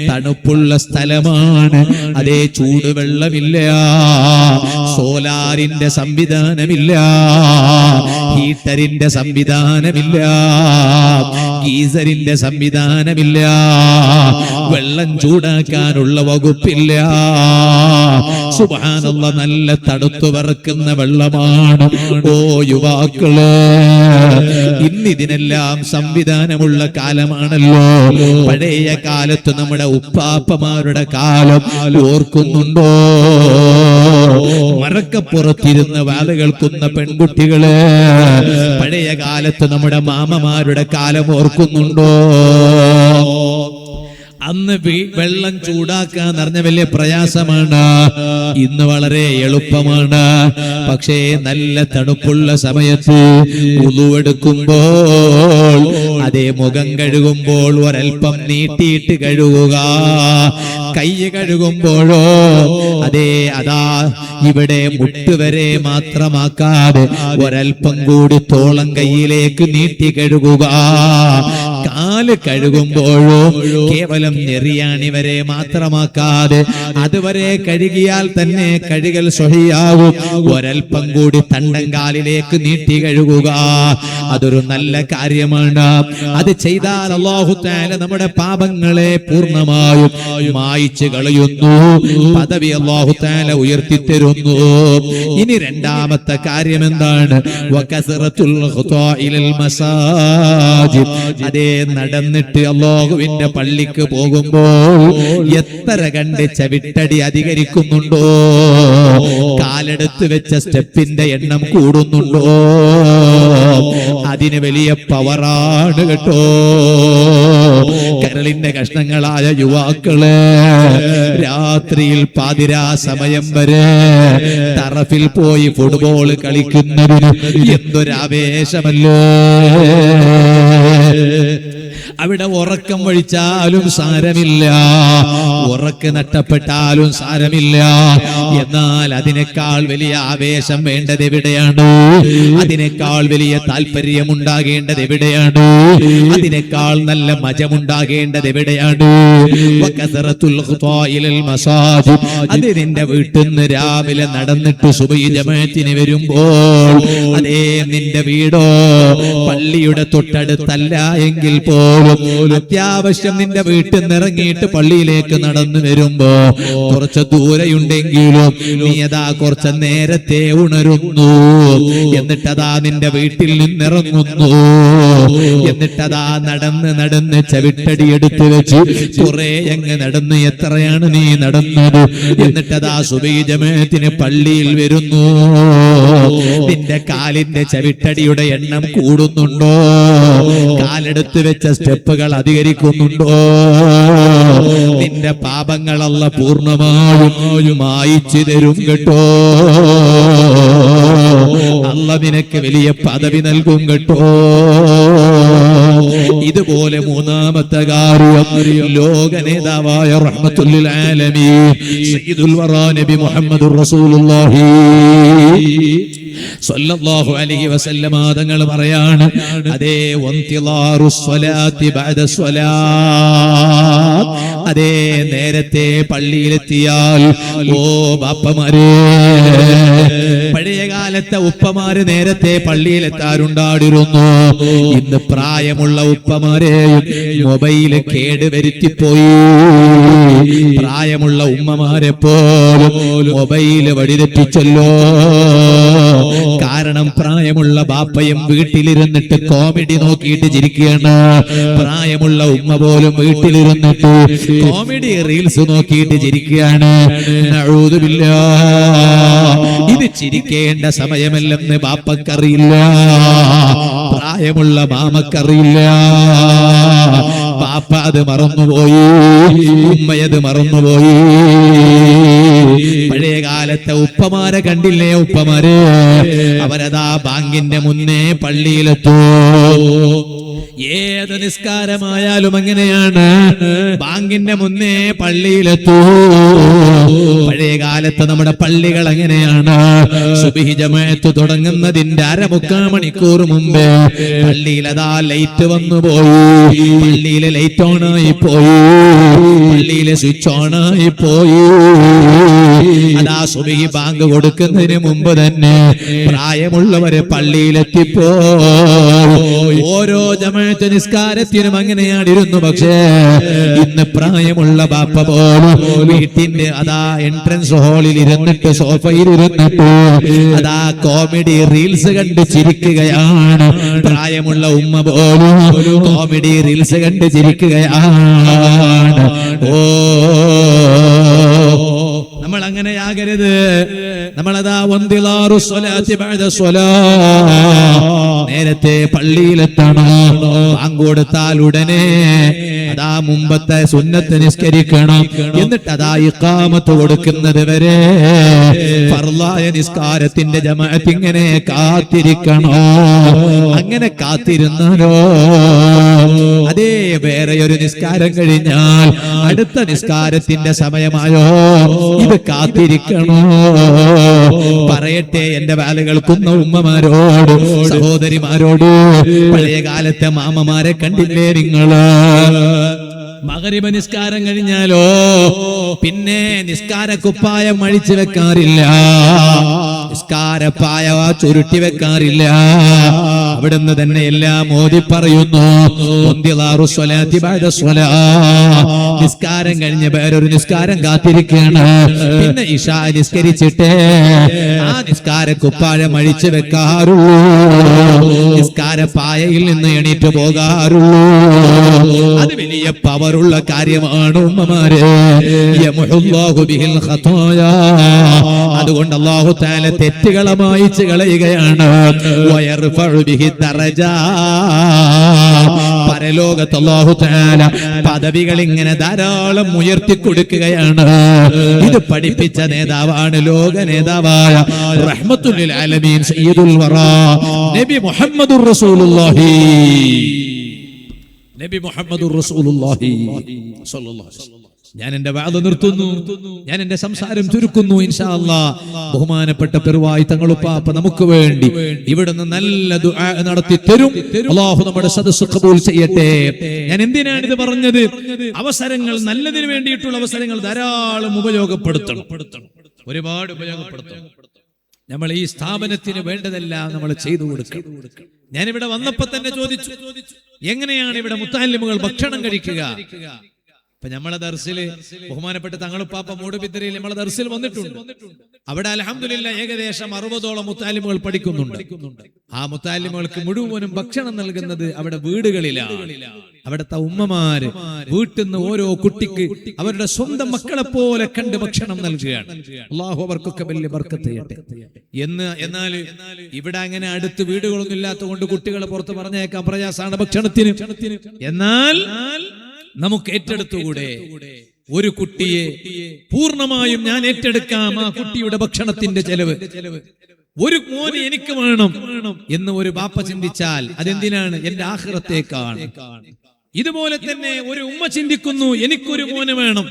തണുപ്പുള്ള സ്ഥലമാണ്, അതേ ചൂടുവെള്ളമില്ല, സോലാറിന്റെ സംവിധാനമില്ല, ഹീറ്ററിന്റെ സംവിധാനമില്ല, ഗീസറിന്റെ സംവിധാനമില്ല, വെള്ളം ചൂടാക്കാനുള്ള വകുപ്പില്ല. സുബ്ഹാനല്ലാഹ്, നല്ല തണുത്തു വിറക്കുന്ന വെള്ളമാണ്. ഓ യുവാക്കളെ, ഇന്ന് ഇതിനെല്ലാം സംവിധാനമുള്ള കാലമാണല്ലോ. പഴയ കാലത്ത് നമ്മുടെ ഉപ്പാപ്പമാരുടെ കാലം ഓർക്കുന്നുണ്ടോ? മറക്കപ്പുറത്തിരുന്ന് വാല കേൾക്കുന്ന പെൺകുട്ടികള് പഴയ കാലത്ത് നമ്മുടെ മാമമാരുടെ കാലം ഓർക്കുന്നുണ്ടോ? അന്ന് വെള്ളം ചൂടാക്കാൻ അറിഞ്ഞ വലിയ പ്രയാസമാണ്. ഇന്ന് വളരെ എളുപ്പമാണ്. പക്ഷേ നല്ല തണുപ്പുള്ള സമയത്ത് ഉളുവെടുക്കുമ്പോൾ അതേ മുഖം കഴുകുമ്പോൾ ഒരൽപ്പം നീട്ടിയിട്ട് കഴുകുക. കൈ കഴുകുമ്പോഴോ അതെ അതാ ഇവിടെ മുട്ടുവരെ മാത്രമാക്കാതെ ഒരൽപ്പം കൂടി തോളം കൈയിലേക്ക് നീട്ടി കഴുകുക. കാല് കഴുകുമ്പോഴോ കേവലം നെറിയാണി വരെ മാത്രമാക്കാതെ അതുവരെ കഴുകിയാൽ തന്നെ കഴുകൽ സ്വഹിയാവും. ഒരൽപ്പം കൂടി തണ്ടങ്കാലിലേക്ക് നീട്ടി കഴുകുക. അതൊരു നല്ല കാര്യമാണ്. അത് ചെയ്താൽ അല്ലാഹു തആല നമ്മുടെ പാപങ്ങളെ പൂർണ്ണമായും മായിച്ചു കളയുന്നു. പദവി അല്ലാഹു തആല ഉയർത്തിത്തരുന്നു. ഇനി രണ്ടാമത്തെ കാര്യം എന്താണ്? വകസറത്തുൽ ഖുതാഇൽ മസാജിദ്. അതേ നടന്നിട്ട് അല്ലാഹുവിന്റെ പള്ളിക്ക് പോകുമ്പോൾ എത്ര കണ്ട് ചവിട്ടടി അധികരിക്കുന്നുണ്ടോ? കാലെടുത്ത് വെച്ച സ്റ്റെപ്പിന്റെ എണ്ണം കൂടുന്നുണ്ടോ? അതിന് വലിയ പവറാണ് കേട്ടോ. കരളിന്റെ കഷ്ണങ്ങളായ യുവാക്കളെ രാത്രിയിൽ പാതിരാ സമയം വരെ ടറഫിൽ പോയി ഫുട്ബോൾ കളിക്കുന്നതിന് എന്തൊരാവേശമല്ലോ. അവിടെ ഉറക്കം വഴിച്ചാലും സാരമില്ല, ഉറക്ക് നഷ്ടപ്പെട്ടാലും സാരമില്ല. എന്നാൽ അതിനേക്കാൾ വലിയ ആവേശം വേണ്ടത് എവിടെയാണ്? അതിനേക്കാൾ വലിയ താല്പര്യം ഉണ്ടാകേണ്ടത് എവിടെയാണ്? അതിനേക്കാൾ നല്ല മജമുണ്ടാകേണ്ടത് എവിടെയാണ്? അത് നിന്റെ വീട്ടിൽ നിന്ന് രാവിലെ നടന്നിട്ട് സുബഹി ജമാഅത്തിന് വരുമ്പോൾ അതേ നിന്റെ വീടോ പള്ളിയുടെ തൊട്ടടുത്തല്ല എങ്കിൽ പോലും അത്യാവശ്യം നിന്റെ വീട്ടിൽ നിന്ന് ഇറങ്ങിയിട്ട് പള്ളിയിലേക്ക് നടന്നു വരുമ്പോ കുറച്ച് ദൂരെയുണ്ടെങ്കിലും നീ അതാ കുറച്ച് നേരത്തെ ഉണരുന്നു. എന്നിട്ടതാ നിന്റെ വീട്ടിൽ നിന്നിറങ്ങുന്നു. എന്നിട്ടതാ നടന്ന് നടന്ന് ചവിട്ടടി എടുത്തു വെച്ച് കുറെ അങ്ങ് നടന്ന് എത്രയാണ് നീ നടന്നത്? എന്നിട്ടതാ സുബഹി ജമാഅത്തിന് പള്ളിയിൽ വരുന്നു. നിന്റെ കാലിന്റെ ചവിട്ടടിയുടെ എണ്ണം കൂടുന്നുണ്ടോ? കാലെടുത്ത് വെച്ച സ്റ്റെപ്പുകൾ അധികരിക്കുന്നുണ്ടോ? നിന്റെ പാപങ്ങൾ അല്ലാഹു പൂർണ്ണമായും മായിച്ചു തരും കേട്ടോ. അല്ലാഹു നിനക്ക് വലിയ പദവി നൽകും കേട്ടോ. ഇതുപോലെ മൂന്നാമത്തെ കാര്യം ലോക നേതാവായ റഹ്മത്തുൽ ലിൽ ആലമീൻ സയ്യിദുൽ വറാ നബി മുഹമ്മദുർ റസൂലുള്ളാഹി സല്ലല്ലാഹു അലൈഹി വസല്ലമ തങ്ങൾ പറയാണ് അതേ വന്തിലാറുസ് സ്വലാത്തി ബഅദ സ്വലാത്ത്. അതേ നേരത്തെ പള്ളിയിലെത്തിയാൽ ഓ ബാപ്പമാരെ, പഴയ കാലത്തെ ഉപ്പമാര് നേരത്തെ പള്ളിയിലെത്താറുണ്ടായിരുന്നു. ഇന്ന് പ്രായമുള്ള ഉപ്പമാരെയും മൊബൈല് കേടുവരുത്തിപ്പോയി. പ്രായമുള്ള ഉമ്മമാരെ പോലും മൊബൈല് വഴിതെറ്റിച്ചല്ലോ. കാരണം പ്രായമുള്ള ബാപ്പയും വീട്ടിലിരുന്നിട്ട് കോമഡി നോക്കിയിട്ട് ചിരിക്കുകയാണ്. പ്രായമുള്ള ഉമ്മ പോലും വീട്ടിലിരുന്നിട്ട് കോമഡി റീൽസ് നോക്കിയിട്ട് ചിരിക്കുകയാണ്. നഊദു ബില്ലാഹ്. ഇത് ചിരിക്കേണ്ട സമയമല്ലെന്ന് ബാപ്പക്കറിയില്ല, പ്രായമുള്ള മാമക്കറിയില്ല. ബാപ്പ അത് മറന്നുപോയി, ഉമ്മയത് മറന്നുപോയി. പഴയ കാലത്തെ ഉപ്പമാരെ കണ്ടില്ലേ? ഉപ്പമാര് അവരതാ ബാങ്കിന്റെ മുന്നേ പള്ളിയിലെത്തൂ. ഏത് നിസ്കാരമായാലും അങ്ങനെയാണ്, ബാങ്കിന്റെ മുന്നേ പള്ളിയിലെത്തൂ. പഴയ കാലത്ത് നമ്മുടെ പള്ളികൾ അങ്ങനെയാണ്. സുബ്ഹി ജമാഅത്ത് തുടങ്ങുന്നതിന്റെ അരമുക്കാൽ മണിക്കൂർ മുമ്പേ പള്ളിയിൽ അതാ ലൈറ്റ് വന്നു പോയി. പള്ളിയിലെ ലൈറ്റ് ഓൺ ആയി പോയി, പള്ളിയിലെ സ്വിച്ച് ഓൺ ആയി പോയി. അതാ സുബഹി ബാങ്ക് കൊടുക്കുന്നതിന് മുമ്പ് തന്നെ പ്രായമുള്ളവരെ പള്ളിയിലെത്തിപ്പോ ഓരോ ജമാഅത്ത് നിസ്കാരത്തിനും അങ്ങനെയാണിരുന്നു. പക്ഷേ ഇന്ന് പ്രായമുള്ള ബാപ്പ പോലും വീട്ടിന്റെ അതാ എൻട്രൻസ് ഹാളിൽ ഇരുന്നിട്ട് സോഫയിൽ ഇരുന്നിട്ട് അതാ കോമഡി റീൽസ് കണ്ട് ചിരിക്കുകയാണ്. പ്രായമുള്ള ഉമ്മ പോലും കോമഡി റീൽസ് കണ്ട് ചിരിക്കുകയാണ്. ഓ, നമ്മൾ അങ്ങനെയാകരുത്. നമ്മളതാ വന്ദിലാറു സ്വലാത്തി ബഅദ സ്വലാ, നേരത്തെ പള്ളിയിലെത്തണം. ബാങ്ക് കൊടുത്താൽ ഉടനെ അതാ മുമ്പത്തെ സുന്നത്ത് നിസ്കരിക്കണം. എന്നിട്ട് അതാ ഇഖാമത്ത് കൊടുക്കുന്നത് വരെ ഫർളായ നിസ്കാരത്തിന്റെ ജമാഅത്ത് ഇങ്ങനെ കാത്തിരിക്കണോ? അങ്ങനെ കാത്തിരുന്നാലോ അതേ വേറെ ഒരു നിസ്കാരം കഴിഞ്ഞാൽ അടുത്ത നിസ്കാരത്തിന്റെ സമയമായോ ഇത് കാത്തിരിക്കണോ? പറയട്ടെ എന്റെ വാല് കേൾക്കുന്ന ഉമ്മമാരോട്, സഹോദരിമാരോട്, പഴയ കാലത്തെ മാമമാരെ കണ്ടില്ലേ നിങ്ങള്? മഗ്രിബ് നിസ്കാരം കഴിഞ്ഞാലോ പിന്നെ നിസ്കാര കുപ്പായം അഴിച്ചു വെക്കാറില്ല, നിസ്കാരപ്പായ ചുരുട്ടി വെക്കാറില്ല. അവിടുന്ന് തന്നെ എല്ലാം ഓതി പറയുന്നു. നിസ്കാരം കഴിഞ്ഞ് വേറൊരു നിസ്കാരം കാത്തിരിക്കുകയാണ്. പിന്നെ ഇശാ നിസ്കരിച്ചിട്ട് ആ നിസ്കാര കുപ്പായം അഴിച്ചു വെക്കാറുള്ളൂ, നിസ്കാരപ്പായയിൽ നിന്ന് എണീറ്റ് പോകാറുള്ളൂ. അത് വലിയ പവറുള്ള കാര്യമാണ് ഉമ്മമാരെ. അതുകൊണ്ട് അല്ലാഹു തആല തെറ്റുകളെ മായിച്ചു കളയുകയാണ്. പരലോകത്ത് അല്ലാഹു തആല പദവികൾ ഇങ്ങനെ ധാരാളം ഉയർത്തി കൊടുക്കുകയാണ്. ഇത് പഠിപ്പിച്ച നേതാവാണ് ലോക നേതാവായ റഹ്മത്തുൽ ലിൽ ആലമീൻ സയ്യിദുൽ വറാ നബി മുഹമ്മദുർ റസൂലുള്ളാഹി, നബി മുഹമ്മദുർ റസൂലുള്ളാഹി സ്വല്ലല്ലാഹു അലൈഹി വസല്ലം. ഞാൻ എന്റെ വാദ നിർത്തുന്നു, ഞാൻ എന്റെ സംസാരം ചുരുക്കുന്നു. ഇൻഷാ അല്ലാഹ് ബഹുമാനപ്പെട്ട പെരുവായി തങ്ങളുപ്പാപ്പ നമുക്ക് വേണ്ടി ഇവിടുന്ന് നല്ല ദുആ നടത്തി തരും. അല്ലാഹു നമ്മുടെ സദസ്സ് ഖബൂൽ ചെയ്യട്ടെ. ഞാൻ എന്തിനാണ് ഇത് പറഞ്ഞത്? അവസരങ്ങൾ, നല്ലതിന് വേണ്ടിയിട്ടുള്ള അവസരങ്ങൾ ധാരാളം ഉപയോഗപ്പെടുത്തണം, ഒരുപാട് ഉപയോഗപ്പെടുത്തണം. നമ്മൾ ഈ സ്ഥാപനത്തിന് വേണ്ടതെല്ലാം നമ്മൾ ചെയ്തു കൊടുക്കണം. ഞാനിവിടെ വന്നപ്പോ തന്നെ ചോദിച്ചു, എങ്ങനെയാണ് ഇവിടെ മുത്തഅല്ലിമുകൾ ഭക്ഷണം കഴിക്കുക? അപ്പൊ നമ്മളെ ദർസില് ബഹുമാനപ്പെട്ട തങ്ങളുപ്പാപ്പ മൂടുബിദ്രയിൽ നമ്മളെ ദർസിൽ വന്നിട്ടുണ്ട്. അവിടെ അൽഹംദുലില്ലാഹ് ഏകദേശം 60ഓളം മുത്തഅല്ലിമുകൾ പഠിക്കുന്നുണ്ട്. ആ മുത്തഅല്ലിമുകൾക്ക് മുഴുവനും ഭക്ഷണം നൽകുന്നത് അവിടെ വീടുകളിലാണ്. അവിടുത്തെ ഉമ്മമാര് വീട്ടിൽ നിന്ന് ഓരോ കുട്ടിക്ക് അവരുടെ സ്വന്തം മക്കളെ പോലെ കണ്ട് ഭക്ഷണം നൽകുകയാണ്. അല്ലാഹു അവർക്കൊക്കെ വലിയ ബർക്കത്ത് ചെയ്യട്ടെ. എന്നാൽ ഇവിടെ അങ്ങനെ അടുത്ത് വീടുകളൊന്നും ഇല്ലാത്തത് കൊണ്ട് കുട്ടികളെ പുറത്ത് പറഞ്ഞേക്കാൻ പ്രയാസമാണ് ഭക്ഷണത്തിന്. എന്നാൽ നമുക്ക് ഏറ്റെടുത്തുകൂടെ? ഒരു കുട്ടിയെ പൂർണ്ണമായും ഞാൻ ഏറ്റെടുക്കാം, ആ കുട്ടിയുടെ ഭക്ഷണത്തിന്റെ ചെലവ് ഒരു മോന് എനിക്ക് വേണം എന്ന് ഒരു ബാപ്പ ചിന്തിച്ചാൽ അതെന്തിനാണ്? എന്റെ ആഖിറത്തേക്കാണ്. ഇതുപോലെ തന്നെ ഒരു ഉമ്മ ചിന്തിക്കുന്നു, എനിക്കൊരു മോന് വേണം,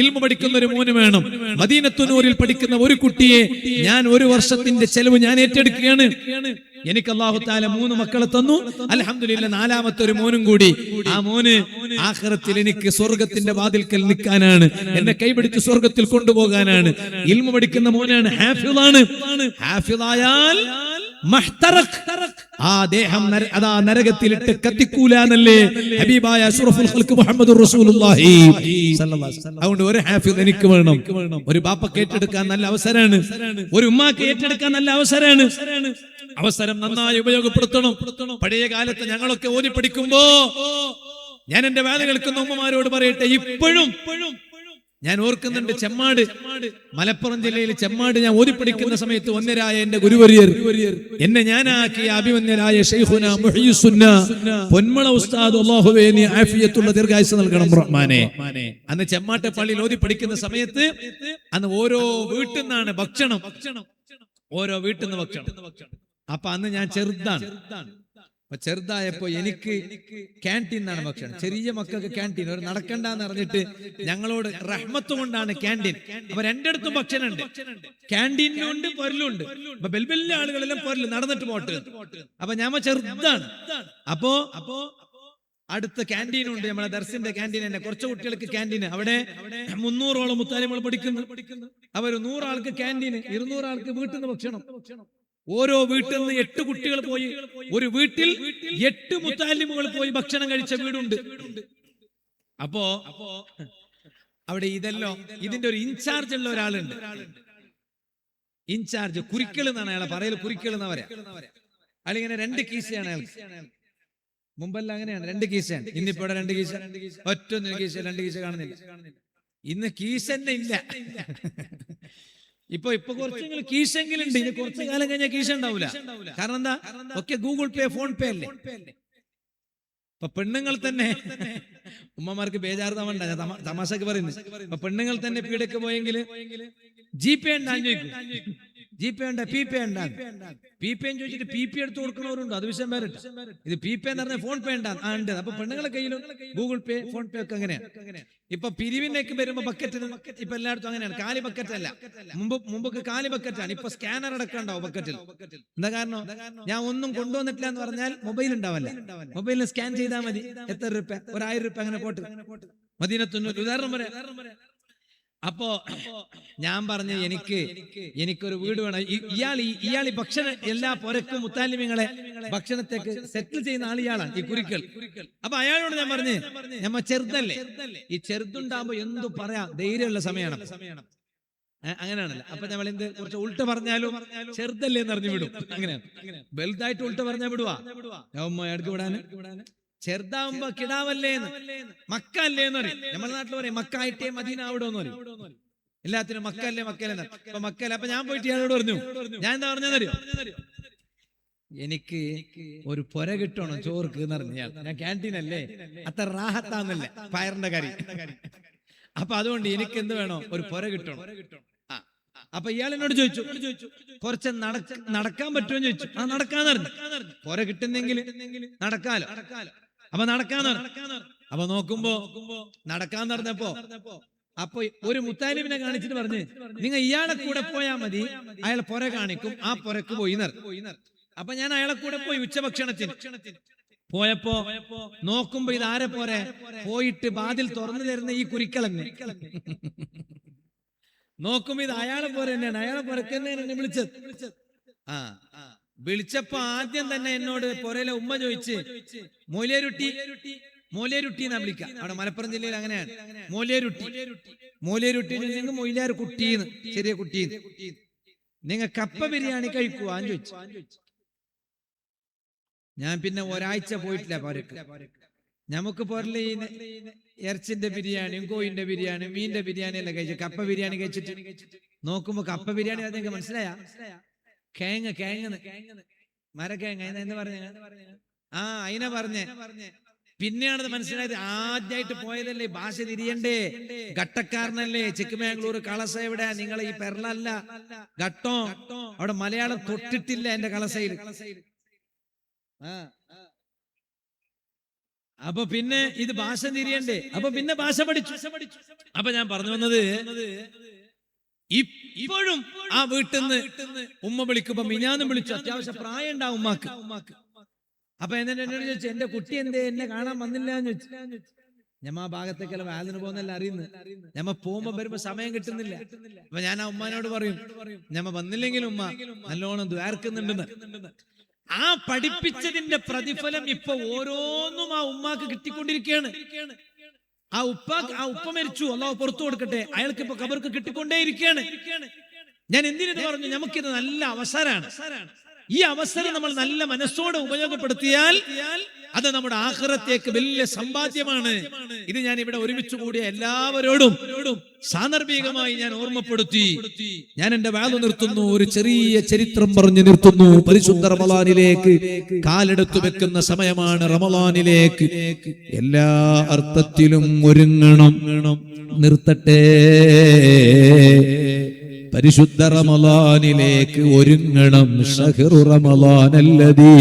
ഇൽമു പഠിക്കുന്ന ഒരു മോന് വേണം. മദീനത്തുനൂറിൽ പഠിക്കുന്ന ഒരു കുട്ടിയെ ഞാൻ ഒരു വർഷത്തിന്റെ ചെലവ് ഞാൻ ഏറ്റെടുക്കുകയാണ്. എനിക്ക് അല്ലാഹു തആല 3 മക്കളെ തന്നു. അൽഹംദുലില്ലാഹ് നാലാമത്തെ ഒരു മോനും കൂടി. ആ മോന് ആഖിറത്തിൽ എനിക്ക് സ്വർഗ്ഗത്തിന്റെ വാതിൽക്കൽ നിൽക്കാനാണ്, എന്നെ കൈപിടിച്ച് സ്വർഗ്ഗത്തിൽ കൊണ്ടുപോകാനാണ്. ഇൽമു പഠിക്കുന്ന മോനാണ്, ഹാഫിളാണ്. ഹാഫിളായാൽ ആ ദേഹം അതാ നരകത്തിലിട്ട് കത്തിക്കൂല എന്നല്ലേ ഹബീബായ അഷ്റഫുൽ ഖൽഖ് മുഹമ്മദുർ റസൂലുള്ളാഹി സ്വല്ലല്ലാഹു അലൈഹി വസല്ലം. അതുകൊണ്ട് ഒരു ഹാഫിദ് എനിക്ക് വേണം. ഒരു ബാപ്പക്ക് ഏറ്റെടുക്കാൻ നല്ല അവസരമാണ്, ഒരു ഉമ്മാക്ക് ഏറ്റെടുക്കാൻ നല്ല അവസരമാണ്. അവസരം നന്നായി ഉപയോഗപ്പെടുത്തണം. പഴയ കാലത്ത് ഞങ്ങളൊക്കെ ഓതി പഠിക്കുമ്പോ ഞാൻ എന്റെ വേദന കേൾക്കുന്ന ഉമ്മമാരോട് പറയട്ടെ, ഇപ്പോഴും ഞാൻ ഓർക്കുന്നുണ്ട്, ചെമ്മാട്, മലപ്പുറം ജില്ലയിൽ ചെമ്മാട് ഞാൻ ഓതിപ്പടിക്കുന്ന സമയത്ത് ഒന്നരായ എന്റെ ഗുരുവര്യർ, എന്നെ ഞാനാക്കിയ അഭിമന്യരായ ശൈഖുന മുഹ്യിസുന്ന പൊന്മള ഉസ്താദ്, അല്ലാഹുവേ നീ ആഫിയത്തുള്ള ദീർഘായുസ്സ് നൽകണം റഹ്മാനെ. അന്ന് ചെമ്മാട്ടെ പള്ളിയിൽ ഓതിപ്പടിക്കുന്ന സമയത്ത് അന്ന് ഓരോ വീട്ടിൽ നിന്നാണ് ഭക്ഷണം, ഓരോ വീട്ടിൽ നിന്ന് ഭക്ഷണം. അപ്പൊ അന്ന് ഞാൻ ചെറുതാണ്. ചെറുതായപ്പോ എനിക്ക് ക്യാൻറ്റീൻ എന്നാണ് ഭക്ഷണം. ചെറിയ മക്കൾക്ക് ക്യാൻറ്റീൻ, ഒരു നടക്കണ്ടെന്ന് അറിഞ്ഞിട്ട് ഞങ്ങളോട് റഹ്മത്ത് കൊണ്ടാണ് ക്യാൻറ്റീൻ. അപ്പൊ രണ്ടിടത്തും ഭക്ഷണമുണ്ട്, ക്യാൻറ്റീനുണ്ട് പൊരലുണ്ട്. അപ്പൊ വലിയ ആളുകളെല്ലാം പൊരല് നടന്നിട്ട് പോട്ട്. അപ്പൊ ഞാൻ ചെറുതാണ്. അപ്പോ അടുത്ത ക്യാൻറ്റീൻ ഉണ്ട്, നമ്മളെ ദർസിന്റെ ക്യാൻറ്റീൻ തന്നെ. കുറച്ച് കുട്ടികൾക്ക് ക്യാൻറ്റീൻ, അവിടെ 300ഓളം മുത്താലിമുകൾ പഠിക്കുന്നു. അവർ 100 ആൾക്ക് ക്യാൻറ്റീൻ, 200 ആൾക്ക് വീട്ടിൽ നിന്ന് ഭക്ഷണം. ഓരോ വീട്ടിൽ നിന്ന് 8 കുട്ടികൾ പോയി, ഒരു വീട്ടിൽ 8 മുത്താലിമുകൾ പോയി ഭക്ഷണം കഴിച്ച വീടുണ്ട്. അപ്പോ അവിടെ ഇതെല്ലോ ഇതിന്റെ ഒരു ഇൻചാർജ് ഉള്ള ഒരാളുണ്ട്. ഇൻചാർജ് കുരിക്കൾ എന്നാണ് അയാളെ പറയല്, കുരിക്കൾ എന്നാ പറയാ. അയാളിങ്ങനെ 2 കീശയാണ് അയാൾക്ക്. മുമ്പെല്ലാം അങ്ങനെയാണ്, 2 കീശയാണ്. ഇന്നിപ്പോ 2 കീശ, ഒറ്റ കീശ, 2 കീശ കാണുന്നില്ല. ഇന്ന് കീശ തന്നെ ഇല്ല. ഇപ്പൊ കുറച്ചെങ്കിലും കീശെങ്കിലും ഉണ്ട്. ഇനി കുറച്ചു കാലം കഴിഞ്ഞാൽ കീശ ഉണ്ടാവില്ല. കാരണം എന്താ? ഒക്കെ ഗൂഗിൾ പേ, ഫോൺ പേ അല്ലേ. ഇപ്പൊ പെണ്ണുങ്ങൾ തന്നെ, ഉമ്മമാർക്ക് ബേജാറ് തവണ്ട, ഞാൻ തമാശക്ക് പറയുന്നു. ഇപ്പൊ പെണ്ണുങ്ങൾ തന്നെ പീഡക്ക് പോയെങ്കിൽ ജി പേ ഉണ്ടാകും ചോദിക്കും. ജി പേ ഉണ്ട്, പി പേ ഉണ്ടാകും. പി പേ ചോദിച്ചിട്ട് പി പി എടുത്ത് കൊടുക്കുന്നവരുണ്ട്, അത് വിഷയം വേറെ. ഇത് പി പേ എന്ന് പറഞ്ഞാൽ ഫോൺ പേ ഉണ്ട്. അപ്പൊ പെണ്ണുങ്ങളെ കയ്യിലും ഗൂഗിൾ പേ, ഫോൺ പേ ഒക്കെ അങ്ങനെയാണ്. ഇപ്പൊ പിരിവിനേക്ക് വരുമ്പോ ബക്കറ്റ്, ഇപ്പൊ എല്ലായിടത്തും അങ്ങനെയാണ്. കാലി ബക്കറ്റ് അല്ല, മുമ്പൊക്കെ കാലി ബക്കറ്റാണ്. ഇപ്പൊ സ്കാനർ അടക്കണ്ടാവും ബക്കറ്റിൽ. എന്താ കാരണം? ഞാൻ ഒന്നും കൊണ്ടുവന്നിട്ടില്ല എന്ന് പറഞ്ഞാൽ മൊബൈൽ ഉണ്ടാവല്ല, മൊബൈലിൽ സ്കാൻ ചെയ്താൽ മതി. എത്ര രൂപ? 1000 രൂപ അങ്ങനെ പോട്ട്. മദീനത്തുന്നൂർ ഉദാഹരണം പറയാം. അപ്പോ ഞാൻ പറഞ്ഞു, എനിക്കൊരു വീട് വേണം. ഇയാൾ ഈ ഭക്ഷണം എല്ലാ പുരക്കും മുത്താലിമിങ്ങളെ ഭക്ഷണത്തേക്ക് സെറ്റിൽ ചെയ്യുന്ന ആൾ ഇയാളാണ്, ഈ കുരിക്കൾ. അപ്പൊ അയാളോട് ഞാൻ പറഞ്ഞു, നമ്മ ചെറുതല്ലേ, ഈ ചെറുതുണ്ടാകുമ്പോ എന്തു പറയാ, ധൈര്യമുള്ള സമയമാണ്. അങ്ങനെയാണല്ലോ. അപ്പൊ നമ്മൾ എന്ത് കുറച്ച് ഉൾട്ട് പറഞ്ഞാലും ചെറുതല്ലേ എന്ന് അറിഞ്ഞു വിടും. അങ്ങനെയാണ്. വലുതായിട്ട് ഉൾട്ട് പറഞ്ഞാൽ വിടുവാ എടുക്ക് വിടാന്. ചെറുതാവുമ്പോ കിടാവല്ലേന്ന്, മക്ക അല്ലേന്ന് പറയും. നമ്മുടെ നാട്ടിൽ പറയും മക്കായിട്ടേ മദീന ആവിടോന്ന് പറയും. എല്ലാത്തിനും മക്കല്ലേ മക്കല്ലേ. അപ്പൊ മക്കല്ല. അപ്പൊ ഞാൻ പോയിട്ട് ഇയാളോട് പറഞ്ഞു, ഞാൻ എന്താ പറഞ്ഞറിയോ, എനിക്ക് ഒരു പുര കിട്ടണം ചോർക്ക് എന്ന് പറഞ്ഞു. ഞാൻ ക്യാൻറ്റീൻ അല്ലേ, അത്ര റാഹത്താന്നില്ല പയറിന്റെ കറി. അപ്പൊ അതുകൊണ്ട് എനിക്ക് എന്ത് വേണോ, ഒരു പുര കിട്ടണം. അപ്പൊ ഇയാൾ എന്നോട് ചോദിച്ചു, കുറച്ച് നടക്കാൻ പറ്റുമോ ചോദിച്ചു. ആ നടക്കാന്ന് പറഞ്ഞു. പുര കിട്ടുന്നെങ്കിൽ നടക്കാലോ. അപ്പൊ നടക്കാന്ന്. അപ്പൊ നോക്കുമ്പോ നടക്കാന്ന് പറഞ്ഞപ്പോ അപ്പൊ ഒരു മുത്താലിമിനെ കാണിച്ചിട്ട് പറഞ്ഞ്, നിങ്ങൾ ഇയാളെ കൂടെ പോയാൽ മതി, അയാൾ പുര കാണിക്കും, ആ പുരക്ക് പോയി. അപ്പൊ ഞാൻ അയാളെ കൂടെ പോയി ഉച്ചഭക്ഷണത്തിന്. പോയപ്പോ നോക്കുമ്പോ ഇത് ആരെ പോരെ, പോയിട്ട് വാതിൽ തുറന്നു തരുന്ന ഈ കുരിക്കളന്നെ. നോക്കുമ്പോ ഇത് അയാളെ പോലെ തന്നെയാണ്, അയാളെ പുരക്ക് തന്നെയാണ് എന്നെ വിളിച്ചത്. വിളിച്ചപ്പോ ആദ്യം തന്നെ എന്നോട് പുരയിലെ ഉമ്മ ചോദിച്ച്, മോലേരുട്ടി എന്നാ വിളിക്കാം. അവിടെ മലപ്പുറം ജില്ലയിൽ അങ്ങനെയാണ്, മോലേരുട്ടി. നിങ്ങൾ മൊയിലാർ കുട്ടീന്ന്, ചെറിയ കുട്ടീന്ന്. നിങ്ങൾ കപ്പ ബിരിയാണി കഴിക്കുവാന്ന് ചോദിച്ചു. ഞാൻ പിന്നെ ഒരാഴ്ച പോയിട്ടില്ല പുരക്ക്. നമുക്ക് പുറലെ ഇറച്ചിന്റെ ബിരിയാണിയും കോയിന്റെ ബിരിയാണിയും മീനിന്റെ ബിരിയാണി എല്ലാം കഴിച്ചു. കപ്പ ബിരിയാണി കഴിച്ചിട്ട് നോക്കുമ്പോ കപ്പ ബിരിയാണി നിങ്ങൾക്ക് മനസ്സിലായ കേങ്ങ് മരക്കേങ്ങ എന്ന് പറഞ്ഞ അതിനെ പറഞ്ഞേ. പിന്നെയാണത് മനസ്സിലായത്, ആദ്യമായിട്ട് പോയതല്ലേ, ഭാഷ തിരിയണ്ടേ, ഘട്ടക്കാരനല്ലേ, ചിക്കമംഗ്ലൂർ കളസ എവിടെ, നിങ്ങൾ ഈ പെരളല്ല ഘട്ടോ, അവിടെ മലയാളം തൊട്ടിട്ടില്ല എന്റെ കളസയിൽ. അപ്പൊ പിന്നെ ഇത് ഭാഷ തിരിയണ്ടേ, അപ്പൊ പിന്നെ ഭാഷ പഠിച്ചു. അപ്പൊ ഞാൻ പറഞ്ഞു വന്നത്, ഇപ്പോഴും ആ വീട്ടിൽ നിന്ന് ഉമ്മ വിളിക്കുമ്പോ മിനാന്നും വിളിച്ചു. അത്യാവശ്യം പ്രായം ഉണ്ടാവും ഉമ്മാക്ക്. അപ്പൊ എന്നോട് ചോദിച്ചു, എന്റെ കുട്ടി എന്തേ എന്നെ കാണാൻ വന്നില്ല എന്ന് ചോദിച്ചു. ഞമ്മ ആ ഭാഗത്തേക്കെല്ലാം വാലിന് പോകുന്നല്ല അറിയുന്നു. ഞമ്മ പോകുമ്പോ വരുമ്പോ സമയം കിട്ടുന്നില്ല. അപ്പൊ ഞാൻ ആ ഉമ്മാനോട് പറയും, ഞമ്മ വന്നില്ലെങ്കിലും ഉമ്മ നല്ലോണം ദ്വാർക്കുന്നുണ്ടെന്ന്. ആ പഠിപ്പിച്ചതിന്റെ പ്രതിഫലം ഇപ്പൊ ഓരോന്നും ആ ഉമ്മാക്ക് കിട്ടിക്കൊണ്ടിരിക്കുകയാണ്. ആ ഉപ്പ മരിച്ചു, അല്ലാഹു പുറത്തു കൊടുക്കട്ടെ, അയാൾക്ക് ഇപ്പൊ ഖബർക്ക് കിട്ടിക്കൊണ്ടേയിരിക്കുകയാണ്. ഞാൻ എന്തിനു പറഞ്ഞു, നമുക്കിത് നല്ല അവസരമാണ്. ഈ അവസരം നമ്മൾ നല്ല മനസ്സോടെ ഉപയോഗപ്പെടുത്തിയാൽ അത് നമ്മുടെ ആഖിറത്തേക്ക് വലിയ സമ്പാദ്യമാണ്. ഇത് ഞാൻ ഇവിടെ ഒരുമിച്ച് കൂടിയ എല്ലാവരോടും സാന്ദർഭികമായി ഞാൻ ഓർമ്മപ്പെടുത്തി. ഞാൻ എന്റെ വാദം നിർത്തുന്നു. ഒരു ചെറിയ ചരിത്രം പറഞ്ഞു നിർത്തുന്നു. പരിശുദ്ധ റമളാനിലേക്ക് കാലെടുത്തു വെക്കുന്ന സമയമാണ്. റമളാനിലേക്ക് എല്ലാ അർത്ഥത്തിലും ഒരുങ്ങണം. നിർത്തട്ടെ. പരിശുദ്ധ റമളാനിലേക്ക് ഒരുങ്ങണം. ശഹ്റു റമളാനല്ലദീ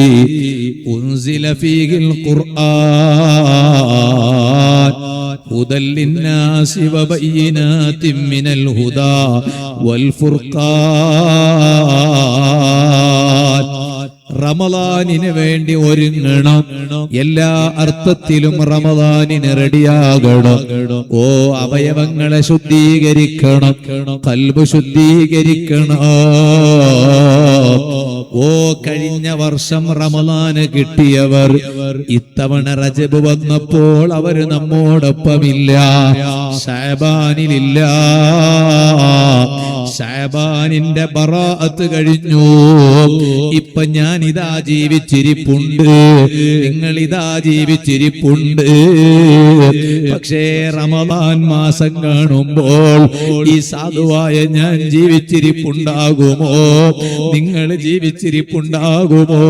ഉൻസില ഫീഹിൽ ഖുർആൻ ഹുദൽ ലിന്നാസി വബയ്യിനാതിൻ മിനൽ ഹുദാ വൽ ഫുർഖാൻ. റമളാനിന് വേണ്ടി ഒരുങ്ങണം. എല്ലാ അർത്ഥത്തിലും റമളാനിന് റെഡിയാകണം. ഓ അവയവങ്ങളെ ശുദ്ധീകരിക്കണം, ഖൽബ് ശുദ്ധീകരിക്കണം. ഓ കഴിഞ്ഞ വർഷം റമളാന് കിട്ടിയവർ ഇത്തവണ റജബ് വന്നപ്പോൾ അവര് നമ്മോടൊപ്പമില്ല, ശഅബാനിലില്ല. ശഅബാനിന്റെ ബറാഅത്ത് കഴിഞ്ഞു. ഇപ്പൊ ഞാൻ ഇതാ ജീവിച്ചിരിപ്പുണ്ട്, നിങ്ങൾ ഇതാ ജീവിച്ചിരിപ്പുണ്ട്. പക്ഷേ റമളാൻ മാസം കാണുമ്പോൾ ഈ സാധുവായ ഞാൻ ജീവിച്ചിരിപ്പുണ്ടാകുമോ, നിങ്ങൾ ജീവിച്ചിരിപ്പുണ്ടാകുമോ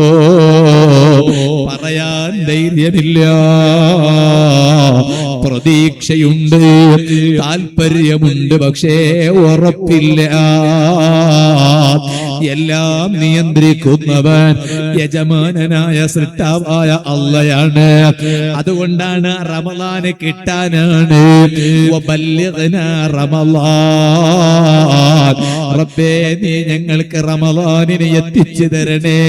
പറയാൻ ധൈര്യമില്ല. പ്രതീക്ഷയുണ്ട്, താല്പര്യമുണ്ട്, പക്ഷേ ഉറപ്പില്ല. എല്ലാം നിയന്ത്രിക്കുന്നവൻ യജമാനനായ സൃഷ്ടാവായ അള്ളയാണ്. അതുകൊണ്ടാണ് റമളാന് കിട്ടാനാണ് വബല്ലിഗ്നാ റമളാൻ, റബ്ബേ നീ ഞങ്ങൾക്ക് റമളാനിനെ എത്തിച്ചു തരണേ.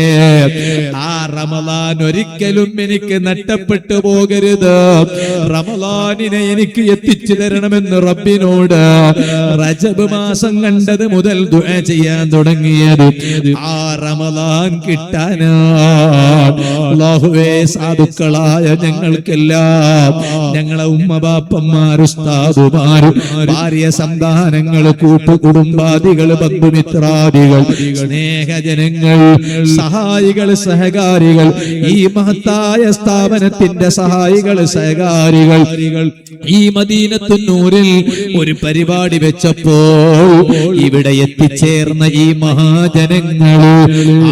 ആ റമളാൻ ഒരിക്കലും എനിക്ക് നഷ്ടപ്പെട്ടു പോകരുത്, റമളാനിനെ എനിക്ക് എത്തിച്ചു തരണമെന്ന് റബ്ബിനോട് റജബ് മാസം കണ്ടത് മുതൽ ദുആ ചെയ്യാൻ തുടങ്ങിയത് ആ റമളാൻ കിട്ടാനാണ്. അല്ലാഹുവേ സാധുക്കളായ ഞങ്ങൾക്കെല്ലാം, ഞങ്ങളെ ഉമ്മ ബാപ്പന്മാർ, ഉസ്താദുമാർ, ഭാര്യ സന്താനങ്ങൾ, കൂട്ടുകുടുംബാദികൾ, ബന്ധുമിത്രാദികൾ, സ്നേഹജനങ്ങൾ, സഹായികൾ, സഹകാരികൾ, ഈ മഹത്തായ സ്ഥാപനത്തിന്റെ സഹായികൾ, സഹകാരികൾ, ഈ മദീനത്തുന്നൂരിൽ ഒരു പരിപാടി വെച്ചപ്പോൾ ഇവിടെ എത്തിച്ചേർന്ന ഈ മഹാജനങ്ങൾ,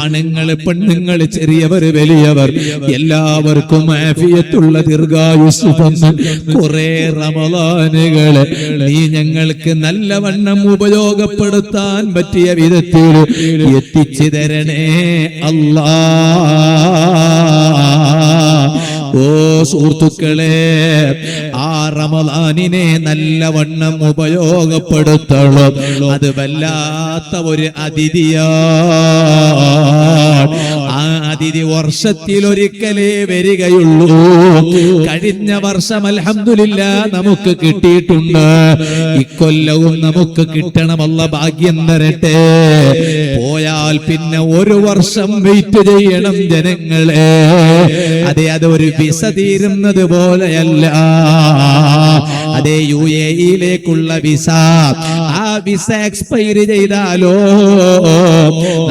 ആണുങ്ങൾ, പെണ്ണുങ്ങൾ, ചെറിയവർ, വലിയവർ, എല്ലാവർക്കും ആഫിയത്തുള്ള ദീർഘായുസ്സ് തന്ന് കുറെ റമളാനുകളെ നീ ഞങ്ങൾക്ക് നല്ലവണ്ണം ഉപയോഗപ്പെടുത്താൻ പറ്റിയ വിധത്തിൽ എത്തിച്ചു തരണേ അല്ലാ. ഓ സുഹൃത്തുക്കളെ, ആ റമളാനിനെ നല്ലവണ്ണം ഉപയോഗപ്പെടുത്തണം. അത് വല്ലാത്ത ഒരു അതിഥിയാണ്. ആ അതിഥി വർഷത്തിൽ ഒരിക്കലേ വരികയുള്ളൂ. കഴിഞ്ഞ വർഷം അൽഹംദുലില്ലാഹ് നമുക്ക് കിട്ടിയിട്ടുണ്ട്, ഇക്കൊല്ലവും നമുക്ക് കിട്ടണമല്ല, ഭാഗ്യം തരട്ടെ. പോയാൽ പിന്നെ ഒരു വർഷം വെയിറ്റ് ചെയ്യണം ജനങ്ങളെ. അതെ, അതൊരു വിസ തീരുന്നത് പോലെയല്ല. അതേ, UAE-യിലേക്കുള്ള വിസ, ആ വിസ എക്സ്പയറി ചെയ്താലോ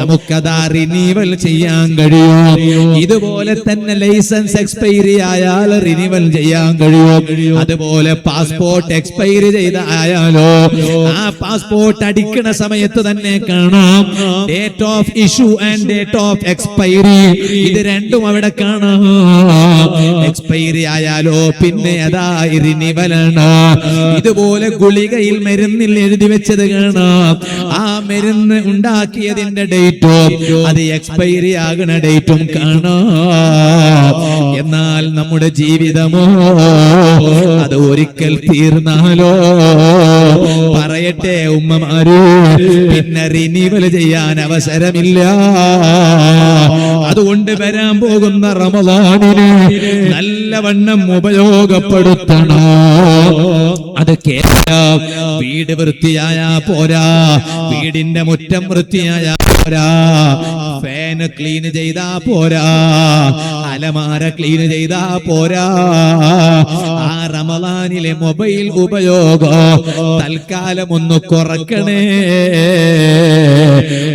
നമുക്കതാ റിന്യൂവൽ ചെയ്യാൻ കഴിയും. ഇതുപോലെ തന്നെ ലൈസൻസ് എക്സ്പയറി ആയാൽ റിന്യൂവൽ ചെയ്യാൻ കഴിയും. അതുപോലെ പാസ്പോർട്ട് എക്സ്പയറി ചെയ്തായാലോ ആ പാസ്പോർട്ട് അടിക്കണ സമയത്ത് തന്നെ കാണാം date of issue and date of expiry. ഇത് രണ്ടും അവിടെ കാണാം. എക്സ്പയറി ആയാലോ പിന്നെ അതാ റിന്യൂവലാണ്. ഇതുപോലെ ഗുളികയിൽ മരുന്നിൽ എഴുതി വെച്ചത് കാണാം. ആ മരുന്ന് ഉണ്ടാക്കിയതിന്റെ ഡേറ്റും അത് എക്സ്പയറി ആകണ ഡേറ്റും കാണാം. എന്നാൽ നമ്മുടെ ജീവിതമോ അത് ഒരിക്കൽ തീർന്നാലോ പറയട്ടെ ഉമ്മമാര്, പിന്നെ റിന്യൂവൽ ചെയ്യാൻ അവസരമില്ല. അതുകൊണ്ട് വരാൻ പോകുന്ന റമളാനിനെ നല്ലവണ്ണം ഉപയോഗപ്പെടുത്തണം. അത് കേവലം വീട് വൃത്തിയായാ പോരാ, വീടിന്റെ മുറ്റം വൃത്തിയായാ പോരാ, ഫാന് ക്ലീൻ ചെയ്താ പോരാ, അലമാര ക്ലീൻ ചെയ്താ പോരാ. ആ റമളാനിലെ മൊബൈൽ ഉപയോഗം തൽക്കാലം ഒന്ന് കുറക്കണേ.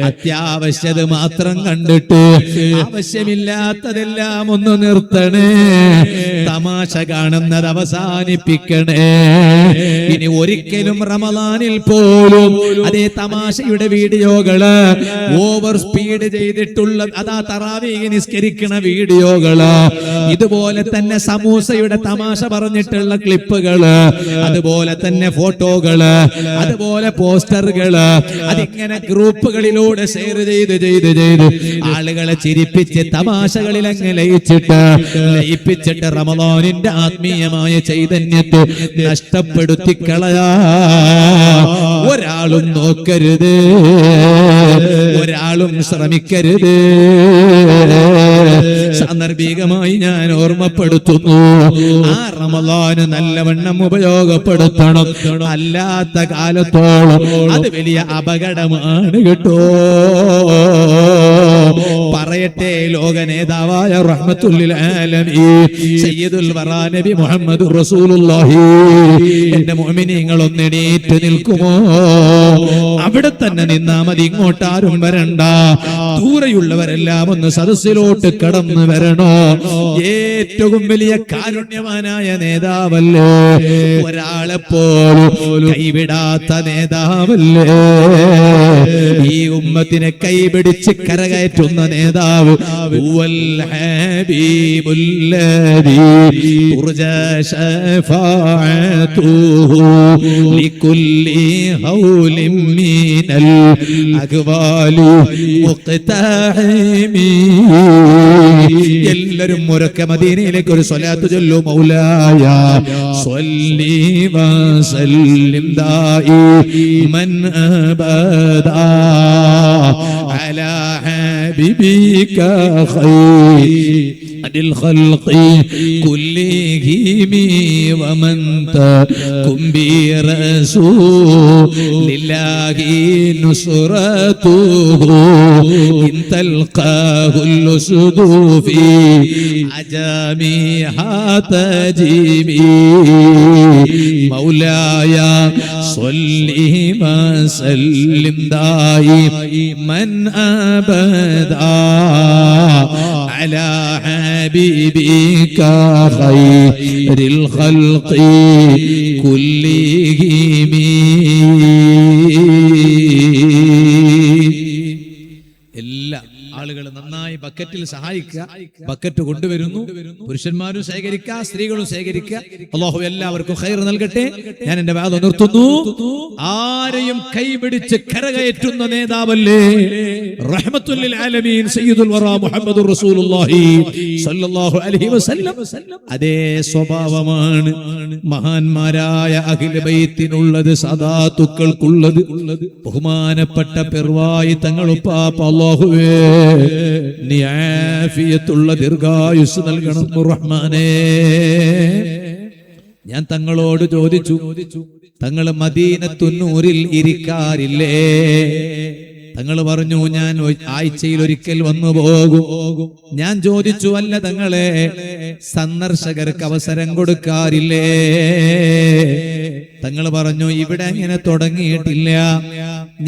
അത്യാവശ്യത് മാത്രം കണ്ടിട്ട് ആവശ്യമില്ലാത്തതെല്ലാം ഒന്ന് നിർത്തണേ. തമാശ കാണുന്നത് അവസാനിപ്പിക്കണേ. ഇനി ഒരിക്കലും റമളാനിൽ പോലും അതേ തമാശയുടെ വീഡിയോകള്, ഓവർ സ്പീഡ് ചെയ്തിട്ടുള്ള അതാ തറാവീഹ് നിസ്കരിക്കണ വീഡിയോകള്, ഇതുപോലെ തന്നെ സമൂസയുടെ തമാശ പറഞ്ഞിട്ടുള്ള ക്ലിപ്പുകള്, അതുപോലെ തന്നെ ഫോട്ടോകള്, അതുപോലെ പോസ്റ്ററുകള്, അതിങ്ങനെ ഗ്രൂപ്പുകളിലൂടെ ഷെയർ ചെയ്ത് ആളുകളെ ചിരിപ്പിച്ച് തമാശകളിൽ അങ്ങ് ലയിപ്പിച്ചിട്ട് റമളാനിന്റെ ആത്മീയമായ ചൈതന്യത്തെ നഷ്ടപ്പെടുത്തി കളയാ ഒരാളും നോക്കരുത്, ഒരാളും ശ്രമിക്കരുത്. സാന്ദർഭികമായി ഞാൻ ഓർമ്മപ്പെടുത്തുന്നു. ആ റമളാൻ നല്ലവണ്ണം ഉപയോഗപ്പെടുത്തണം. അല്ലാത്ത കാലത്തോളം അത് വലിയ അപകടമാണ് കേട്ടോ. പറയട്ടെ, ലോക നേതാവായ റഹ്മത്തുൽ ലിൽ ആലമീൻ സയ്യിദുൽ വറാ നബി മുഹമ്മദ് റസൂലുള്ളാഹി, എന്റെ മുഅ്മിനീങ്ങൾ ഒന്ന് എണീറ്റ് നിൽക്കുമോ? അവിടെ തന്നെ നിന്നാ മതി, ഇങ്ങോട്ടാരും വരണ്ട. ദൂരെയുള്ളവരെല്ലാം ഒന്ന് സദസ്സിലോട്ട് കടന്നു വരണോ? ഏറ്റവും വലിയ കാരുണ്യവാനായ നേതാവല്ലേ, ഒരാളെ പോലും കൈവിടാത്ത നേതാവല്ലേ, ഈ ഉമ്മത്തിനെ കൈപിടിച്ച് കരകയറ്റുന്ന നേതാവ്. ഹുവൽ ഹബീബുല്ലദീ തുർജാ ശഫാഅതുഹു ലികുല്ലി ഹൗലിൻ മിനൽ അഗ്വാലി മുഖ്തഹിമി. എല്ലാവരും ഉറക്കെ മദീനയിലേക്ക് ഒരു സ്വലാത്ത് ചൊല്ലു. മൗലായ സ്വല്ലി വസല്ലിം ദായിമൻ അബദാ അലാ ഹബീബിക ഖൈറിൽ ഖൽഖി കുല്ലിഹിം വമൻ തകും ബി റസൂലില്ലാഹി നുസ്റതുഹു ഇൻ തൽഖാഹുൽ ഉസ്ദു ഫീ അജാമിഹാ തജീബി. മൗലായ സ്വല്ലി വസല്ലിം ദായിമൻ അബദാ അലാ ഹബീബിക ഖൈറിൽ ഖൽഖി കുല്ലിഹിം. എല്ലാ ആളുകൾ നന്നായി ബക്കറ്റിൽ സഹായിക്കുക. ബക്കറ്റ് കൊണ്ടുവരുന്നു. പുരുഷന്മാരും ശേഖരിക്കുക, സ്ത്രീകളും ശേഖരിക്കുക. അല്ലാഹു എല്ലാവർക്കും ഖൈർ നൽകട്ടെ. ഞാൻ എന്റെ വാദം നിർത്തുന്നു. ആരെയും കൈപിടിച്ച് കരകയറ്റുന്ന നേതാവല്ലേ റഹ്മത്തുൽ ലിൽ ആലമീൻ സയ്യിദുൽ വറാ മുഹമ്മദുർ റസൂലുള്ളാഹി സ്വല്ലല്ലാഹു അലൈഹി വസല്ലം. അതേ സ്വഭാവമാണ് മഹാന്മാരായ അഹ്ലു ബൈത്തിനുള്ളത്, സദാത്തുക്കൾക്കുള്ളത്. ബഹുമാനപ്പെട്ട പെർവായി തങ്ങളുപ്പാപ്പ, അല്ലാഹുവേ നീ ആഫിയത്തുള്ള ദീർഘായുസ് നൽകണം റഹ്മാനേ. ഞാൻ തങ്ങളോട് ചോദിച്ചു, തങ്ങൾ മദീനത്തുന്നൂരിൽ ഇരിക്കാറില്ലേ? തങ്ങൾ പറഞ്ഞു, ഞാൻ ആഴ്ചയിൽ ഒരിക്കൽ വന്നു പോകും. ഞാൻ ചോദിച്ചു, അല്ല തങ്ങളെ സന്ദർശകർക്ക് അവസരം കൊടുക്കാറില്ലേ? തങ്ങൾ പറഞ്ഞു, ഇവിടെ അങ്ങനെ തുടങ്ങിയിട്ടില്ല.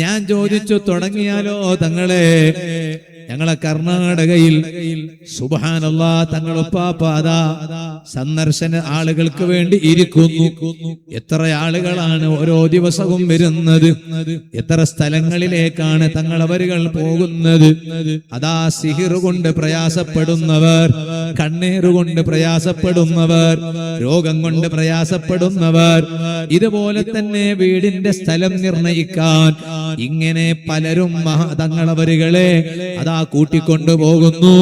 ഞാൻ ചോദിച്ചു, തുടങ്ങിയാലോ തങ്ങളെ? ഞങ്ങളെ കർണാടകയിൽ സുബ്ഹാനല്ലാഹ് തങ്ങളുപ്പാപ്പ അതാ സന്ദർശന ആളുകൾക്ക് വേണ്ടി ഇരിക്കുന്നു. എത്ര ആളുകളാണ് ഓരോ ദിവസവും വരുന്നത്, എത്ര സ്ഥലങ്ങളിലേക്കാണ് തങ്ങളവരുകൾ പോകുന്നത്. അതാ സിഹിർ കൊണ്ട് പ്രയാസപ്പെടുന്നവർ, കണ്ണീറുകൊണ്ട് പ്രയാസപ്പെടുന്നവർ, രോഗം കൊണ്ട് പ്രയാസപ്പെടുന്നവർ, ഇതുപോലെ തന്നെ വീടിന്റെ സ്ഥലം നിർണയിക്കാൻ ഇങ്ങനെ പലരും തങ്ങളവരുകളെ അതാ കൂട്ടിക്കൊണ്ടുപോകുന്നു.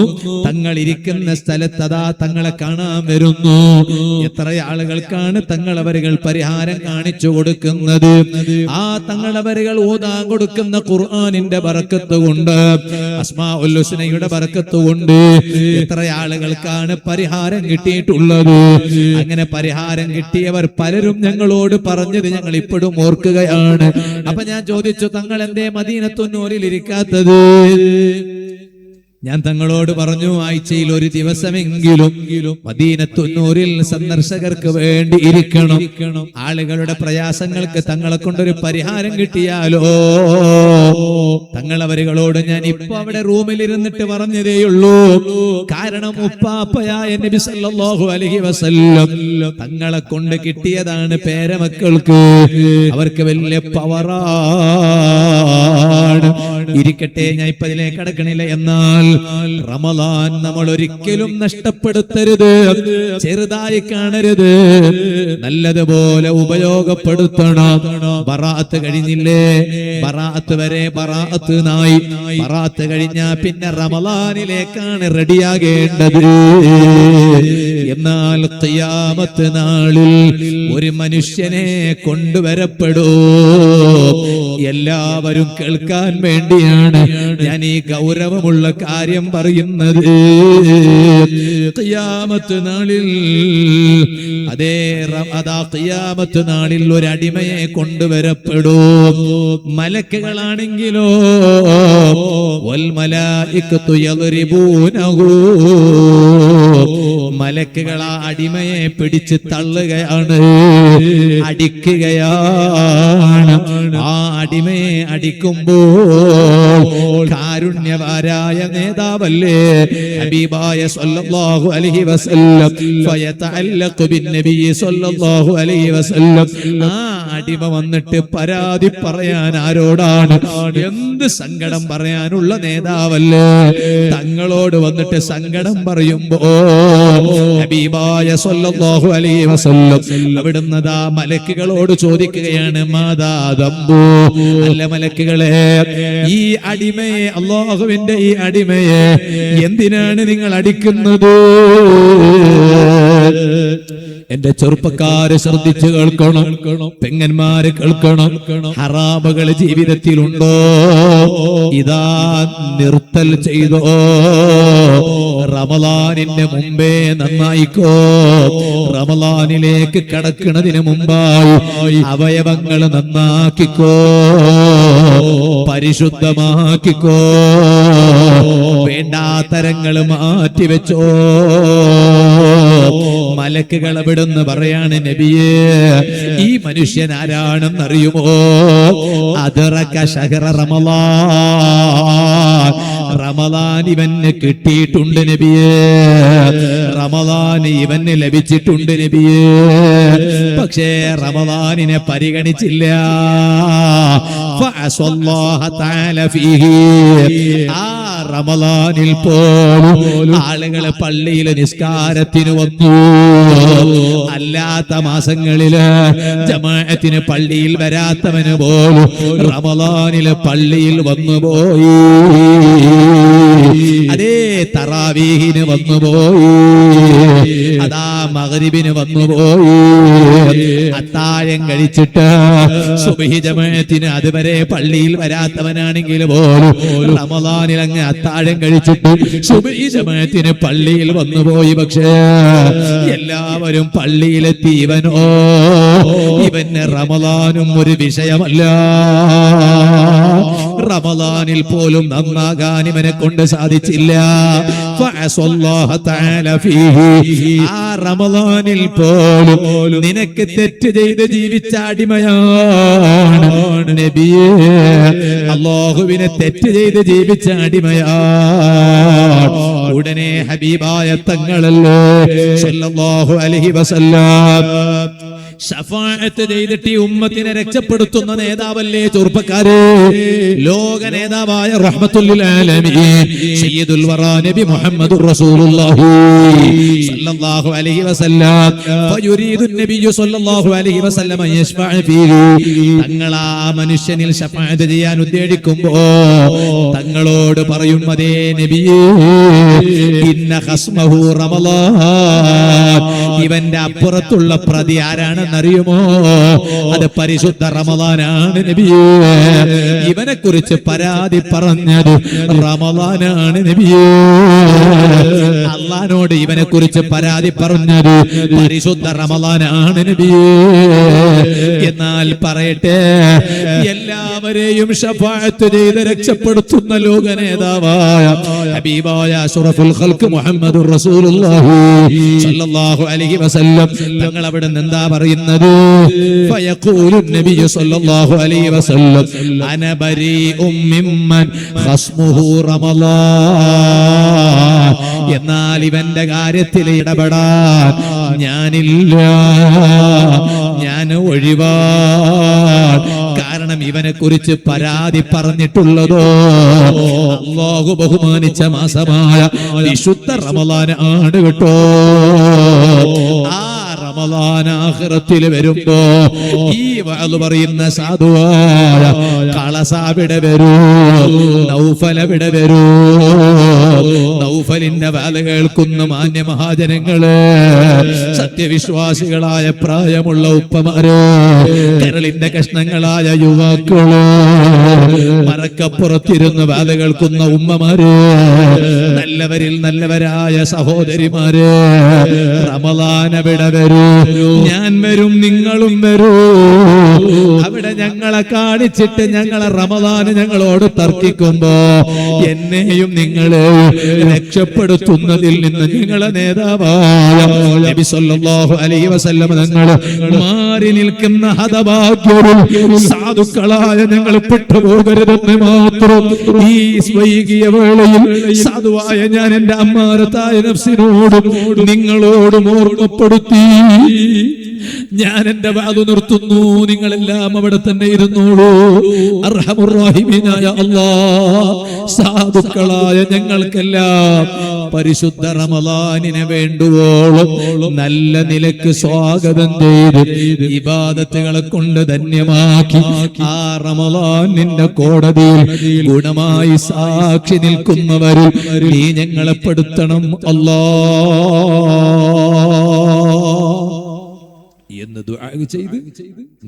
തങ്ങൾ ഇരിക്കുന്ന സ്ഥലത്ത് അതാ തങ്ങളെ കാണാൻ വരുന്നു. എത്ര ആളുകൾക്കാണ് തങ്ങളവരുകൾ പരിഹാരം കാണിച്ചു കൊടുക്കുന്നത്? ആ തങ്ങളവരുകൾ ഓതാൻ കൊടുക്കുന്ന ഖുർആനിന്റെ ബറക്കത്ത് കൊണ്ട്, അസ്മാഉൽ ഹുസ്നയുടെ ബറക്കത്ത് കൊണ്ട് എത്ര ആളുകൾക്കാണ് പരിഹാരം കിട്ടിയിട്ടുള്ളത്? അങ്ങനെ പരിഹാരം കിട്ടിയവർ പലരും ഞങ്ങളോട് പറഞ്ഞത് ഞങ്ങൾ ഇപ്പോഴും ഓർക്കുകയാണ്. അപ്പൊ ഞാൻ ചോദിച്ചു, തങ്ങൾ എന്തേ മദീനത്തുന്നൂരിൽ ഇരിക്കാത്തത്? ഞാൻ തങ്ങളോട് പറഞ്ഞു, ആഴ്ചയിൽ ഒരു ദിവസമെങ്കിലും മദീനത്തുന്നൂരിൽ സന്ദർശകർക്ക് വേണ്ടി ഇരിക്കണം. ആളുകളുടെ പ്രയാസങ്ങൾക്ക് തങ്ങളെ കൊണ്ടൊരു പരിഹാരം കിട്ടിയാലോ. തങ്ങളവരുകളോട് ഞാൻ ഇപ്പൊ അവിടെ റൂമിൽ ഇരുന്നിട്ട് പറഞ്ഞതേയുള്ളൂ. കാരണം ഉപ്പാപ്പയായ നബി സല്ലല്ലാഹു അലൈഹി വസല്ലം തങ്ങളെ കൊണ്ട് കിട്ടിയതാണ് പേരമക്കൾക്ക്. അവർക്ക് വലിയ പവറാണ്. ഇരിക്കട്ടെ, ഞാൻ ഇപ്പൊ ഇതിലേക്ക് കടക്കണില്ല. എന്നാൽ റമളാൻ നമ്മൾ ഒരിക്കലും നഷ്ടപ്പെടുത്തരുത്, ചെറുതായി കാണരുത്, നല്ലതുപോലെ ഉപയോഗപ്പെടുത്തണം. ബറാഅത്ത് കഴിഞ്ഞില്ലേ? ബറാഅത്ത് വരെ ബറാഅത്ത് നായി. ബറാഅത്ത് കഴിഞ്ഞാ പിന്നെ റമളാനിലേക്കാണ് റെഡിയാകേണ്ടത്. എന്നാൽ ഖിയാമത്ത് നാളിൽ ഒരു മനുഷ്യനെ കൊണ്ടുവരപ്പെടൂ. എല്ലാവരും കേൾക്കാൻ വേണ്ടിയാണ് ഞാൻ ഈ ഗൗരവമുള്ള കാര്യം പറയുന്നത്. ഖിയാമത്ത് നാളിൽ ഖിയാമത്ത് നാളിൽ ഒരു അടിമയെ കൊണ്ടുവരപ്പെടും. മലക്കുകളാണെങ്കിലോ വൽ മലായികത്തു യദ്രിബൂനഹു, മലക്കുകൾ ആ അടിമയെ പിടിച്ച് തള്ളുകയാണ്, അടിക്കുകയാണ്. ആ അടിമയെ അടിക്കുമ്പോൾ കാരുണ്യവാരായ നേതാവല്ലേ ഹബീബായ സല്ലല്ലാഹു അലൈഹി വസല്ലം ഫയതഅല്ലഖു ബിന്നബി സല്ലല്ലാഹു അലൈഹി വസല്ലം, ആ അടിമ വന്നിട്ട് പരാതി പറയാൻ ആരോടാണ്? എന്ത് സങ്കടം പറയാനുള്ള നേതാവല്ലേ, തങ്ങളോട് വന്നിട്ട് സങ്കടം പറയുമ്പോ ഹബീബായ സല്ലല്ലാഹു അലൈഹി വസല്ലം അവിടുന്ന് ദാ മലക്കുകളോട് ചോദിക്കുകയാണ്, മാദാ ദംബു, അല്ല മലക്കുകളെ, ഈ അടിമയെ, അല്ലാഹുവിന്റെ ഈ അടിമയെ എന്തിനാണ് നിങ്ങൾ അടിക്കുന്നത്? എന്റെ ചെറുപ്പക്കാര് ശ്രദ്ധിച്ചു കേൾക്കണം, പെങ്ങന്മാര് കേൾക്കണം. ഹറാമുകൾ ജീവിതത്തിലുണ്ടോ? ഇതാ നിർത്തൽ ചെയ്തോ. റമളാനിന്റെ മുമ്പേ നന്നായിക്കോ. റമളാനിലേക്ക് കടക്കുന്നതിന് മുമ്പായി അവയവങ്ങൾ നന്നാക്കിക്കോ, പരിശുദ്ധമാക്കിക്കോ, വേണ്ടാത്തരങ്ങൾ മാറ്റിവെച്ചോ. മലക്കുകൾ അവിടുന്ന് പറയാണ്, നബിയേ, ഈ മനുഷ്യൻ ആരാണെന്നറിയുമോ? അദ്റക ശഹ്റ റമളാൻ, റമളാൻ ഇവന് കിട്ടിയിട്ടുണ്ട് നബിയേ, റമളാൻ ഇവന് ലഭിച്ചിട്ടുണ്ട് നബിയേ. പക്ഷേ റമളാനിനെ പരിഗണിച്ചില്ല. ഫഅസല്ലാഹ തആല ഫീഹി, ആ റമളാനിൽ പോലും ആളുകൾ പള്ളിയിൽ നിസ്കാരത്തിന് വന്നു. അല്ലാത്ത മാസങ്ങളില് ജമാഅത്തിന് പള്ളിയിൽ വരാത്തവന് പോലും റമളാനില് പള്ളിയിൽ വന്നുപോയി. അതേ തറാവീഹിന് വന്നുപോയി, അതാ മഗ്രിബിന് വന്നുപോയി. അത്താഴം കഴിച്ചിട്ട് സുബ്ഹി ജമാഅത്തിന് അതുവരെ പള്ളിയിൽ വരാത്തവനാണെങ്കിൽ പോലും റമളാനിൽ അങ്ങ് അത്താഴം കഴിച്ചിട്ട് സുബ്ഹി ജമാഅത്തിന് പള്ളിയിൽ വന്നുപോയി. പക്ഷേ എല്ലാവരും പള്ളിയിലെത്തി. ഇവന് റമളാനും ഒരു വിഷയമല്ല. റമളാനിൽ പോലും നന്നാകാൻ ഇവനെ കൊണ്ട് സാധിച്ചില്ല. ഫഅസല്ലാഹ തആല ഫീഹി, ആ റമളാനിൽ പോലും നിനക്ക് തെറ്റ് ചെയ്ത് ജീവിച്ച അടിമയാണ് നബിയേ, അല്ലാഹുവിനെ തെറ്റ് ചെയ്ത് ജീവിച്ച അടിമയാണ്. ഉടനെ ഹബീബായ തങ്ങളല്ലേ സല്ലല്ലാഹു അലൈഹി വസല്ലം ശഫാഅത്ത് ചെയ്തിട്ട് ഈ ഉമ്മത്തിനെ രക്ഷപ്പെടുത്തുന്ന നേതാവല്ലേ ചെറുപ്പക്കാരെ, ലോക നേതാവായ റഹ്മത്തുൽ ലിൽ ആലമീൻ സയ്യിദുൽ വറാ നബി മുഹമ്മദുർ റസൂലുള്ളാഹി സല്ലല്ലാഹു അലൈഹി വസല്ലം. ഫയുരീദു നബി സല്ലല്ലാഹു അലൈഹി വസല്ലം യശ്ഫഅ ഫീഹി, തങ്ങൾ ആ മനുഷ്യനിൽ ശഫാഅത്ത് ചെയ്യാൻ ഉദ്ദേശിക്കുമ്പോൾ തങ്ങളോട് പറയും, അതേ നബിയേ, ഇന്ന ഖസ്മഹു റമളാൻ, ഇവന്റെ അപ്പുറത്തുള്ള പ്രതി ആരാണ് അറിയുമോ? അത് പരിശുദ്ധ റമളാനാണ് നബിയേ. ഇവനെ കുറിച്ച് പരാതി പറഞ്ഞത് റമളാനാണ് നബിയേ. അല്ലാഹുവോട് ഇവനെ കുറിച്ച് പരാതി പറഞ്ഞത് പരിശുദ്ധ റമളാനാണ് നബിയേ. എന്നാൽ പറയട്ടെ, എല്ലാവരെയും ശഫാഅത്ത് ചെയ്ത് രക്ഷപ്പെടുത്തുന്ന ലോക നേതാവായ ഹബീബായ അഷ്റഫുൽ ഖൽഖ് മുഹമ്മദുർ റസൂലുള്ളാഹി സല്ലല്ലാഹു അലൈഹി വസല്ലം തങ്ങൾ അവിടെ എന്താ പറയുന്നത്? ഫയഖൂലു നബിയ്യു സല്ലല്ലാഹു അലൈഹി വസല്ലം അന ബരീഉം മിമ്മൻ ഖസ്മുഹു റമളാൻ, എന്നാൽ ഇവന്റെ കാര്യത്തിൽ ഇടപെടാൻ ഞാനില്ല, ഞാൻ ഒഴിവാൻ. കാരണം ഇവനെ കുറിച്ച് പരാതി പറഞ്ഞിട്ടുള്ളതോ അല്ലാഹു ബഹുമാനിച്ച മാസമായ വിശുദ്ധ റമളാൻ ആണ് കേട്ടോ. ആ റമളാൻ ആഖിറത്തിൽ വരുമ്പോ ഈ വഅദ് പറയുന്ന സാധുവായ കളസാബിടെ വരൂ, നൗഫലവിടെ വരൂ, നൗഫലിന്റെ വാല് കേൾക്കുന്ന മാന്യ മഹാജനങ്ങള്, സത്യവിശ്വാസികളായ പ്രായമുള്ള ഉപ്പമാര്, കരളിന്റെ കഷ്ണങ്ങളായ യുവാക്കള്, മറക്കപ്പുറത്തിരുന്ന് വാല് കേൾക്കുന്ന ഉമ്മമാര്, നല്ലവരിൽ നല്ലവരായ സഹോദരിമാര്, റമളാൻ അവിടെ വരൂ, ഞാൻ വരും, നിങ്ങളും വരൂ. അവിടെ ഞങ്ങളെ കാണിച്ചിട്ട് ഞങ്ങളെ റമളാൻ ഞങ്ങളോട് തർക്കിക്കുമ്പോ എന്നെയും നിങ്ങളെ രക്ഷപ്പെടുത്തുന്നതിൽ നിന്ന് നിങ്ങളെ നേതാവായ നബി സല്ലല്ലാഹു അലൈഹി വസല്ലം തങ്ങൾ മാറി നിൽക്കുന്ന ഹതഭാഗ്യരും സാധുക്കളായ ഞങ്ങൾ പെട്ടുപോകരുതെന്ന് മാത്രം ഈ വൈകിയ വേളയിൽ സാധുവായ ഞാൻ എന്റെ അമ്മാരത്തായ നഫ്സിനോടും നിങ്ങളോടും ഓർമ്മപ്പെടുത്തി ഞാൻ എന്റെ വാതു നിർത്തുന്നു. നിങ്ങളെല്ലാം അവിടെ തന്നെ ഇരുന്നോളൂ. അർഹമുർ റഹീമീനായ അല്ലാഹ്, സാധുക്കളായ ഞങ്ങൾക്കെല്ലാം പരിശുദ്ധ റമളാനിനെ വേണ്ടുവോളം നല്ല നിലക്ക് സ്വാഗതം ചെയ്ത് ഇബാദത്തുകളെ കൊണ്ട് ധന്യമാക്കി ആ റമളാൻ നിന്റെ കോടതിയിൽ ഗുണമായി സാക്ഷി നിൽക്കുന്നവരിൽ നീ ഞങ്ങളെ പെടുത്തണം അല്ലാഹ് എന്ന് ദുആ ചെയ്ത്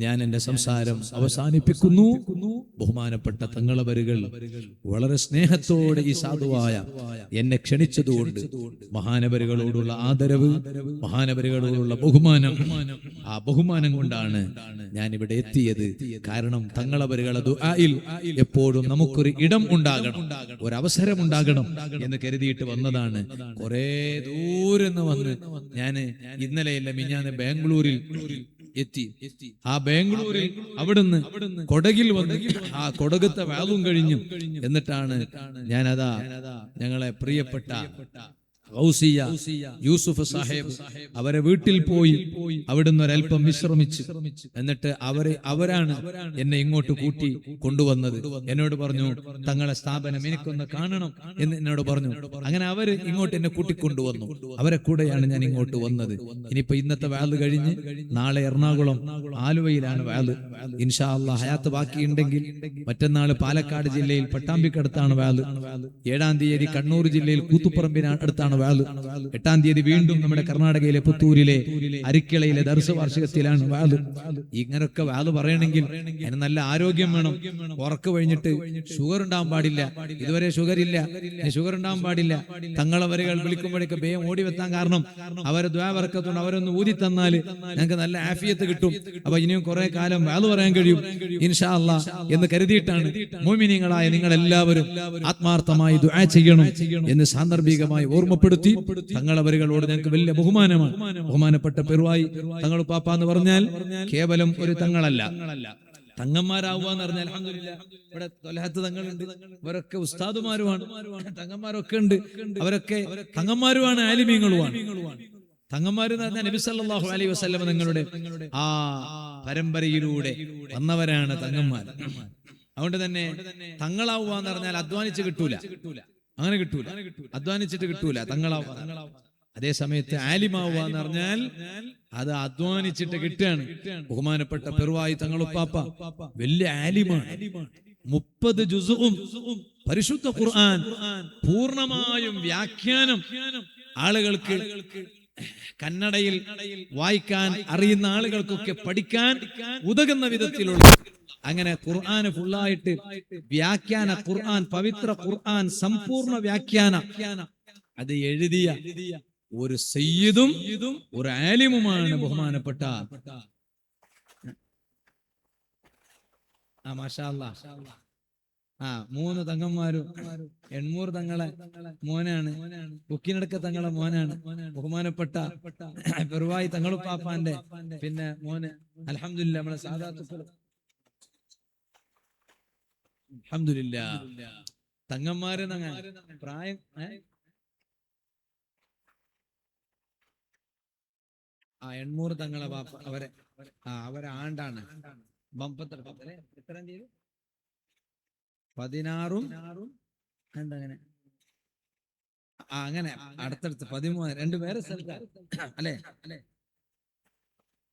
ഞാൻ എന്റെ സംസാരം അവസാനിപ്പിക്കുന്നു. ബഹുമാനപ്പെട്ട തങ്ങളവരുകൾ വളരെ സ്നേഹത്തോടെ ഈ സാധുവായ എന്നെ ക്ഷണിച്ചതുകൊണ്ട് മഹാനവരുകളോടുള്ള ആദരവ്, മഹാനവരുകളോടുള്ള ബഹുമാനം, ആ ബഹുമാനം കൊണ്ടാണ് ഞാൻ ഇവിടെ എത്തിയത്. കാരണം തങ്ങളവരുകളെ ദുആയിൽ എപ്പോഴും നമുക്കൊരു ഇടം ഉണ്ടാകണം, ഒരവസരം ഉണ്ടാകണം എന്ന് കരുതിയിട്ട് വന്നതാണ്. കുറെ ദൂരെ വന്ന് ഞാൻ ഇന്നലെയല്ല മിഞ്ഞാന്ന് ബാംഗ്ലൂരിൽ എത്തി. ആ ബാംഗ്ലൂരിൽ അവിടുന്ന് കൊടകിൽ വന്ന് ആ കൊടകത്തെ വാലും കഴിഞ്ഞു. എന്നിട്ടാണ് ഞാനതാ ഞങ്ങളെ പ്രിയപ്പെട്ട ഗൗസിയ യൂസുഫ് സാഹിബ് അവരെ വീട്ടിൽ പോയി അവിടുന്ന് ഒരൽപ്പം വിശ്രമിച്ചു. എന്നിട്ട് അവരാണ് എന്നെ ഇങ്ങോട്ട് കൂട്ടി കൊണ്ടുവന്നത്. എന്നോട് പറഞ്ഞു തങ്ങളെ സ്ഥാപനം എനിക്കൊന്ന് കാണണം എന്ന് എന്നോട് പറഞ്ഞു. അങ്ങനെ അവര് ഇങ്ങോട്ട് എന്നെ കൂട്ടിക്കൊണ്ടുവന്നു. അവരെ കൂടെയാണ് ഞാൻ ഇങ്ങോട്ട് വന്നത്. ഇനിയിപ്പോ ഇന്നത്തെ വാല് കഴിഞ്ഞ് നാളെ എറണാകുളം ആലുവയിലാണ് വാല്. ഇൻഷാ അല്ലാഹ് ഹയാത്ത് ബാക്കിയുണ്ടെങ്കിൽ മറ്റന്നാള് പാലക്കാട് ജില്ലയിൽ പട്ടാമ്പിക്കടുത്താണ് വാല്. 7-ാം തീയതി കണ്ണൂർ ജില്ലയിൽ കൂത്തുപറമ്പിനാണ് അടുത്താണ് വാല്. 8-ാം തീയതി വീണ്ടും നമ്മുടെ കർണാടകയിലെ പുത്തൂരിലെ അരിക്കിളയിലെ ദർസ് വാർഷികത്തിലാണ് വാല്. ഇങ്ങനൊക്കെ വാല് പറയണമെങ്കിൽ അതിന് നല്ല ആരോഗ്യം വേണം. ഉറക്ക് കഴിഞ്ഞിട്ട് ഷുഗർ ഉണ്ടാവാൻ പാടില്ല. ഇതുവരെ ഷുഗർ ഇല്ല, ഷുഗർ ഉണ്ടാവാൻ പാടില്ല. തങ്ങളവരുകൾ വിളിക്കുമ്പോഴേക്ക് വേഗം ഓടി വെത്താൻ കാരണം അവരെ ദ്വാ വർക്കത്തോണ്ട് അവരൊന്ന് ഊതി തന്നാല് ഞങ്ങൾക്ക് നല്ല ആഫിയത്ത് കിട്ടും. അപ്പൊ ഇനിയും കുറെ കാലം വാല് പറയാൻ കഴിയും ഇൻഷാ അല്ലാഹ് എന്ന് കരുതിയിട്ടാണ്. മുഅ്മിനീങ്ങളായ നിങ്ങൾ എല്ലാവരും ആത്മാർത്ഥമായി ദുആ ചെയ്യണം എന്ന് സാന്ദർഭികമായി ഓർമ്മപ്പെടുത്തി. തങ്ങളവരുകളോട് ഞങ്ങൾക്ക് വലിയ ബഹുമാനമാണ്. ബഹുമാനപ്പെട്ട പെരുവായി തങ്ങൾ പാപ്പ എന്ന് പറഞ്ഞാൽ കേവലം ഒരു തങ്ങളല്ല, തങ്ങന്മാരാവുക എന്ന് പറഞ്ഞാൽ അൽഹംദുലില്ലാഹ് ഇവിടെ തൊലഹത്ത് തങ്ങളുണ്ട്, ഇവരൊക്കെ ഉസ്താദുമാരുമാണ്, തങ്ങന്മാരൊക്കെ ഉണ്ട്, അവരൊക്കെ തങ്ങന്മാരുമാണ്, ആലിമീങ്ങളുമാണ്. തങ്ങന്മാര് എന്ന് പറഞ്ഞാൽ നബി സല്ലല്ലാഹു അലൈഹി വസല്ലം തങ്ങളുടെ ആ പരമ്പരയിലൂടെ വന്നവരാണ് തങ്ങന്മാർ. അതുകൊണ്ട് തന്നെ തങ്ങളാവുക എന്ന് പറഞ്ഞാൽ അധ്വാനിച്ച് കിട്ടൂല, അങ്ങനെ കിട്ടൂല, അധ്വാനിച്ചിട്ട് കിട്ടൂല തങ്ങളാവുക. അതേ സമയത്ത് ആലിമാവുക എന്ന് പറഞ്ഞാൽ അത് അധ്വാനിച്ചിട്ട് കിട്ടുകയാണ്. ബഹുമാനപ്പെട്ട പെറുവായി തങ്ങളുപ്പാപ്പ വലിയ ആലിമാണ്. 30 ജുസുഉം പരിശുദ്ധ ഖുർആൻ പൂർണ്ണമായും വ്യാഖ്യാനം ആളുകൾക്ക് കന്നഡയിൽ വായിക്കാൻ അറിയുന്ന ആളുകൾക്കൊക്കെ പഠിക്കാൻ ഉതകുന്ന വിധത്തിലുള്ള അങ്ങനെ ഖുർആന് ഫുള്ളായിട്ട് വ്യാഖ്യാന ഖുർആൻ, പവിത്ര ഖുർആൻ സമ്പൂർണ്ണ വ്യാഖ്യാന അത് എഴുതിയ ഒരു സയ്യിദും ഒരു ആലിമുമാണ് ബഹുമാനപ്പെട്ട മാഷാ അല്ലാഹ് 3 തങ്ങന്മാരും എൺമൂർ തങ്ങളെ മോനാണ്, കുക്കിനടക്ക തങ്ങളെ മോനാണ്, ബഹുമാനപ്പെട്ട പെറുവായി തങ്ങളുപ്പാപ്പാന്റെ പിന്നെ മോന് അൽഹംദുലില്ലാഹ് നമ്മളെ സാദാത്തുൽ അൽഹംദുലില്ലാഹ് തങ്ങന്മാര് പ്രായം എൺമൂർ തങ്ങളെ പാപ്പ അവരെ ആണ്ടാണ്. എത്രാം തീയതി 16 എന്തങ്ങനെ അങ്ങനെ അടുത്തടുത്ത് 13 2 വേറെ സ്ഥലത്ത് അല്ലേ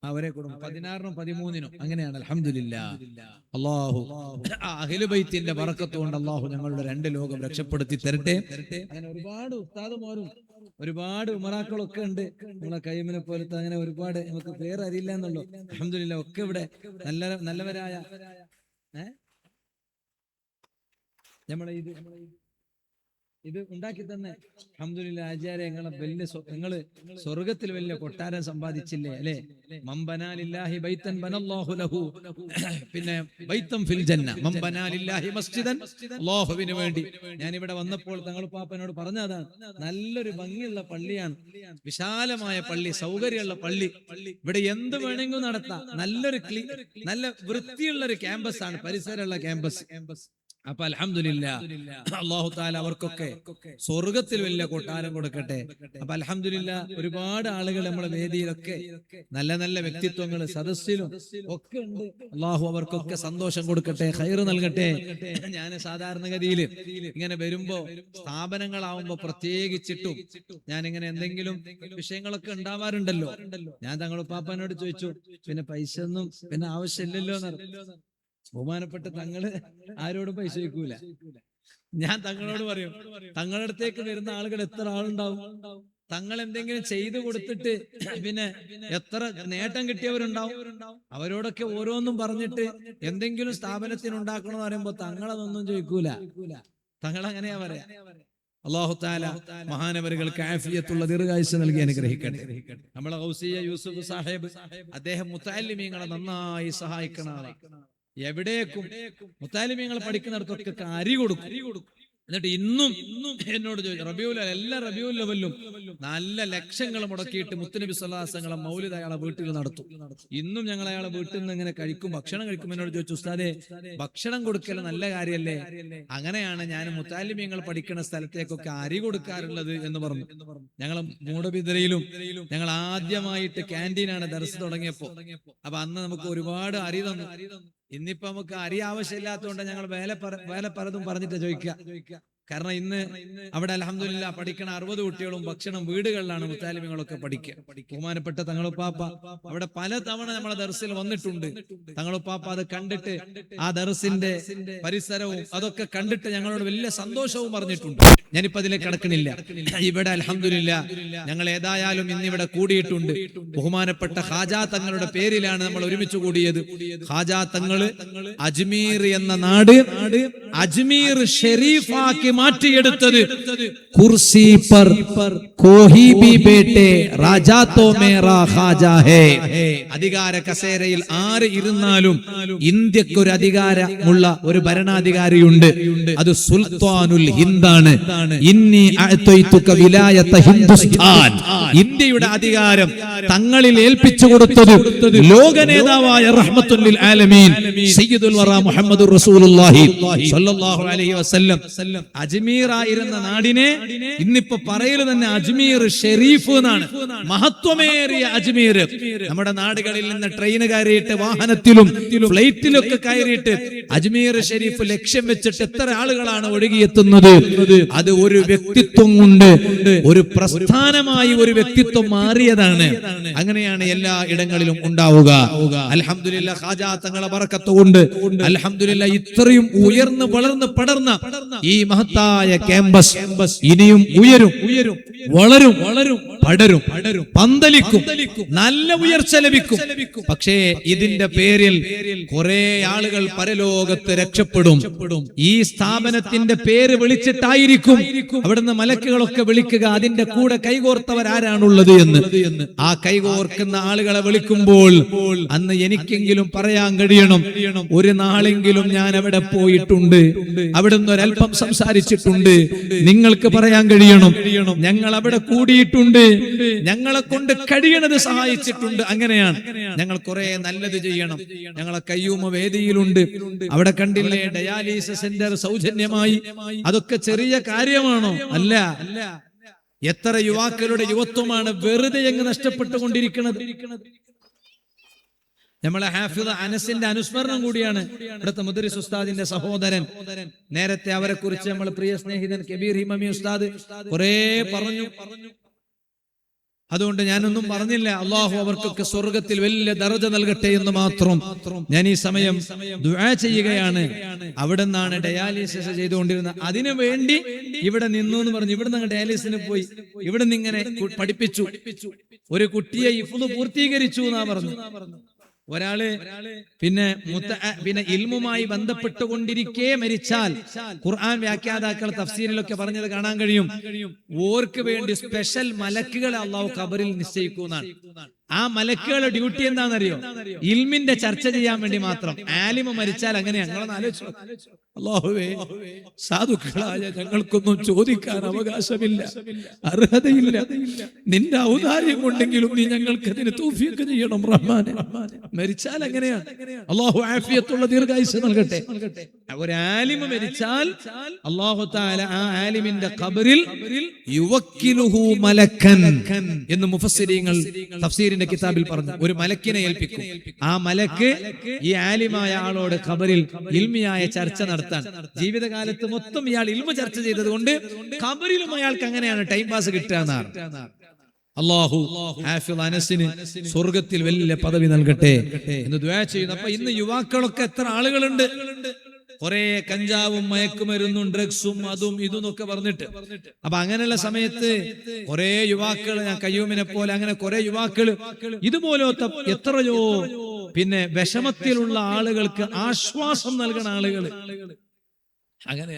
അവരെ കുടുംബം 16-നും 13-നും അങ്ങനെയാണ്. അൽഹംദുലില്ലാഹ്. അല്ലാഹു അഹ്ലു ബൈത്തിന്റെ ബറക്കത്ത് കൊണ്ട് അല്ലാഹു ഞങ്ങളുടെ 2 ലോകം രക്ഷപ്പെടുത്തി തരട്ടെ. അങ്ങനെ ഒരുപാട് ഉസ്താദുമാരും ഒരുപാട് ഉമറാക്കളൊക്കെ ഉണ്ട്. നമ്മളെ കയ്യുമിനെ പോലത്തെ അങ്ങനെ ഒരുപാട് നമുക്ക് പേരറിയില്ല എന്നുള്ളൂ. അൽഹംദുലില്ലാഹ് ഒക്കെ ഇവിടെ നല്ലവരായ നമ്മളെ ഇത് ഉണ്ടാക്കി തന്നെ അൽഹംദുലില്ലാഹ്. ആചാര്യ നിങ്ങള് സ്വർഗത്തിൽ വലിയ കൊട്ടാരം സമ്പാദിച്ചില്ലേ അല്ലെ? മംബനാലില്ലാഹി ബൈതൻ ബനല്ലാഹു ലഹു, പിന്നെ ബൈതൻ ഫിൽ ജന്ന, മംബനാലില്ലാഹി മസ്ജിദൻ, അല്ലാഹുവിന് വേണ്ടി. ഞാൻ ഇവിടെ വന്നപ്പോൾ തങ്ങൾ പാപ്പനോട് പറഞ്ഞതാണ്, നല്ലൊരു ഭംഗിയുള്ള പള്ളിയാണ്, വിശാലമായ പള്ളി, സൗകര്യമുള്ള പള്ളി, ഇവിടെ എന്ത് വേണമെങ്കിലും നടത്താം, നല്ല വൃത്തിയുള്ള ഒരു ക്യാമ്പസ് ആണ്, പരിസരമുള്ള ക്യാമ്പസ്. അപ്പൊ അൽഹംദുലില്ലാഹ് അല്ലാഹു തആല അവർക്കൊക്കെ സ്വർഗത്തിൽ വലിയ കൊട്ടാരം കൊടുക്കട്ടെ. അപ്പൊ അൽഹംദുലില്ലാഹ് ഒരുപാട് ആളുകൾ നമ്മളെ വേദിയിലൊക്കെ നല്ല നല്ല വ്യക്തിത്വങ്ങൾ സദസ്സിലും ഒക്കെ ഉണ്ട്. അല്ലാഹു അവർക്കൊക്കെ സന്തോഷം കൊടുക്കട്ടെ, ഖൈർ നൽകട്ടെ. ഞാൻ സാധാരണഗതിയിൽ ഇങ്ങനെ വരുമ്പോ സ്ഥാപനങ്ങളാവുമ്പോ പ്രത്യേകിച്ചിട്ടും ഞാൻ ഇങ്ങനെ എന്തെങ്കിലും വിഷയങ്ങളൊക്കെ ഉണ്ടാവാറുണ്ടല്ലോ. ഞാൻ തങ്ങളുടെ പാപ്പാനോട് ചോദിച്ചു, പിന്നെ പൈസ ഒന്നും പിന്നെ ആവശ്യമില്ലല്ലോ എന്ന്. ബഹുമാനപ്പെട്ട തങ്ങള് ആരോടും പൈസ വയ്ക്കൂല. ഞാൻ തങ്ങളോട് പറയും, തങ്ങളുടെ അടുത്തേക്ക് വരുന്ന ആളുകൾ എത്ര ആളുണ്ടാവും, തങ്ങൾ എന്തെങ്കിലും ചെയ്തു കൊടുത്തിട്ട് പിന്നെ എത്ര നേട്ടം കിട്ടിയവരുണ്ടാവും. അവരോടൊക്കെ ഓരോന്നും പറഞ്ഞിട്ട് എന്തെങ്കിലും സ്ഥാപനത്തിന് ഉണ്ടാക്കണമെന്ന് പറയുമ്പോ തങ്ങളതൊന്നും ചോദിക്കൂല. തങ്ങൾ അങ്ങനെയാ പറയാ. അല്ലാഹു തആല മഹാനവറുകൾക്ക് ആഫിയത്തുള്ള ദീർഘായുസ്സ് നൽകി അനുഗ്രഹിക്കട്ടെ. നമ്മളെ ഗൗസിയ യൂസുഫ് സാഹിബ് അദ്ദേഹം മുത്തഅല്ലിമീങ്ങളെ നന്നായി സഹായിക്കണ ആളാണ്. എവിടേക്കും മുത്താലിമീങ്ങൾ പഠിക്കുന്നിടത്തൊക്കെ അരി കൊടുക്കും. എന്നിട്ട് ഇന്നും എന്നോട് ചോദിച്ചു, എല്ലാ റബീഉൽ അവ്വലിലും നല്ല ലക്ഷങ്ങൾ മുടക്കിയിട്ട് മുത്തുനബി സ്വല്ലല്ലാഹു അലൈഹി വസല്ലം മൗലിദ് അയാളെ വീട്ടിൽ നടത്തും. ഇന്നും ഞങ്ങൾ അയാളെ വീട്ടിൽ നിന്ന് ഇങ്ങനെ ഭക്ഷണം കഴിക്കും. എന്നോട് ചോദിച്ചു, ഉസ്താദേ ഭക്ഷണം കൊടുക്കൽ നല്ല കാര്യല്ലേ? അങ്ങനെയാണ് ഞാൻ മുത്താലിമീങ്ങൾ പഠിക്കുന്ന സ്ഥലത്തേക്കൊക്കെ അരി കൊടുക്കാറുള്ളത് എന്ന് പറഞ്ഞു. ഞങ്ങൾ മൂടബിദ്രയിലും ഞങ്ങൾ ആദ്യമായിട്ട് ക്യാൻറ്റീനാണ് ദർസ് തുടങ്ങിയപ്പോ. അപ്പൊ അന്ന് നമുക്ക് ഒരുപാട് അരി തന്നു. ഇന്നിപ്പോ നമുക്ക് അരി ആവശ്യമില്ലാത്തതുകൊണ്ട് ഞങ്ങൾ വേല പലതും പറഞ്ഞിട്ട് ചോദിക്കുക. കാരണം ഇന്ന് അവിടെ അൽഹംദുലില്ലാഹ് പഠിക്കണ 60 കുട്ടികളും ഭക്ഷണം വീടുകളിലാണ് മുത്താലിമീങ്ങളൊക്കെ പഠിക്കുക. ബഹുമാനപ്പെട്ട തങ്ങളുപ്പാപ്പ അവിടെ പല തവണ നമ്മളെ ദർസിൽ വന്നിട്ടുണ്ട്. തങ്ങളുപ്പാപ്പ അത് കണ്ടിട്ട് ആ ദർസിന്റെ പരിസരവും അതൊക്കെ കണ്ടിട്ട് ഞങ്ങളോട് വലിയ സന്തോഷവും പറഞ്ഞിട്ടുണ്ട്. ഞാനിപ്പോ അതിലേക്ക് കടക്കണില്ല. ഇവിടെ അൽഹംദുലില്ലാഹ് ഞങ്ങൾ ഏതായാലും ഇന്നിവിടെ കൂടിയിട്ടുണ്ട്. ബഹുമാനപ്പെട്ട ഖാജാ തങ്ങളുടെ പേരിലാണ് നമ്മൾ ഒരുമിച്ച് കൂടിയത്. ഖാജാ തങ്ങള് അജ്മീർ എന്ന നാട് അജ്മീർ ഷെരീഫാക്കി മാറ്റിയെടുത്തത് കുർസി പർ കോഹി ബി ബേട്ടെ രാജാ തോ മേരാ ഖാജാ ഹേ. അധികാര കസേരയിൽ ആര് ഇരുന്നാലും ഇന്ത്യക്ക് ഒരു അധികാരമുള്ള ഒരു ഭരണാധികാരിയുണ്ട്, അത് സുൽത്താനുൽ ഹിന്ദാണ്. ഇന്നി അഅതൈതുക വിലായത ഹിന്ദുസ്ഥാൻ. ഇന്ത്യയുടെ അധികാരം തങ്ങളിൽ ഏൽപ്പിച്ചു കൊടുത്തത് ലോക നേതാവായ റഹ്മത്തുൽ ലിൽ ആലമീൻ സയ്യിദുൽ വറ മുഹമ്മദുർ റസൂലുള്ളാഹി സ്വല്ലല്ലാഹു അലൈഹി വസല്ലം. അജ്മീർ ആയിരുന്ന നാടിനെ ഇന്നിപ്പോ പറയല് തന്നെ അജ്മീർ ഷെരീഫ് എന്നാണ്. മഹത്വമേറിയ അജ്മീർ. നമ്മുടെ നാടുകളിൽ നിന്ന് ട്രെയിൻ കയറിയിട്ട് വാഹനത്തിലും ഫ്ലൈറ്റിലൊക്കെ കയറിയിട്ട് അജ്മീർ ഷെരീഫ് ലക്ഷ്യം വെച്ചിട്ട് എത്ര ആളുകളാണ് ഒഴുകിയെത്തുന്നത്. അത് ഒരു വ്യക്തിത്വം കൊണ്ട് ഒരു പ്രസ്ഥാനമായി ഒരു വ്യക്തിത്വം മാറിയതാണ്. അങ്ങനെയാണ് എല്ലാ ഇടങ്ങളിലും ഉണ്ടാവുക. അൽഹംദുലില്ലാഹ് ഖാജാ തങ്ങളെ ബറക്കത്ത് കൊണ്ട് അൽഹംദുലില്ലാഹ് ഇത്രയും ഉയർന്ന് വളർന്ന് പടർന്ന ഈ മഹത്തായ ക്യാമ്പസ് ഇനിയും ഉയരും, വളരും, പടരും, പന്തലിക്കും, നല്ല ഉയർച്ച ലഭിക്കും. പക്ഷേ ഇതിന്റെ പേരിൽ കുറെ ആളുകൾ പരലോകത്ത് രക്ഷപ്പെടും. ഈ സ്ഥാപനത്തിന്റെ പേര് വിളിച്ചിട്ടായിരിക്കും അവിടുന്ന് മലക്കുകളൊക്കെ വിളിക്കുക, അതിന്റെ കൂടെ കൈകോർത്തവരാരാണുള്ളത് എന്ന്. ആ കൈകോർക്കുന്ന ആളുകളെ വിളിക്കുമ്പോൾ അന്ന് എനിക്കെങ്കിലും പറയാൻ കഴിയണം, ഒരു നാളെങ്കിലും ഞാൻ അവിടെ പോയിട്ടുണ്ട്, അവിടുന്ന് ഒരല്പം സംസാരിച്ചിട്ടുണ്ട്. നിങ്ങൾക്ക് പറയാൻ കഴിയണം, ഞങ്ങൾ അവിടെ കൂടിയിട്ടുണ്ട്, ഞങ്ങളെ കൊണ്ട് കഴിയണത് സഹായിച്ചിട്ടുണ്ട്. അങ്ങനെയാണ് ഞങ്ങൾ കുറെ നല്ലത് ചെയ്യണം. ഞങ്ങളെ കയ്യൂമ വേദിയിലുണ്ട്, അവിടെ കണ്ടില്ലേ ഡയാലിസിസ് സെന്റർ സൗജന്യമായി. അതൊക്കെ ചെറിയ കാര്യമാണോ? അല്ല. എത്ര യുവാക്കളുടെ യുവത്വമാണ് വെറുതെ അങ്ങ് നഷ്ടപ്പെട്ടുകൊണ്ടിരിക്കുന്നത്. നമ്മളെ ഹാഫിദ് അനസിന്റെ അനുസ്മരണം കൂടിയാണ് ഇവിടുത്തെ മുദരിസ് ഉസ്താദിന്റെ സഹോദരൻ. നേരത്തെ അവരെ കുറിച്ച് നമ്മൾ പ്രിയ സ്നേഹിതൻ കബീർ ഹിമമി ഉസ്താദ് കുറെ പറഞ്ഞു. അതുകൊണ്ട് ഞാനൊന്നും പറഞ്ഞില്ല. അള്ളാഹു അവർക്കൊക്കെ സ്വർഗത്തിൽ വലിയ ദർജ നൽകട്ടെ എന്ന് മാത്രം ഞാൻ ഈ സമയം ദുആ ചെയ്യുകയാണ്. അവിടെ നിന്നാണ് ഡയാലിസിസ് ചെയ്തുകൊണ്ടിരുന്നത്. അതിനു വേണ്ടി ഇവിടെ നിന്നു എന്ന് പറഞ്ഞു. ഇവിടെ നിന്ന് ഡയാലിസിന് പോയി. ഇവിടെ നിന്ന് ഇങ്ങനെ പഠിപ്പിച്ചു. ഒരു കുട്ടിയെ ഹിഫ്ള് പൂർത്തീകരിച്ചു എന്നാ പറഞ്ഞു. ഒരാള് പിന്നെ ഇൽമുമായി ബന്ധപ്പെട്ടുകൊണ്ടിരിക്കെ മരിച്ചാൽ ഖുർആൻ വ്യാഖ്യാതാക്കൾ തഫ്സീറിലൊക്കെ പറഞ്ഞത് കാണാൻ കഴിയും. ഓർക്ക് വേണ്ടി സ്പെഷ്യൽ മലക്കുകളെ അള്ളാഹു ഖബറിൽ നിശ്ചയിക്കുന്നതാണ്. ആ മലക്കുകളുടെ ഡ്യൂട്ടി എന്താണെന്നറിയോ? ഇൽമിന്റെ ചർച്ച ചെയ്യാൻ വേണ്ടി മാത്രം. ആലിമ മരിച്ചാൽ അങ്ങനെ ഞങ്ങളൊന്ന് ആലോചിച്ചു. അല്ലാഹുവേ, സാധുക്കളായ ഞങ്ങൾക്കൊന്നും ചോദിക്കാൻ അവകാശമില്ല, അർഹതയില്ല. നിന്റെ ഔദാര്യം കൊണ്ടെങ്കിലും നീ ഞങ്ങൾക്ക് അതിന് തൗഫീഖ് ചെയ്യണം റഹ്മാനെ. മരിച്ചാൽ അങ്ങനെയാണ്. അല്ലാഹു ആഫിയത്തുള്ള ദീർഘായുസ്സ് നൽകട്ടെ. ഒരു ആലിമ മരിച്ചാൽ അല്ലാഹു തആല ആ ആലിമിന്റെ ഖബറിൽ യുവക്കിലുഹു മലക്കൻ എന്ന് മുഫസ്സിരീങ്ങൾ തഫ്സീറിന്റെ കിതാബിൽ പറഞ്ഞു. ഒരു മലക്കിനെ ഏൽപ്പിക്കും. ആ മലക്ക് ഈ ആലിമായ ആളോട് ഖബറിൽ ഇൽമിയായ ചർച്ച നടത്താൻ. ജീവിതകാലത്ത് മൊത്തം ഇയാൾ ഇൽമ ചർച്ച ചെയ്തത് കൊണ്ട് ഖബറിലും അയാൾക്ക് അങ്ങനെയാണ് ടൈം പാസ് കിട്ടുക എന്നാണ്. അല്ലാഹു ഹാഫിൾ അനസിന് സ്വർഗത്തിൽ വലിയ പദവി നൽകട്ടെ എന്ന് ദുആ ചെയ്യുന്നു. അപ്പൊ ഇന്ന് യുവാക്കളൊക്കെ എത്ര ആളുകളുണ്ട്. കുറെ കഞ്ചാവും മയക്കുമരുന്നും ഡ്രഗ്സും അതും ഇതും പറഞ്ഞിട്ട്. അപ്പൊ അങ്ങനെയുള്ള സമയത്ത് കുറെ യുവാക്കൾ, ഞാൻ കയ്യൂമിനെ പോലെ അങ്ങനെ കുറെ യുവാക്കൾ ഇതുപോലത്തെ എത്രയോ പിന്നെ വിഷമത്തിലുള്ള ആളുകൾക്ക് ആശ്വാസം നൽകുന്ന ആളുകൾ അങ്ങനെ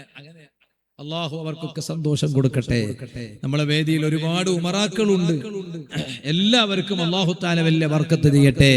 അള്ളാഹു അവർക്കൊക്കെ സന്തോഷം കൊടുക്കട്ടെ. നമ്മളെ വേദിയിൽ ഒരുപാട് ഉമറാക്കളുണ്ട്. എല്ലാവർക്കും അള്ളാഹു തആല വലിയ ബർക്കത്ത് ചെയ്യട്ടെ.